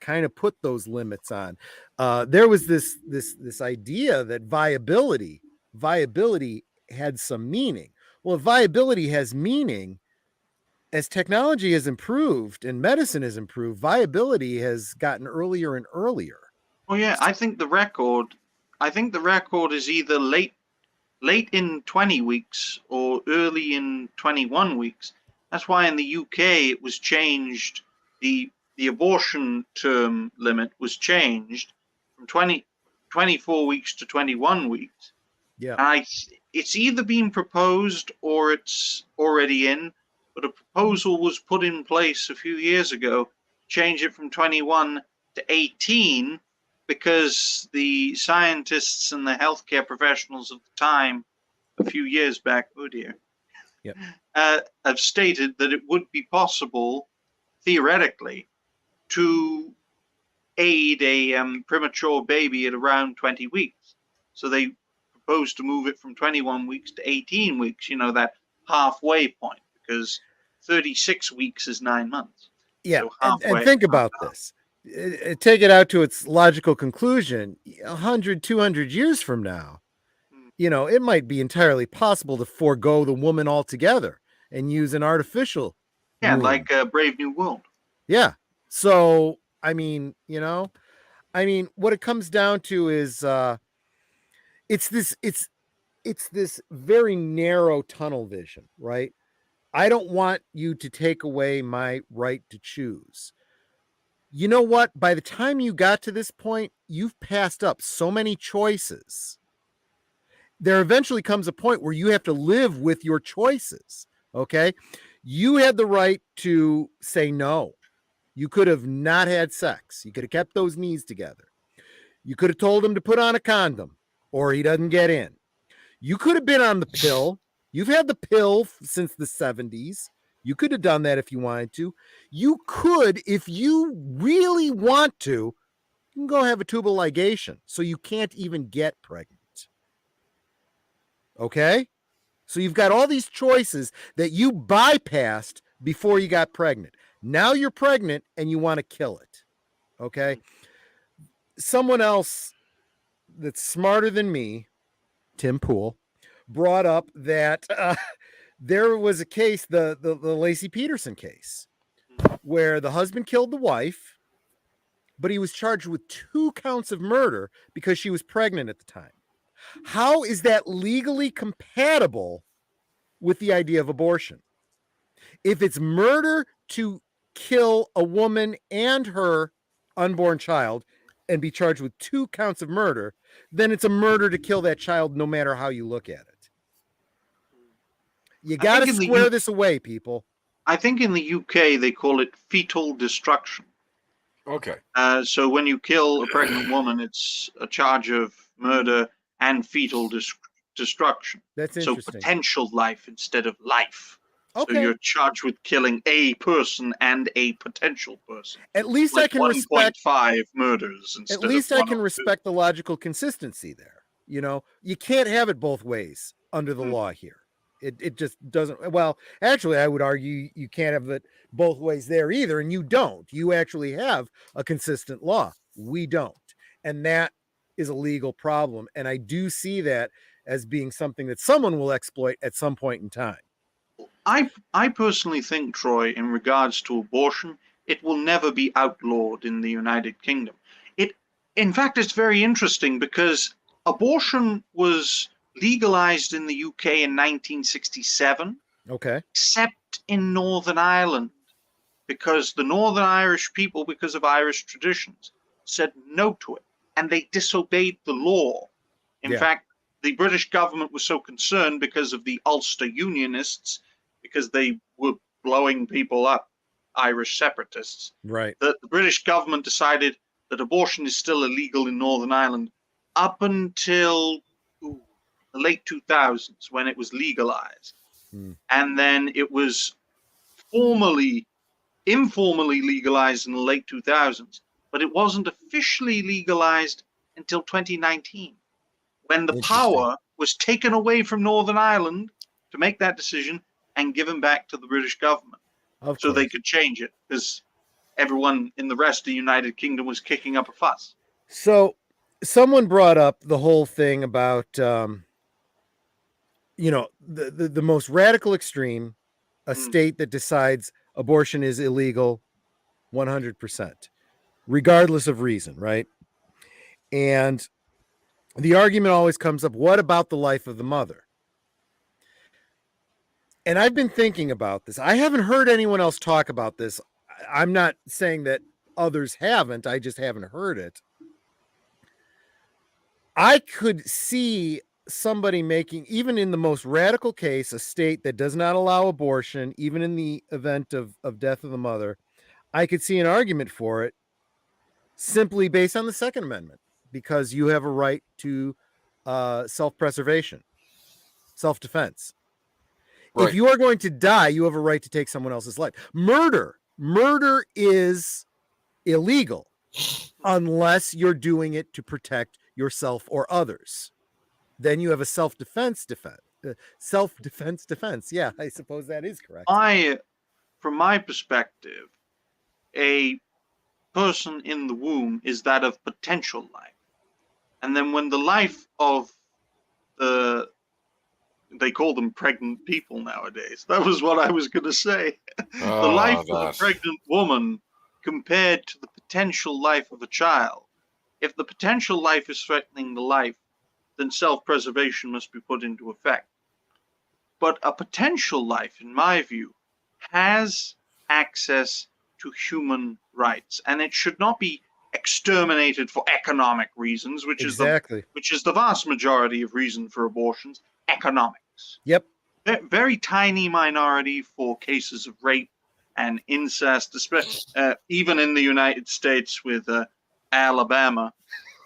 kind of put those limits on. There was this idea that viability had some meaning. Well, if viability has meaning, as technology has improved and medicine has improved, viability has gotten earlier and earlier. Oh yeah, I think the record is either late in 20 weeks or early in 21 weeks. That's why in the UK it was changed. The abortion term limit was changed from 24 weeks to 21 weeks. Yeah. And it's either been proposed or it's already in, but a proposal was put in place a few years ago to change it from 21 to 18 because the scientists and the healthcare professionals at the time, a few years back, have stated that it would be possible, theoretically, to aid a premature baby at around 20 weeks. So they proposed to move it from 21 weeks to 18 weeks, that halfway point, because 36 weeks is 9 months. Yeah, So and think about this. Take it out to its logical conclusion. 100, 200 years from now, it might be entirely possible to forego the woman altogether and use an artificial womb. Like Brave New World. Yeah. So, what it comes down to is it's this very narrow tunnel vision, right? I don't want you to take away my right to choose. You know what? By the time you got to this point, you've passed up so many choices. There eventually comes a point where you have to live with your choices. Okay. You had the right to say no. You could have not had sex. You could have kept those knees together. You could have told him to put on a condom or he doesn't get in. You could have been on the pill. You've had the pill since the 70s. You could have done that if you wanted to. You could, if you really want to, you can go have a tubal ligation so you can't even get pregnant. Okay? So you've got all these choices that you bypassed before you got pregnant. Now you're pregnant and you want to kill it. Okay? Someone else that's smarter than me, Tim Pool, brought up that there was a case, the Lacey Peterson case, where the husband killed the wife, but he was charged with 2 counts of murder because she was pregnant at the time. How is that legally compatible with the idea of abortion? If it's murder to kill a woman and her unborn child and be charged with 2 counts of murder, then it's a murder to kill that child no matter how you look at it. You got to square this away, people. I think in the UK they call it fetal destruction. Okay. So when you kill a pregnant woman, it's a charge of murder and fetal destruction. That's interesting. So potential life instead of life. Okay. So you're charged with killing a person and a potential person. At least I can respect 1.5 murders instead of At least I can respect the logical consistency there. You can't have it both ways under the law here. It just doesn't. Well, actually, I would argue you can't have it both ways there either, and you don't. You actually have a consistent law. We don't, and that is a legal problem. And I do see that as being something that someone will exploit at some point in time. I personally think, Troy, in regards to abortion, it will never be outlawed in the United Kingdom. In fact, it's very interesting because abortion was legalized in the UK in 1967. Okay. Except in Northern Ireland, because the Northern Irish people, because of Irish traditions, said no to it, and they disobeyed the law. In fact, the British government was so concerned because of the Ulster Unionists because they were blowing people up, Irish separatists. Right. The British government decided that abortion is still illegal in Northern Ireland up until the late 2000s when it was legalized. And then it was informally legalized in the late 2000s, but it wasn't officially legalized until 2019, when the power was taken away from Northern Ireland to make that decision and given back to the British government so they could change it, because everyone in the rest of the United Kingdom was kicking up a fuss. So someone brought up the whole thing about, the most radical extreme, a state that decides abortion is illegal 100%, regardless of reason, right? And the argument always comes up, what about the life of the mother? And I've been thinking about this. I haven't heard anyone else talk about this. I'm not saying that others haven't. I just haven't heard it. I could see somebody making, even in the most radical case, a state that does not allow abortion, even in the event of death of the mother, I could see an argument for it simply based on the Second Amendment, because you have a right to self-preservation, self-defense. Right. If you are going to die, you have a right to take someone else's life. Murder is illegal unless you're doing it to protect yourself or others. Then you have a self-defense defense. Yeah, I suppose that is correct. From my perspective, a person in the womb is that of potential life. And then when the life of they call them pregnant people nowadays. That was what I was going to say. The life of a pregnant woman compared to the potential life of a child. If the potential life is threatening the life, then self-preservation must be put into effect. But a potential life, in my view, has access to human rights, and it should not be exterminated for economic reasons, which is the vast majority of reason for abortions. Economics. Yep. Very tiny minority for cases of rape and incest, especially even in the United States with Alabama.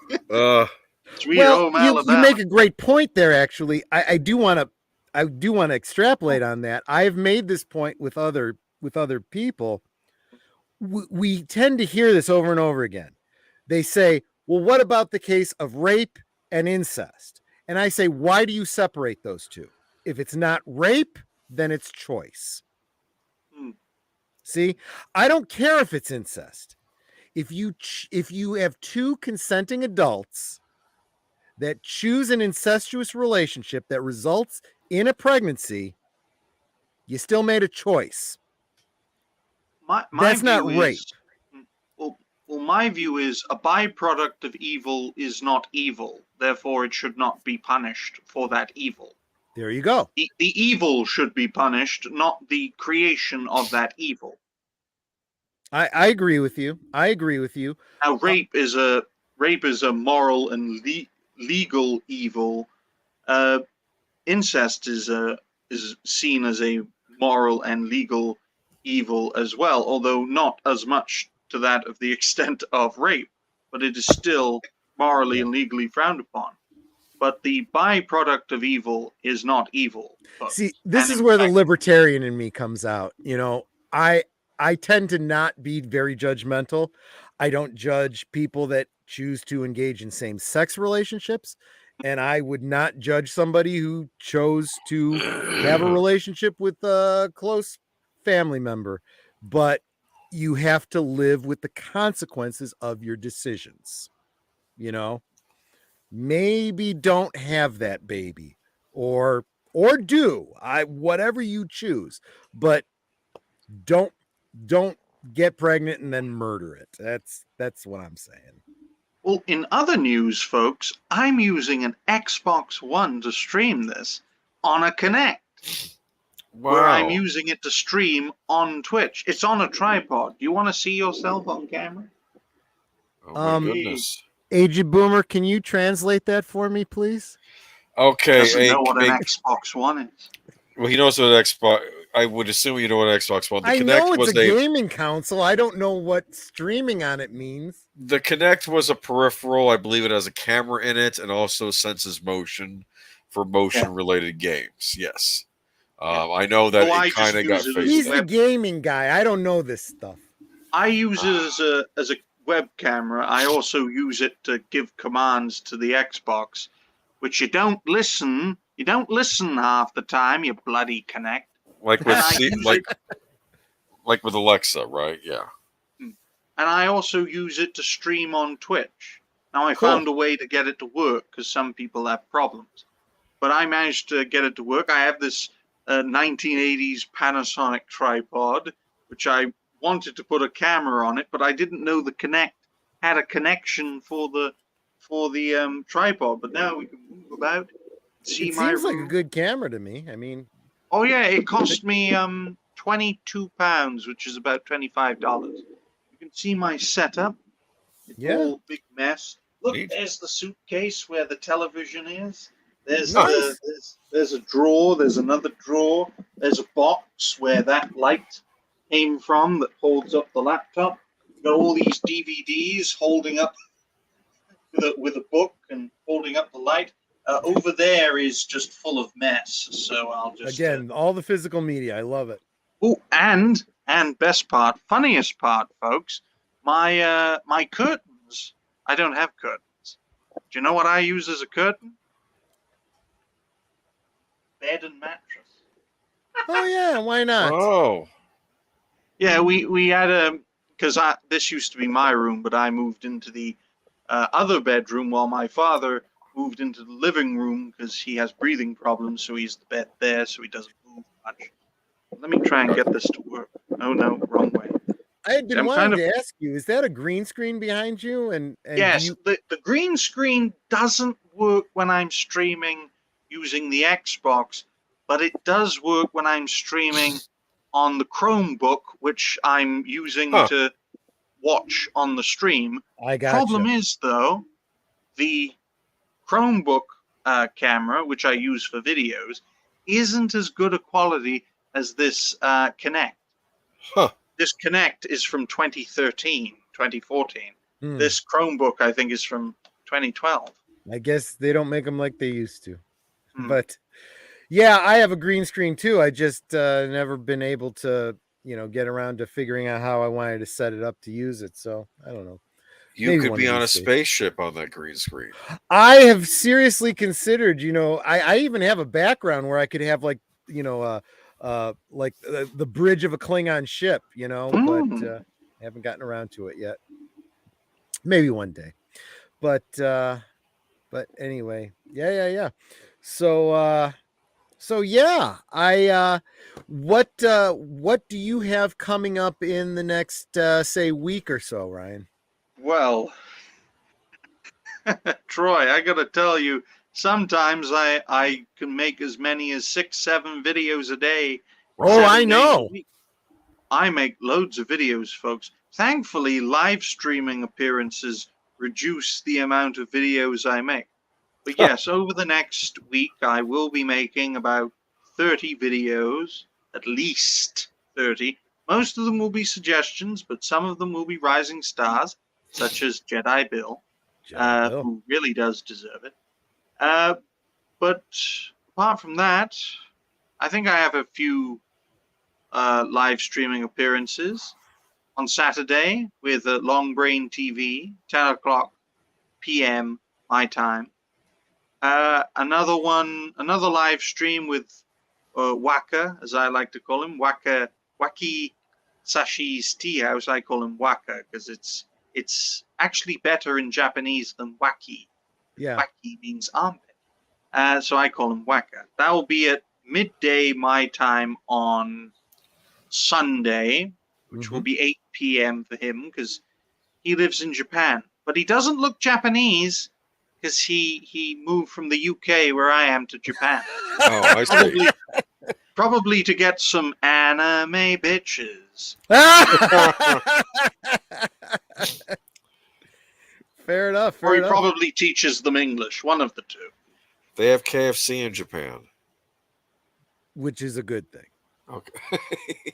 Sweet home Alabama. You make a great point there. Actually, I do want to extrapolate on that. I've made this point with other people. We tend to hear this over and over again. They say, "Well, what about the case of rape and incest?" And I say, why do you separate those two? If it's not rape, then it's choice. See, I don't care if it's incest. If you have two consenting adults that choose an incestuous relationship that results in a pregnancy, you still made a choice. That's not rape. Well, my view is a byproduct of evil is not evil. Therefore, it should not be punished for that evil. There you go. The evil should be punished, not the creation of that evil. I agree with you. Now, rape is a moral and legal evil. Incest is seen as a moral and legal evil as well, although not as much to that of the extent of rape, but it is still morally and legally frowned upon. But the byproduct of evil is not evil. See, this is where the libertarian in me comes out. I tend to not be very judgmental. I don't judge people that choose to engage in same-sex relationships, and I would not judge somebody who chose to have a relationship with a close family member. But you have to live with the consequences of your decisions. Maybe don't have that baby, or do whatever you choose, but don't get pregnant and then murder it. That's what I'm saying. Well, in other news, folks, I'm using an Xbox One to stream this on a Kinect. Wow. Where I'm using it to stream on Twitch. It's on a tripod. Do you want to see yourself on camera? Oh my goodness. Aged Boomer, can you translate that for me, please? Okay. Doesn't know what an Xbox One is. Well, he knows what an Xbox. I would assume you know what Xbox One. The I Kinect know it's was a gaming console. I don't know what streaming on it means. The Kinect was a peripheral. I believe it has a camera in it and also senses motion for motion-related games. Yes. I know that it kind of got phased. He's the gaming guy. I don't know this stuff. I use it as a web camera. I also use it to give commands to the Xbox, which you don't listen. You don't listen half the time. You bloody Kinect. Like with like with Alexa, right? Yeah. And I also use it to stream on Twitch. Now I found a way to get it to work because some people have problems, but I managed to get it to work. I have this 1980s Panasonic tripod, which I wanted to put a camera on it, but I didn't know the Kinect had a connection for the tripod. But now we can move about. See it my seems room. like a good camera to me. I mean, oh yeah, it cost me £22, which is about $25. You can see my setup. It's all a big mess. Look, there's the suitcase where the television is. There's there's a drawer. There's another drawer. There's a box where that light came from that holds up the laptop. You've got all these DVDs holding up with a book and holding up the light. Over there is just full of mess. So I'll just all the physical media. I love it. Oh, and best part, funniest part, folks, my curtains. I don't have curtains. Do you know what I use as a curtain? Bed and mattress. Oh yeah, why not? Oh. Yeah, we had because this used to be my room, but I moved into the other bedroom while my father moved into the living room because he has breathing problems, so he's the bed there, so he doesn't move much. Let me try and get this to work. Oh no, wrong way. I had been wanting to ask you, is that a green screen behind you? And yes, the green screen doesn't work when I'm streaming using the Xbox, but it does work when I'm streaming on the Chromebook, which I'm using to watch on the stream. I got Problem is, though, the Chromebook camera, which I use for videos, isn't as good a quality as this Kinect. This Kinect is from 2013, 2014. This Chromebook, I think, is from 2012. I guess they don't make them like they used to. But yeah, I have a green screen too. I just never been able to, get around to figuring out how I wanted to set it up to use it. So I don't know. You could be on a spaceship on that green screen. I have seriously considered, I even have a background where I could have like the bridge of a Klingon ship, but I haven't gotten around to it yet. Maybe one day. But anyway, yeah. So yeah, what do you have coming up in the next say week or so, Ryan? Well, Troy, I gotta tell you, sometimes I can make as many as 6-7 videos a day. Oh, I know. I make loads of videos, folks. Thankfully, live streaming appearances reduce the amount of videos I make. But yes, over the next week, I will be making about 30 videos, at least 30. Most of them will be suggestions, but some of them will be rising stars, such as Jedi Bill, who really does deserve it. But apart from that, I think I have a few live streaming appearances on Saturday with Long Brain TV, 10 o'clock p.m. my time. Another live stream with Waka, as I like to call him, Waki Sashi's Tea House. I call him Waka because it's actually better in Japanese than Waki. Yeah. Waki means armpit. So I call him Waka. That will be at midday my time on Sunday, which will be 8 p.m. for him because he lives in Japan. But he doesn't look Japanese because he moved from the UK where I am to Japan. Oh, I see. Probably to get some anime bitches. Fair enough. Or he probably teaches them English, one of the two. They have KFC in Japan. Which is a good thing. Okay.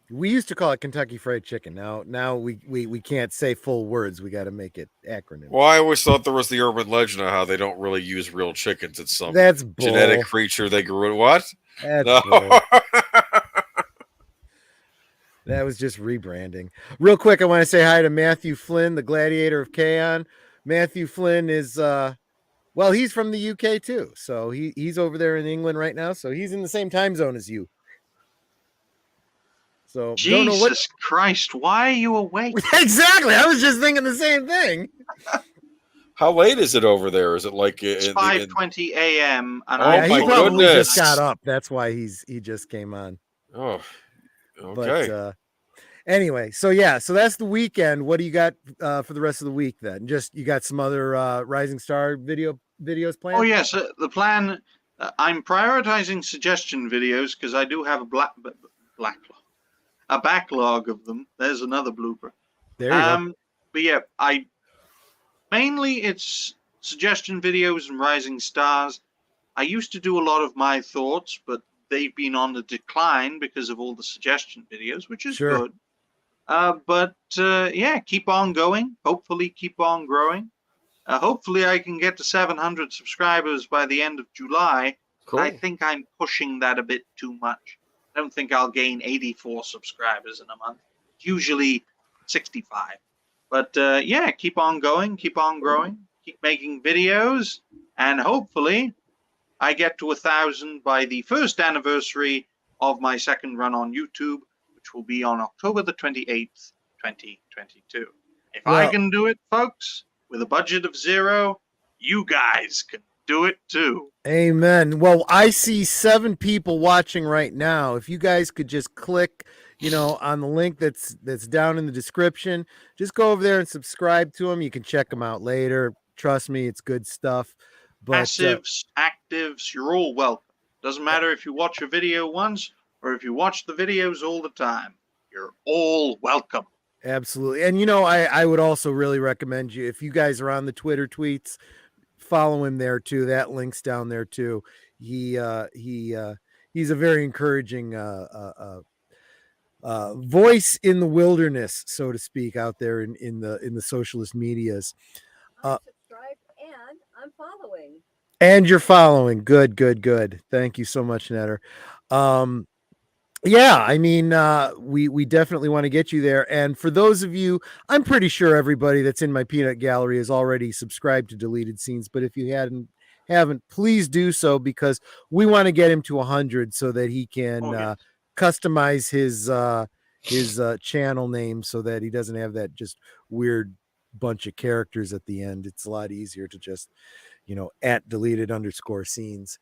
We used to call it Kentucky Fried Chicken. Now we can't say full words. We got to make it acronyms. Well, I always thought there was the urban legend of how they don't really use real chickens. It's some That's bull. genetic creature they grew. What? That's No. bull. That was just rebranding. Real quick, I want to say hi to Matthew Flynn, the Gladiator of Kaon. Matthew Flynn is well, he's from the UK too. So he's over there in England right now. So he's in the same time zone as you. So Jesus Christ, why are you awake? Exactly. I was just thinking the same thing. How late is it over there? Is it like It's 5:20 a.m. and Oh, he my probably goodness. just got up. That's why he just came on. Oh, okay. But anyway, so that's the weekend. What do you got for the rest of the week then? Just you got some other Rising Star videos planned? Oh yes, the plan. I'm prioritizing suggestion videos because I do have a backlog of them. There's another blooper. There you go. But yeah, mainly it's suggestion videos and Rising Stars. I used to do a lot of my thoughts, but they've been on the decline because of all the suggestion videos, which is good. But yeah, keep on going. Hopefully keep on growing. Hopefully I can get to 700 subscribers by the end of July. Cool. I think I'm pushing that a bit too much. I don't think I'll gain 84 subscribers in a month. It's usually 65. But yeah, keep on going, keep on growing, keep making videos, and hopefully I get to 1,000 by the first anniversary of my second run on YouTube, which will be on October the 28th, 2022. If I can do it, folks, with a budget of 0, you guys can do it too. Amen. Well, I see 7 people watching right now. If you guys could just click, on the link that's down in the description, just go over there and subscribe to them. You can check them out later. Trust me, it's good stuff. But, passives, actives, you're all welcome. Doesn't matter if you watch a video once or if you watch the videos all the time. You're all welcome. Absolutely. And I would also really recommend you, if you guys are on the Twitter tweets, follow him there too. That link's down there too. He's a very encouraging voice in the wilderness, so to speak, out there in the socialist medias. I'm subscribed and I'm following. And you're following. Good. Thank you so much, Netter. Yeah, I mean, we definitely want to get you there. And for those of you, I'm pretty sure everybody that's in my peanut gallery is already subscribed to Deleted Scenes. But if you haven't, please do so, because we want to get him to 100 so that he can customize his channel name so that he doesn't have that just weird bunch of characters at the end. It's a lot easier to just, @deleted_scenes.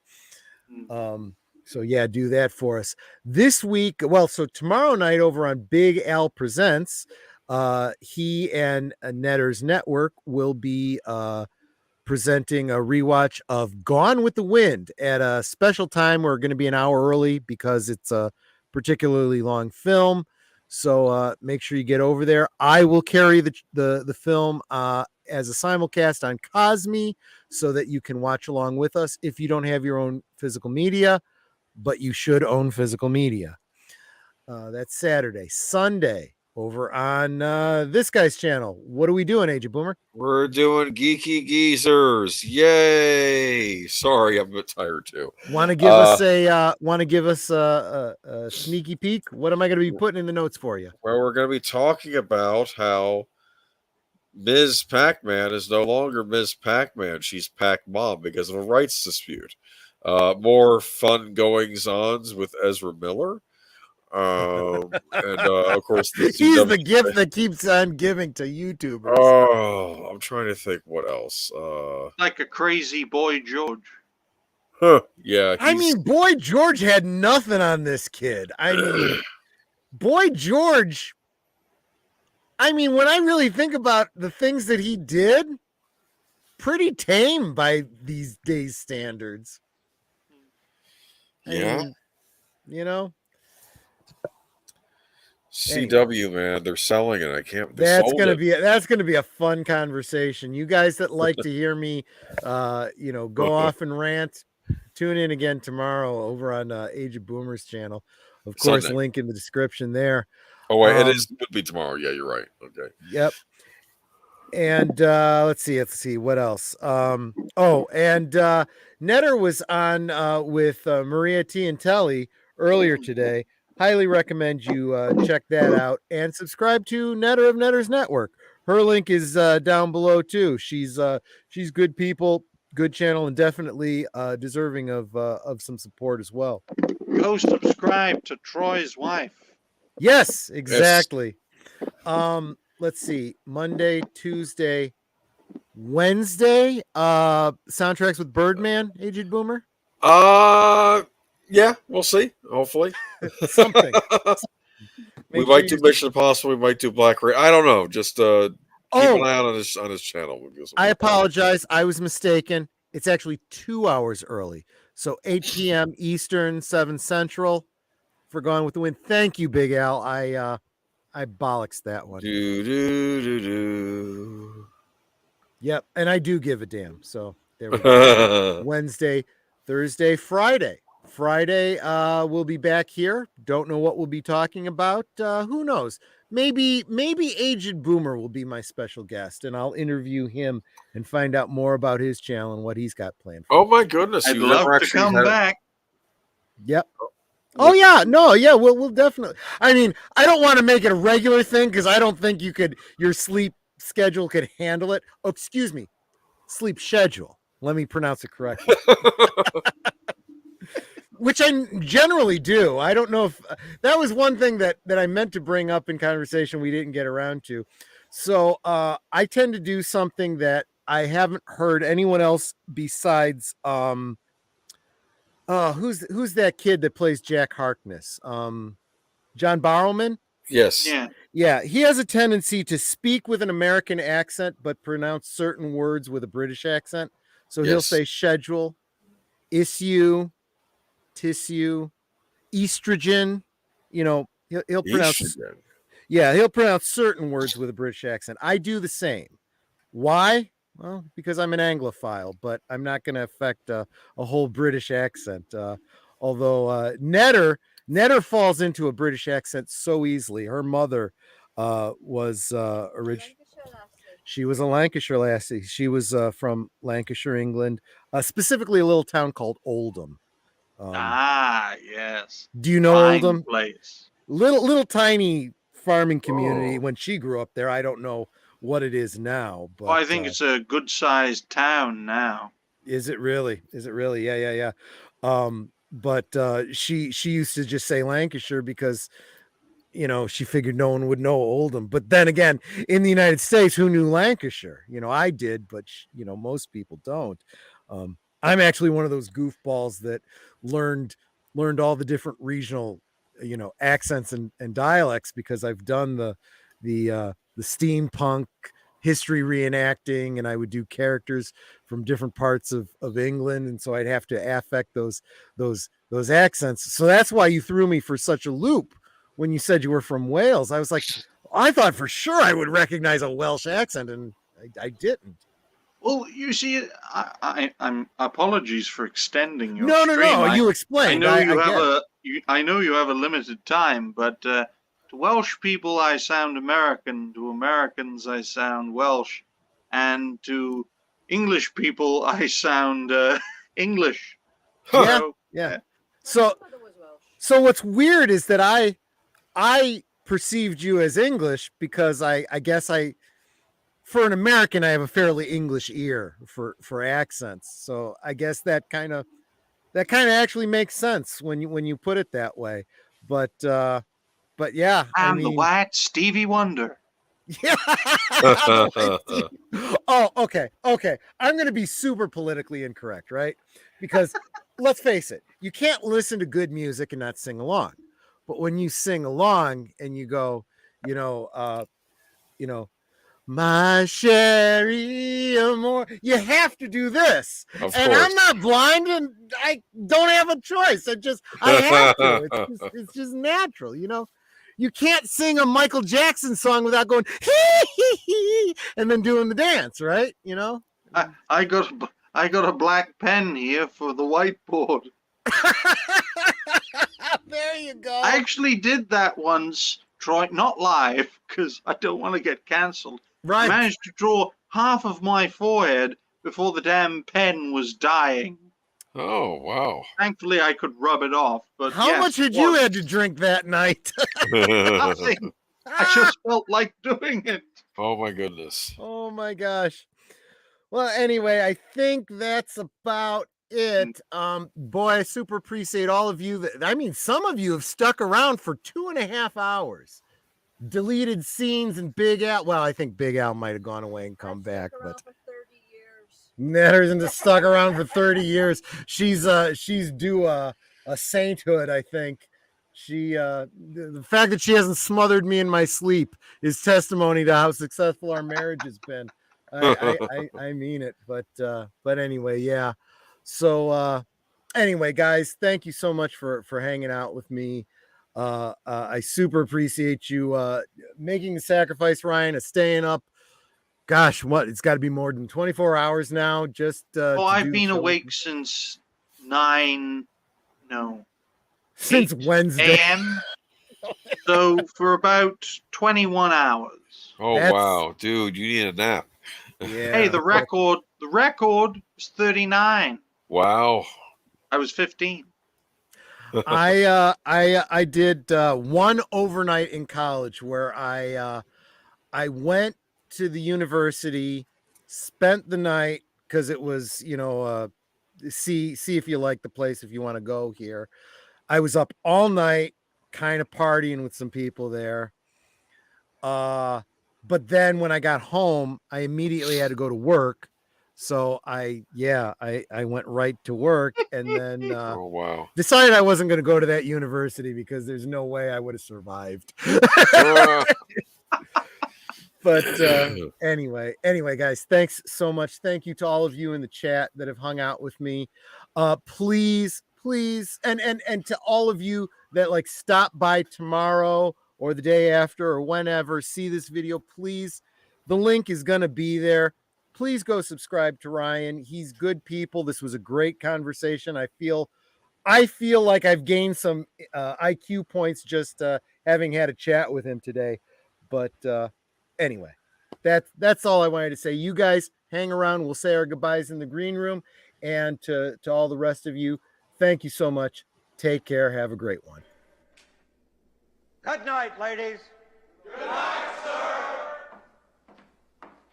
So yeah, do that for us this week. Well, so tomorrow night over on Big Al Presents, he and Netter's Network will be presenting a rewatch of Gone with the Wind at a special time. We're going to be an hour early because it's a particularly long film. So make sure you get over there. I will carry the film as a simulcast on Cosme so that you can watch along with us if you don't have your own physical media. But you should own physical media. That's Saturday. Sunday, over on this guy's channel. What are we doing, Agent Boomer? We're doing Geeky Geezers. Yay! Sorry, I'm a bit tired too. Want to give us a sneaky peek? What am I going to be putting in the notes for you? Well, we're going to be talking about how Ms. Pac-Man is no longer Ms. Pac-Man. She's Pac-Mom because of a rights dispute. More fun goings-ons with Ezra Miller. And of course, he's the gift that keeps on giving to YouTubers. Oh, I'm trying to think what else. Like a crazy Boy George. Huh, yeah. I mean, Boy George had nothing on this kid. I mean, Boy George, when I really think about the things that he did, pretty tame by these days' standards. Yeah. CW, man, they're selling it. I can't. That's gonna be a fun conversation. You guys that like to hear me, go off and rant, tune in again tomorrow over on Age of Boomers channel. Of course, Sunday. link in the description there. Oh wait, it would be tomorrow. Yeah, you're right. Okay. Yep. And let's see what else. And Netter was on with Maria Tiantelli earlier today. Highly recommend you check that out and subscribe to Netter of Netter's Network. Her link is down below too. She's good people, good channel, and definitely deserving of some support as well. Go subscribe to Troy's wife. Yes, exactly. Yes. Let's see. Monday, Tuesday, Wednesday. Soundtracks with Birdman, Aged Boomer. Yeah, we'll see. Hopefully, something. We might do Mission Impossible. We might do Black Ray. I don't know. Just keep an eye out on his channel. I apologize. I was mistaken. It's actually 2 hours early. So 8 p.m. Eastern, 7 Central for Gone with the Wind. Thank you, Big Al. I bollocks that one. Yep, and I do give a damn. So there we go. Wednesday, Thursday, Friday. Friday, we'll be back here. Don't know what we'll be talking about. Who knows? Maybe Aged Boomer will be my special guest, and I'll interview him and find out more about his channel and what he's got planned. Oh my goodness! I'd love to come back. Yep. Oh yeah, no, yeah, we'll definitely. I mean, I don't want to make it a regular thing because I don't think your sleep schedule could handle it. Oh, excuse me, sleep schedule. Let me pronounce it correctly. Which I generally do. I don't know if that was one thing that I meant to bring up in conversation we didn't get around to. So I tend to do something that I haven't heard anyone else besides who's that kid that plays Jack Harkness? John Barrowman? Yes. Yeah. He has a tendency to speak with an American accent, but pronounce certain words with a British accent. So he'll say schedule, issue, tissue, estrogen. You know, he'll pronounce. Estrogen. Yeah, he'll pronounce certain words with a British accent. I do the same. Why? Well, because I'm an Anglophile, but I'm not going to affect a whole British accent. Although Netter falls into a British accent so easily. Her mother was she was a Lancashire lassie. She was from Lancashire, England, specifically a little town called Oldham. Yes. Do you know Fine Oldham? Place. Little tiny farming community. When she grew up there, I don't know what it is now, but I think it's a good sized town now. Is it really? Yeah. But she used to just say Lancashire because she figured no one would know Oldham. But then again, in the United States, who knew Lancashire? I did, but most people don't. I'm actually one of those goofballs that learned all the different regional accents and dialects because I've done the steampunk history reenacting, and I would do characters from different parts of England, and so I'd have to affect those accents. So that's why you threw me for such a loop when you said you were from Wales. I was like, I thought for sure I would recognize a Welsh accent, and I didn't. Well, you see, I'm apologies for extending your stream. No. You explained. I know you have a limited time, but to Welsh people I sound American. To Americans I sound Welsh, and to English people I sound English. Yeah. So what's weird is that I perceived you as English because I guess for an American, I have a fairly English ear for accents. So I guess that kind of actually makes sense when you put it that way. But yeah, I'm the white Stevie Wonder. Yeah. Oh, okay. I'm going to be super politically incorrect, right? Because let's face it, you can't listen to good music and not sing along. But when you sing along and you go, my sherry amore, you have to do this. Of and course. I'm not blind and I don't have a choice. I have to. It's just natural, You can't sing a Michael Jackson song without going hee hee hee and then doing the dance, right? I got I got a black pen here for the whiteboard. There you go. I actually did that once, Troy, not live, because I don't want to get cancelled. Right. I managed to draw half of my forehead before the damn pen was dying. Oh, wow. Thankfully, I could rub it off. But How yes, much had you had to drink that night? Nothing. I just felt like doing it. Oh, my goodness. Oh my gosh. Well, anyway, I think that's about it. Boy, I super appreciate all of you some of you have stuck around for 2.5 hours. Deleted scenes and Big Al. Well, I think Big Al might have gone away and come back, but For 30 years. Netter's stuck around for 30 years. She's due a sainthood, I think. She the fact that she hasn't smothered me in my sleep is testimony to how successful our marriage has been. I mean it, but anyway, yeah. So anyway, guys, thank you so much for hanging out with me. I super appreciate you making the sacrifice, Ryan, of staying up. Gosh, what, it's got to be more than 24 hours now. Just I've been awake since 9 since Wednesday a.m. So for about 21 hours. Oh, wow, dude, you need a nap. Yeah. Hey, the record was 39. Wow. I was 15. I did one overnight in college where I went to the university, spent the night because it was, see if you like the place, if you want to go here. I was up all night kind of partying with some people there. But then when I got home, I immediately had to go to work. So I went right to work and then Oh, wow. decided I wasn't going to go to that university because there's no way I would have survived. But anyway, guys, thanks so much. Thank you to all of you in the chat that have hung out with me. Please, and to all of you that like stop by tomorrow or the day after or whenever, see this video, please. The link is going to be there. Please go subscribe to Ryan. He's good people. This was a great conversation. I feel like I've gained some IQ points just having had a chat with him today. But anyway, that's all I wanted to say. You guys hang around. We'll say our goodbyes in the green room. And to all the rest of you, thank you so much. Take care. Have a great one. Good night, ladies. Good night, sir.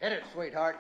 Hit it, sweetheart.